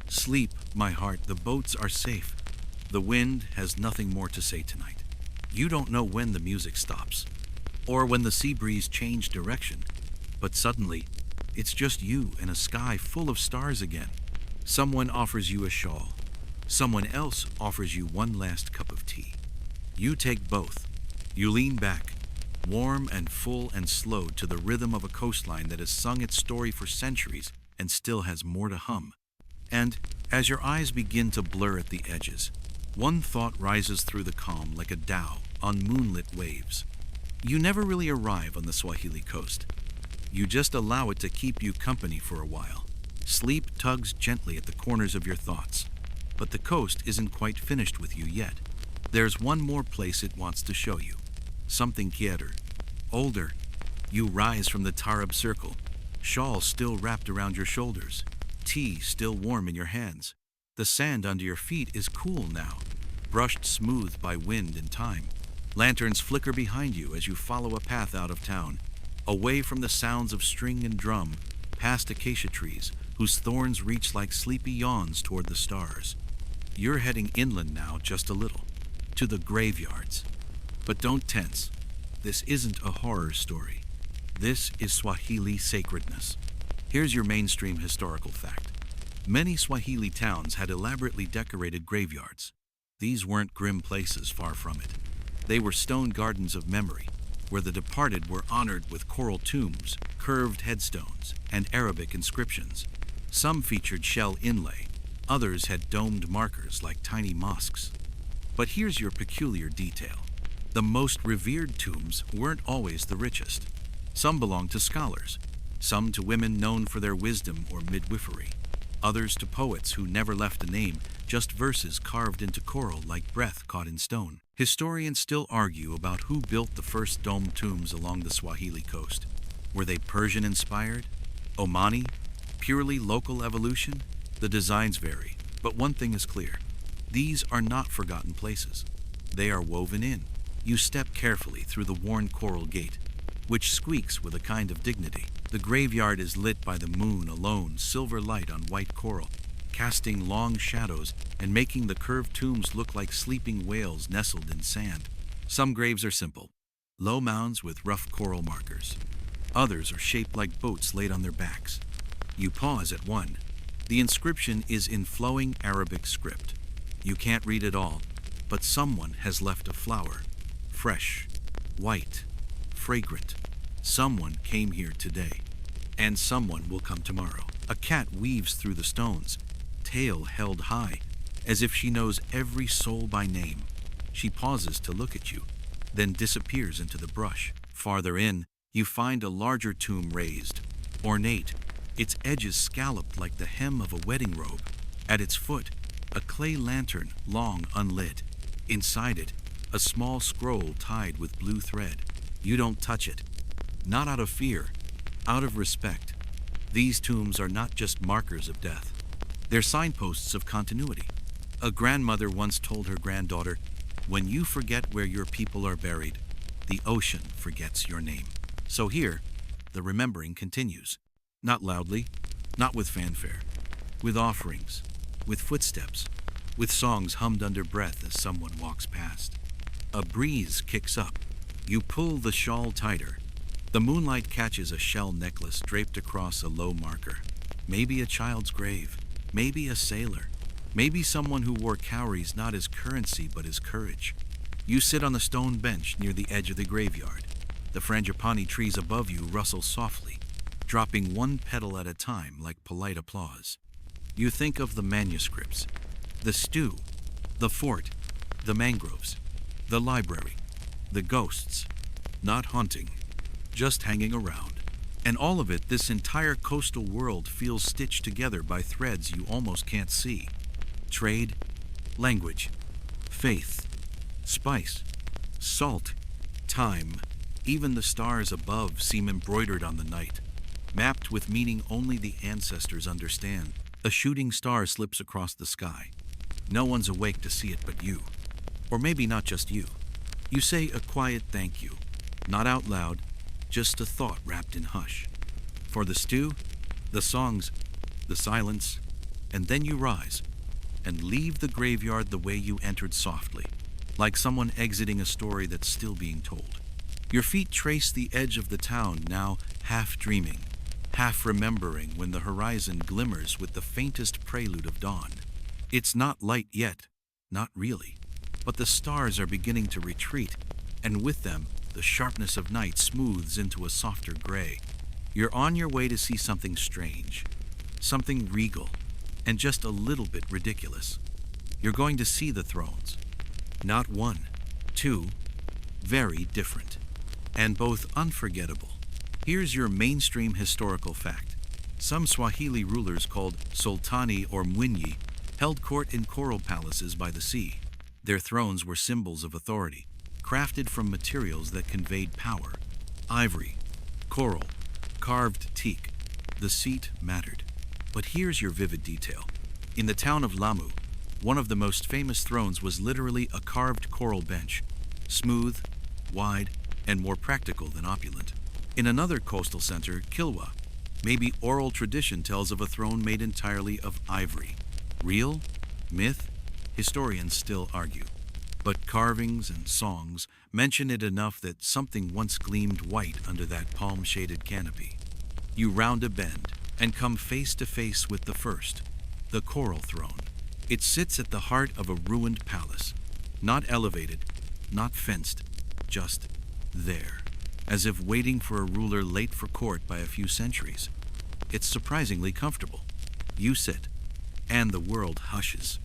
Sleep, my heart, the boats are safe. The wind has nothing more to say tonight. You don't know when the music stops, or when the sea breeze changed direction, but suddenly, it's just you and a sky full of stars again. Someone offers you a shawl. Someone else offers you one last cup of tea. You take both. You lean back, warm and full and slow to the rhythm of a coastline that has sung its story for centuries and still has more to hum. And as your eyes begin to blur at the edges, one thought rises through the calm like a dhow on moonlit waves. You never really arrive on the Swahili Coast. You just allow it to keep you company for a while. Sleep tugs gently at the corners of your thoughts. But the coast isn't quite finished with you yet. There's one more place it wants to show you. Something quieter, older. You rise from the tarab circle, shawl still wrapped around your shoulders, tea still warm in your hands. The sand under your feet is cool now, brushed smooth by wind and time. Lanterns flicker behind you as you follow a path out of town, away from the sounds of string and drum, past acacia trees whose thorns reach like sleepy yawns toward the stars. You're heading inland now just a little, to the graveyards. But don't tense. This isn't a horror story. This is Swahili sacredness. Here's your mainstream historical fact. Many Swahili towns had elaborately decorated graveyards. These weren't grim places, far from it. They were stone gardens of memory, where the departed were honored with coral tombs, curved headstones, and Arabic inscriptions. Some featured shell inlay, others had domed markers like tiny mosques. But here's your peculiar detail. The most revered tombs weren't always the richest. Some belonged to scholars, some to women known for their wisdom or midwifery, others to poets who never left a name, just verses carved into coral like breath caught in stone. Historians still argue about who built the first domed tombs along the Swahili coast. Were they Persian-inspired? Omani? Purely local evolution? The designs vary, but one thing is clear. These are not forgotten places. They are woven in. You step carefully through the worn coral gate, which squeaks with a kind of dignity. The graveyard is lit by the moon alone, silver light on white coral, casting long shadows and making the curved tombs look like sleeping whales nestled in sand. Some graves are simple, low mounds with rough coral markers. Others are shaped like boats laid on their backs. You pause at one. The inscription is in flowing Arabic script. You can't read it all, but someone has left a flower. Fresh, white, fragrant. Someone came here today, and someone will come tomorrow. A cat weaves through the stones, tail held high, as if she knows every soul by name. She pauses to look at you, then disappears into the brush. Farther in, you find a larger tomb raised, ornate, its edges scalloped like the hem of a wedding robe. At its foot, a clay lantern, long unlit. Inside it, a small scroll tied with blue thread. You don't touch it. Not out of fear, out of respect. These tombs are not just markers of death. They're signposts of continuity. A grandmother once told her granddaughter, "When you forget where your people are buried, the ocean forgets your name." So here, the remembering continues. Not loudly, not with fanfare, with offerings, with footsteps, with songs hummed under breath as someone walks past. A breeze kicks up. You pull the shawl tighter. The moonlight catches a shell necklace draped across a low marker. Maybe a child's grave. Maybe a sailor. Maybe someone who wore cowries not as currency but as courage. You sit on the stone bench near the edge of the graveyard. The frangipani trees above you rustle softly, dropping one petal at a time like polite applause. You think of the manuscripts, the stew, the fort, the mangroves, the library, the ghosts, not haunting, just hanging around. And all of it, this entire coastal world feels stitched together by threads you almost can't see. Trade, language, faith, spice, salt, time. Even the stars above seem embroidered on the night, mapped with meaning only the ancestors understand. A shooting star slips across the sky. No one's awake to see it but you. Or maybe not just you. You say a quiet thank you, not out loud, just a thought wrapped in hush. For the stew, the songs, the silence, and then you rise and leave the graveyard the way you entered, softly, like someone exiting a story that's still being told. Your feet trace the edge of the town, now half dreaming, half remembering, when the horizon glimmers with the faintest prelude of dawn. It's not light yet, not really, but the stars are beginning to retreat, and with them, the sharpness of night smooths into a softer gray. You're on your way to see something strange, something regal, and just a little bit ridiculous. You're going to see the thrones. Not one, two, very different, and both unforgettable. Here's your mainstream historical fact. Some Swahili rulers called Sultani or Mwinyi held court in coral palaces by the sea. Their thrones were symbols of authority, crafted from materials that conveyed power. Ivory, coral, carved teak. The seat mattered. But here's your vivid detail. In the town of Lamu, one of the most famous thrones was literally a carved coral bench, smooth, wide, and more practical than opulent. In another coastal center, Kilwa, maybe oral tradition tells of a throne made entirely of ivory. Real? Myth? Historians still argue. But carvings and songs mention it enough that something once gleamed white under that palm-shaded canopy. You round a bend and come face to face with the first, the coral throne. It sits at the heart of a ruined palace, not elevated, not fenced, just there, as if waiting for a ruler late for court by a few centuries. It's surprisingly comfortable. You sit, and the world hushes.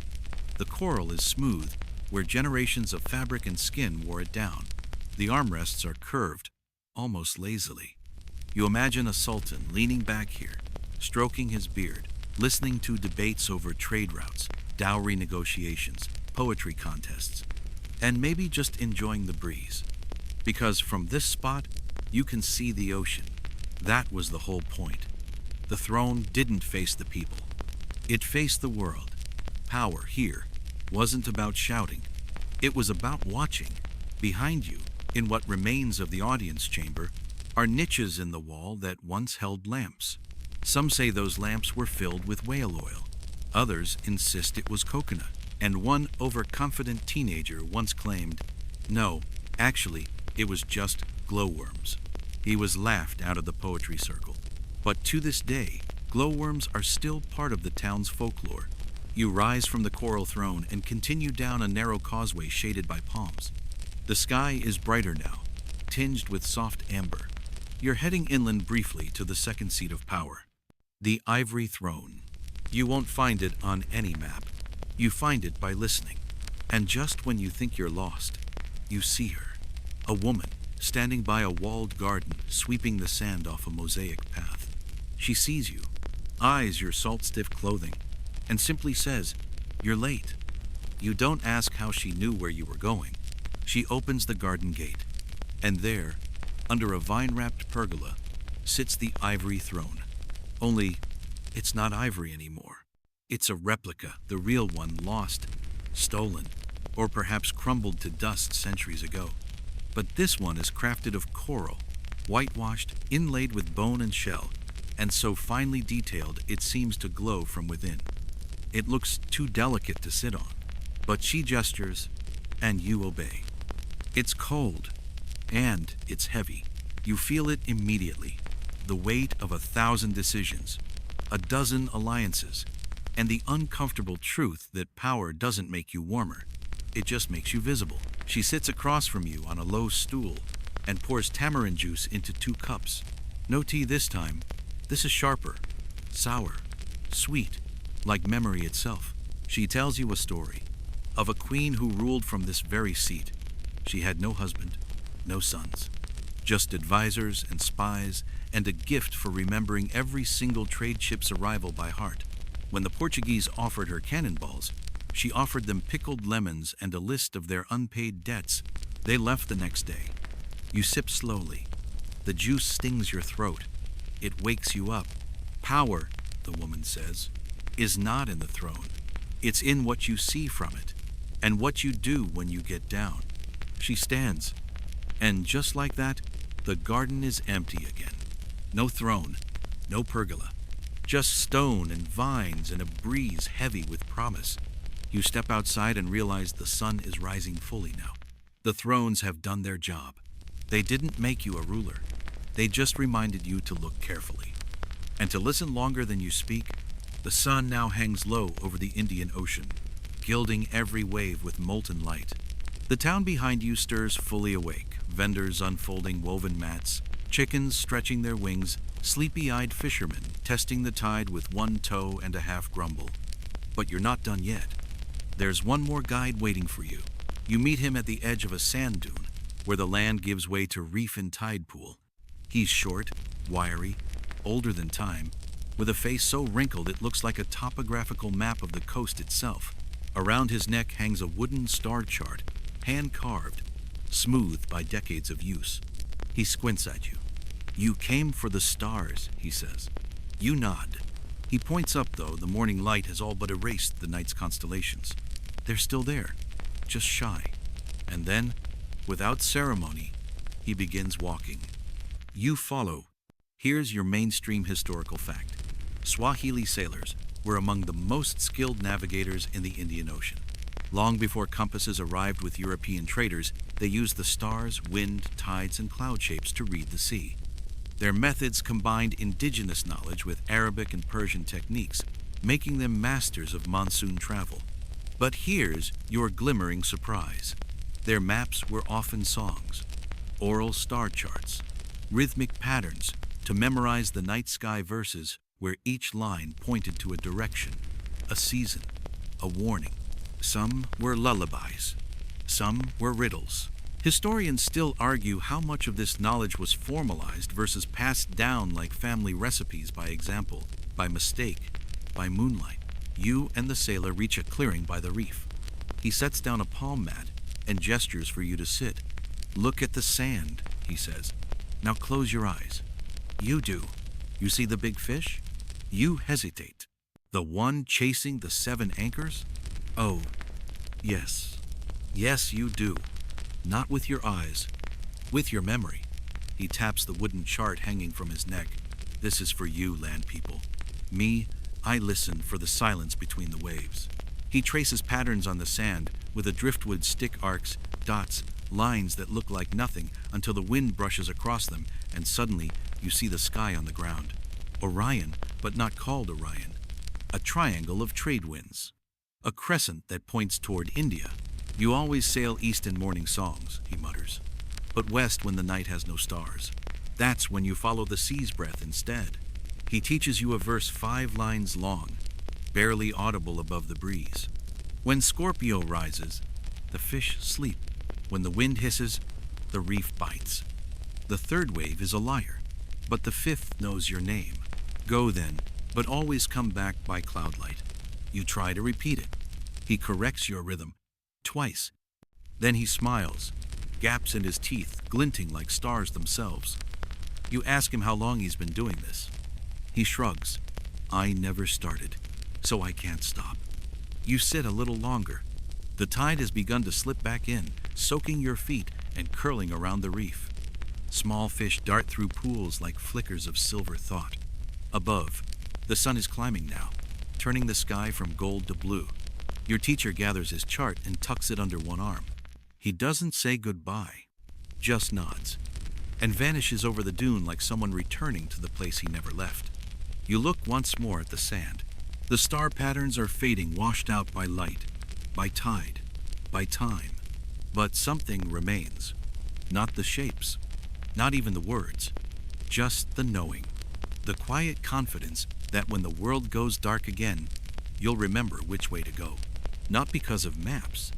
The coral is smooth, where generations of fabric and skin wore it down. The armrests are curved, almost lazily. You imagine a sultan leaning back here, stroking his beard, listening to debates over trade routes, dowry negotiations, poetry contests, and maybe just enjoying the breeze. Because from this spot, you can see the ocean. That was the whole point. The throne didn't face the people. It faced the world. Power here wasn't about shouting. It was about watching. Behind you, in what remains of the audience chamber, are niches in the wall that once held lamps. Some say those lamps were filled with whale oil. Others insist it was coconut. And one overconfident teenager once claimed, no, actually, it was just glowworms. He was laughed out of the poetry circle. But to this day, glowworms are still part of the town's folklore. You rise from the coral throne and continue down a narrow causeway shaded by palms. The sky is brighter now, tinged with soft amber. You're heading inland briefly to the second seat of power, the ivory throne. You won't find it on any map. You find it by listening. And just when you think you're lost, you see her. A woman, standing by a walled garden, sweeping the sand off a mosaic path. She sees you, eyes your salt-stiff clothing, and simply says, "You're late." You don't ask how she knew where you were going. She opens the garden gate, and there, under a vine-wrapped pergola, sits the ivory throne. Only, it's not ivory anymore. It's a replica, the real one lost, stolen, or perhaps crumbled to dust centuries ago. But this one is crafted of coral, whitewashed, inlaid with bone and shell, and so finely detailed it seems to glow from within. It looks too delicate to sit on, but she gestures, and you obey. It's cold, and it's heavy. You feel it immediately. The weight of 1,000 decisions, a dozen alliances, and the uncomfortable truth that power doesn't make you warmer. It just makes you visible. She sits across from you on a low stool and pours tamarind juice into 2 cups. No tea this time. This is sharper, sour, sweet, like memory itself. She tells you a story of a queen who ruled from this very seat. She had no husband, no sons, just advisors and spies, and a gift for remembering every single trade ship's arrival by heart. When the Portuguese offered her cannonballs, she offered them pickled lemons and a list of their unpaid debts. They left the next day. You sip slowly. The juice stings your throat. It wakes you up. Power, the woman says, is not in the throne. It's in what you see from it, and what you do when you get down. She stands, and just like that, the garden is empty again. No throne, no pergola, just stone and vines and a breeze heavy with promise. You step outside and realize the sun is rising fully now. The thrones have done their job. They didn't make you a ruler. They just reminded you to look carefully and to listen longer than you speak. The sun now hangs low over the Indian Ocean, gilding every wave with molten light. The town behind you stirs fully awake, vendors unfolding woven mats, chickens stretching their wings, sleepy-eyed fishermen testing the tide with 1 toe and a half grumble. But you're not done yet. There's one more guide waiting for you. You meet him at the edge of a sand dune, where the land gives way to reef and tide pool. He's short, wiry, older than time, with a face so wrinkled it looks like a topographical map of the coast itself. Around his neck hangs a wooden star chart, hand-carved, smoothed by decades of use. He squints at you. "You came for the stars," he says. You nod. He points up, though the morning light has all but erased the night's constellations. They're still there, just shy. And then, without ceremony, he begins walking. You follow. Here's your mainstream historical fact. Swahili sailors were among the most skilled navigators in the Indian Ocean. Long before compasses arrived with European traders, they used the stars, wind, tides, and cloud shapes to read the sea. Their methods combined indigenous knowledge with Arabic and Persian techniques, making them masters of monsoon travel. But here's your glimmering surprise. Their maps were often songs, oral star charts, rhythmic patterns to memorize the night sky verses where each line pointed to a direction, a season, a warning. Some were lullabies, some were riddles. Historians still argue how much of this knowledge was formalized versus passed down like family recipes by example, by mistake, by moonlight. You and the sailor reach a clearing by the reef. He sets down a palm mat and gestures for you to sit. "Look at the sand," he says. "Now close your eyes." You do. You see the big fish? You hesitate. The one chasing the 7 anchors? Oh, yes. Yes, you do. Not with your eyes, with your memory. He taps the wooden chart hanging from his neck. This is for you, land people. Me, I listen for the silence between the waves. He traces patterns on the sand with a driftwood stick arcs, dots, lines that look like nothing until the wind brushes across them and suddenly you see the sky on the ground. Orion, but not called Orion. A triangle of trade winds. A crescent that points toward India. You always sail east in morning songs, he mutters, but west when the night has no stars. That's when you follow the sea's breath instead. He teaches you a verse 5 lines long, barely audible above the breeze. When Scorpio rises, the fish sleep. When the wind hisses, the reef bites. The 3rd wave is a liar, but the 5th knows your name. Go then, but always come back by cloudlight. You try to repeat it. He corrects your rhythm. Twice. Then he smiles, gaps in his teeth glinting like stars themselves. You ask him how long he's been doing this. He shrugs. I never started, so I can't stop. You sit a little longer. The tide has begun to slip back in, soaking your feet and curling around the reef. Small fish dart through pools like flickers of silver thought. Above, the sun is climbing now, turning the sky from gold to blue. Your teacher gathers his chart and tucks it under one arm. He doesn't say goodbye, just nods, and vanishes over the dune like someone returning to the place he never left. You look once more at the sand. The star patterns are fading, washed out by light, by tide, by time. But something remains. Not the shapes, not even the words, just the knowing. The quiet confidence that when the world goes dark again, you'll remember which way to go. Not because of maps,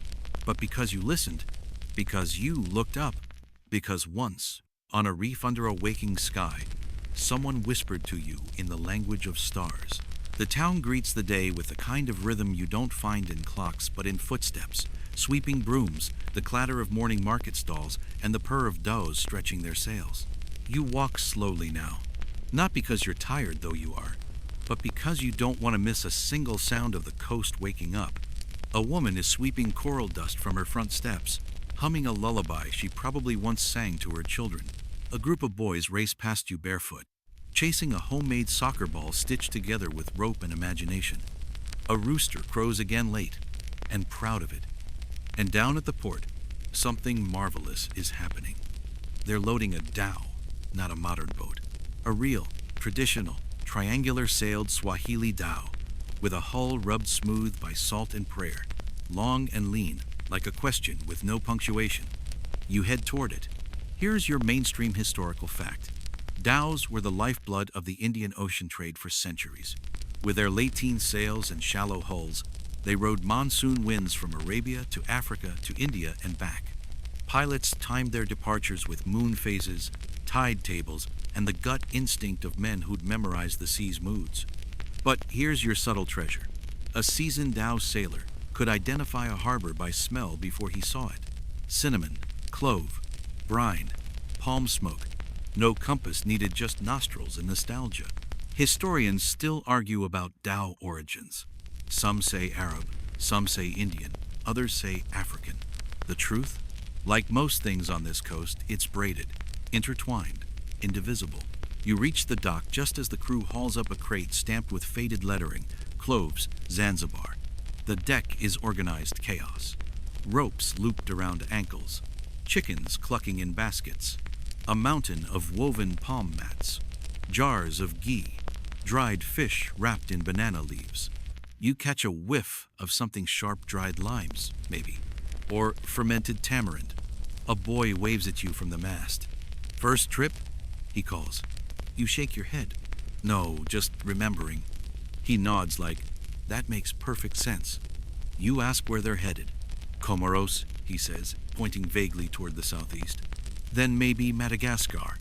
but because you listened, because you looked up, because once, on a reef under a waking sky, someone whispered to you in the language of stars. The town greets the day with the kind of rhythm you don't find in clocks but in footsteps, sweeping brooms, the clatter of morning market stalls, and the purr of dhows stretching their sails. You walk slowly now, not because you're tired though you are, but because you don't want to miss a single sound of the coast waking up. A woman is sweeping coral dust from her front steps, humming a lullaby she probably once sang to her children. A group of boys race past you barefoot, chasing a homemade soccer ball stitched together with rope and imagination. A rooster crows again late, and proud of it. And down at the port, something marvelous is happening. They're loading a dhow, not a modern boat. A real, traditional, triangular-sailed Swahili dhow, with a hull rubbed smooth by salt and prayer, long and lean, like a question with no punctuation. You head toward it. Here's your mainstream historical fact. Dhows were the lifeblood of the Indian Ocean trade for centuries. With their lateen sails and shallow hulls, they rode monsoon winds from Arabia to Africa to India and back. Pilots timed their departures with moon phases, tide tables, and the gut instinct of men who'd memorized the sea's moods. But here's your subtle treasure. A seasoned dhow sailor could identify a harbor by smell before he saw it. Cinnamon, clove, brine, palm smoke. No compass needed, just nostrils and nostalgia. Historians still argue about dhow origins. Some say Arab, some say Indian, others say African. The truth? Like most things on this coast, it's braided, intertwined, indivisible. You reach the dock just as the crew hauls up a crate stamped with faded lettering, cloves, Zanzibar. The deck is organized chaos. Ropes looped around ankles, chickens clucking in baskets, a mountain of woven palm mats, jars of ghee, dried fish wrapped in banana leaves. You catch a whiff of something sharp, dried limes, maybe, or fermented tamarind. A boy waves at you from the mast. First trip? He calls. You shake your head. No, just remembering. He nods like, that makes perfect sense. You ask where they're headed. Comoros, he says, pointing vaguely toward the southeast. Then maybe Madagascar,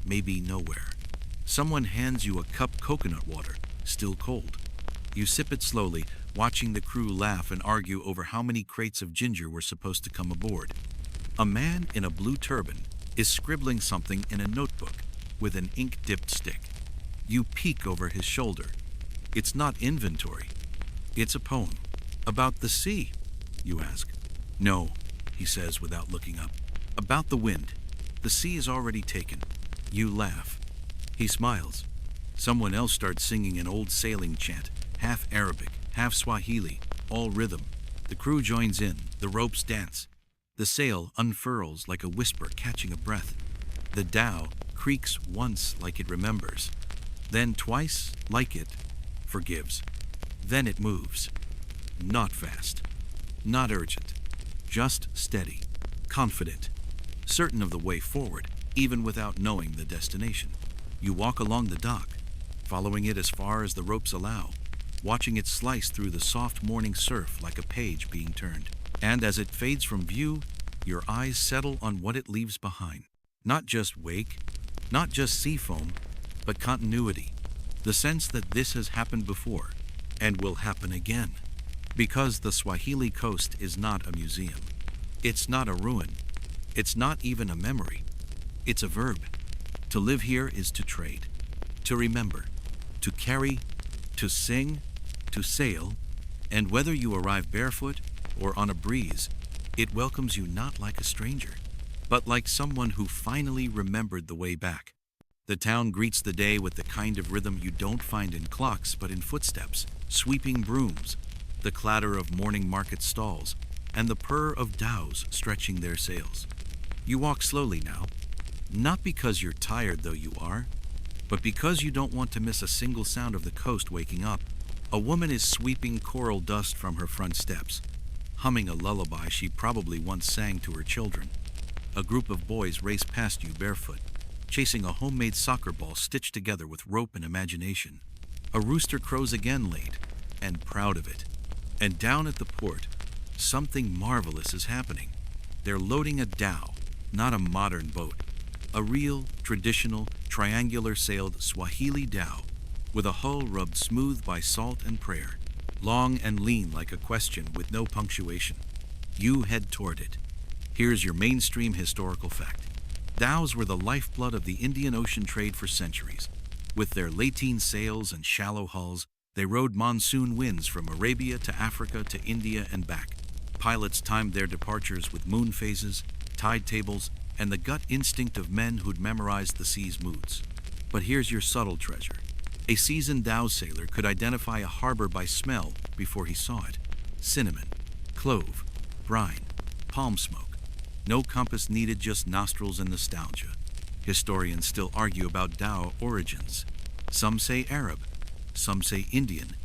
maybe nowhere. Someone hands you a cup coconut water, still cold. You sip it slowly, watching the crew laugh and argue over how many crates of ginger were supposed to come aboard. A man in a blue turban is scribbling something in a notebook with an ink-dipped stick. You peek over his shoulder. It's not inventory. It's a poem. About the sea, you ask. No, he says without looking up. About the wind. The sea is already taken. You laugh. He smiles. Someone else starts singing an old sailing chant, half Arabic, half Swahili, all rhythm. The crew joins in. The ropes dance. The sail unfurls like a whisper catching a breath. The dhow creaks once like it remembers. Then twice like it forgives. Then it moves. Not fast. Not urgent. Just steady. Confident. Certain of the way forward, even without knowing the destination. You walk along the dock, following it as far as the ropes allow, watching it slice through the soft morning surf like a page being turned. And as it fades from view, your eyes settle on what it leaves behind. Not just wake, not just sea foam, but continuity. The sense that this has happened before and will happen again. Because the Swahili Coast is not a museum. It's not a ruin. It's not even a memory. It's a verb. To live here is to trade, to remember, to carry, to sing, to sail, and whether you arrive barefoot or on a breeze, it welcomes you not like a stranger, but like someone who finally remembered the way back. The town greets the day with the kind of rhythm you don't find in clocks but in footsteps, sweeping brooms, the clatter of morning market stalls, and the purr of dhows stretching their sails. You walk slowly now, not because you're tired, though you are, but because you don't want to miss a single sound of the coast waking up. A woman is sweeping coral dust from her front steps, humming a lullaby she probably once sang to her children. A group of boys race past you barefoot, chasing a homemade soccer ball stitched together with rope and imagination. A rooster crows again late, and proud of it. And down at the port, something marvelous is happening. They're loading a dhow, not a modern boat. A real, traditional, triangular-sailed Swahili dhow, with a hull rubbed smooth by salt and prayer, long and lean like a question with no punctuation. You head toward it. Here's your mainstream historical fact. Dhows were the lifeblood of the Indian Ocean trade for centuries. With their lateen sails and shallow hulls, they rode monsoon winds from Arabia to Africa to India and back. Pilots timed their departures with moon phases, tide tables, and the gut instinct of men who'd memorized the sea's moods. But here's your subtle treasure. A seasoned dhow sailor could identify a harbor by smell before he saw it. Cinnamon, clove, brine, palm smoke. No compass needed, just nostrils and nostalgia. Historians still argue about dhow origins. Some say Arab, some say Indian,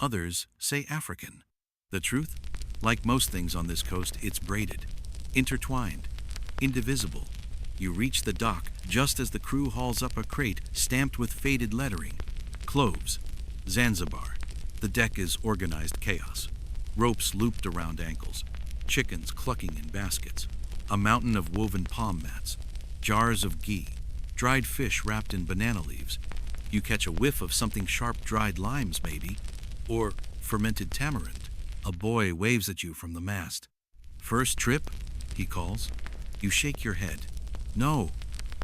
others say African. The truth? Like most things on this coast, it's braided, intertwined, indivisible. You reach the dock just as the crew hauls up a crate stamped with faded lettering. Cloves, Zanzibar. The deck is organized chaos. Ropes looped around ankles, chickens clucking in baskets, a mountain of woven palm mats, jars of ghee, dried fish wrapped in banana leaves. You catch a whiff of something sharp, dried limes maybe, or fermented tamarind. A boy waves at you from the mast. First trip? He calls. You shake your head. No,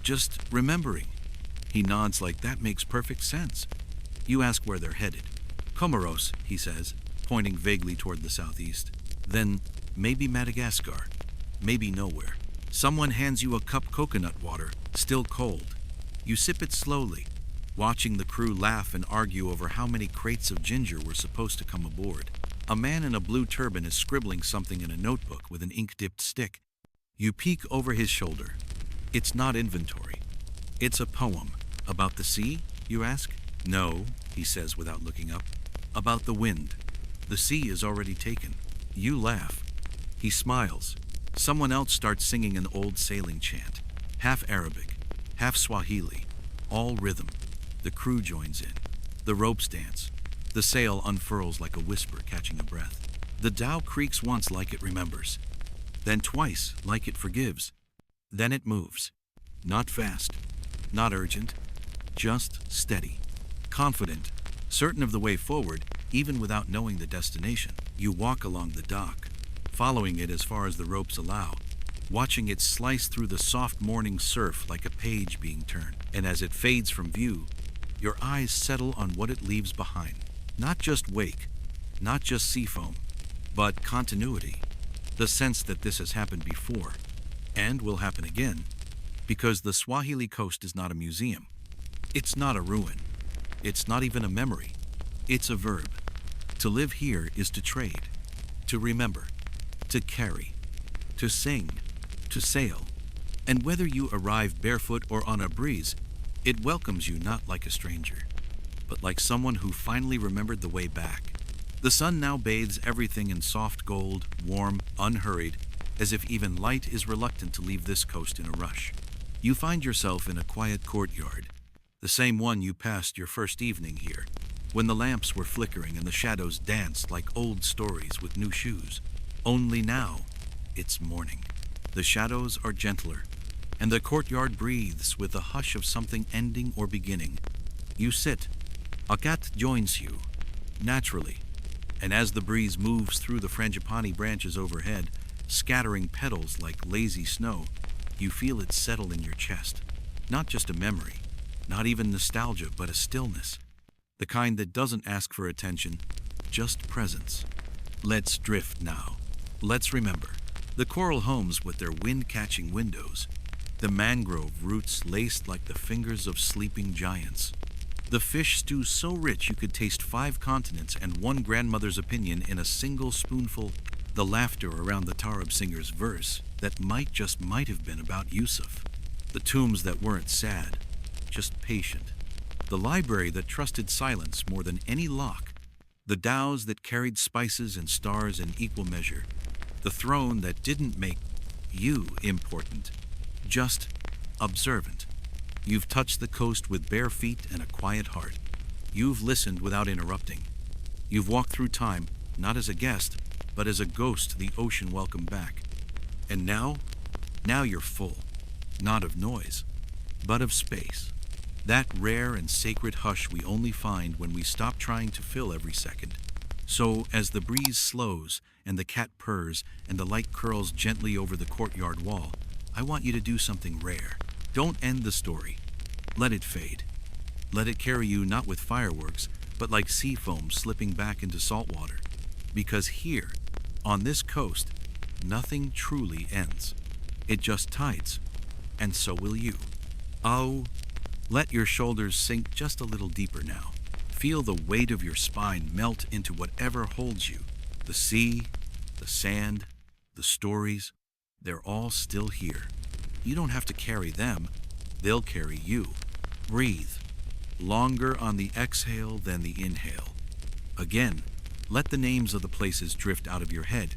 just remembering. He nods like that makes perfect sense. You ask where they're headed. Comoros, he says, pointing vaguely toward the southeast. Then maybe Madagascar, maybe nowhere. Someone hands you a cup coconut water, still cold. You sip it slowly, watching the crew laugh and argue over how many crates of ginger were supposed to come aboard. A man in a blue turban is scribbling something in a notebook with an ink-dipped stick. You peek over his shoulder. It's not inventory. It's a poem. About the sea, you ask? No, he says without looking up. About the wind. The sea is already taken. You laugh. He smiles. Someone else starts singing an old sailing chant. Half Arabic, half Swahili, all rhythm. The crew joins in. The ropes dance. The sail unfurls like a whisper catching a breath. The dhow creaks once like it remembers. Then twice like it forgives. Then it moves. Not fast, not urgent, just steady, confident, certain of the way forward, even without knowing the destination. You walk along the dock, following it as far as the ropes allow, watching it slice through the soft morning surf like a page being turned. And as it fades from view, your eyes settle on what it leaves behind. Not just wake, not just sea foam, but continuity. The sense that this has happened before, and will happen again, because the Swahili Coast is not a museum. It's not a ruin. It's not even a memory. It's a verb. To live here is to trade, to remember, to carry, to sing, to sail. And whether you arrive barefoot or on a breeze, it welcomes you not like a stranger, but like someone who finally remembered the way back. The sun now bathes everything in soft gold, warm, unhurried, as if even light is reluctant to leave this coast in a rush. You find yourself in a quiet courtyard, the same one you passed your first evening here, when the lamps were flickering and the shadows danced like old stories with new shoes. Only now, it's morning. The shadows are gentler, and the courtyard breathes with the hush of something ending or beginning. You sit. A cat joins you, naturally, and as the breeze moves through the frangipani branches overhead, scattering petals like lazy snow, you feel it settle in your chest. Not just a memory, not even nostalgia, but a stillness. The kind that doesn't ask for attention, just presence. Let's drift now. Let's remember. The coral homes with their wind-catching windows. The mangrove roots laced like the fingers of sleeping giants. The fish stew so rich you could taste 5 continents and one grandmother's opinion in a single spoonful. The laughter around the Tarab singer's verse that might have been about Yusuf. The tombs that weren't sad, just patient. The library that trusted silence more than any lock. The dhows that carried spices and stars in equal measure. The throne that didn't make you important, just observant. You've touched the coast with bare feet and a quiet heart. You've listened without interrupting. You've walked through time, not as a guest, but as a ghost the ocean welcomed back. And now you're full, not of noise, but of space. That rare and sacred hush we only find when we stop trying to fill every second. So, as the breeze slows, and the cat purrs, and the light curls gently over the courtyard wall, I want you to do something rare. Don't end the story. Let it fade. Let it carry you not with fireworks, but like sea foam slipping back into salt water. Because here, on this coast, nothing truly ends. It just tides. And so will you. Oh, let your shoulders sink just a little deeper now. Feel the weight of your spine melt into whatever holds you. The sea, the sand, the stories, they're all still here. You don't have to carry them. They'll carry you. Breathe. Longer on the exhale than the inhale. Again, let the names of the places drift out of your head.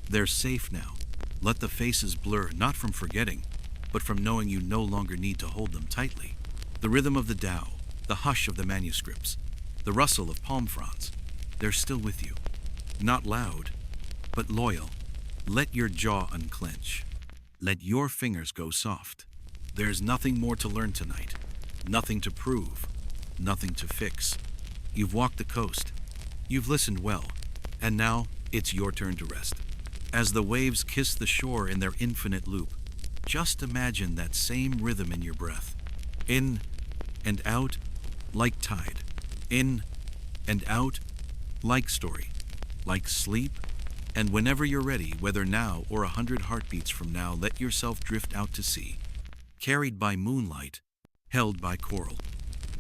They're safe now. Let the faces blur, not from forgetting, but from knowing you no longer need to hold them tightly. The rhythm of the dhow, the hush of the manuscripts, the rustle of palm fronds, they're still with you. Not loud, but loyal. Let your jaw unclench. Let your fingers go soft. There's nothing more to learn tonight. Nothing to prove. Nothing to fix. You've walked the coast. You've listened well. And now it's your turn to rest. As the waves kiss the shore in their infinite loop, just imagine that same rhythm in your breath. In and out like tide. In and out like story. Like sleep. And whenever you're ready, whether now or 100 heartbeats from now, let yourself drift out to sea. Carried by moonlight, held by coral,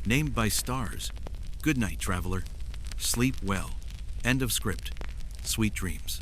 named by stars. Good night, traveler. Sleep well. End of script. Sweet dreams.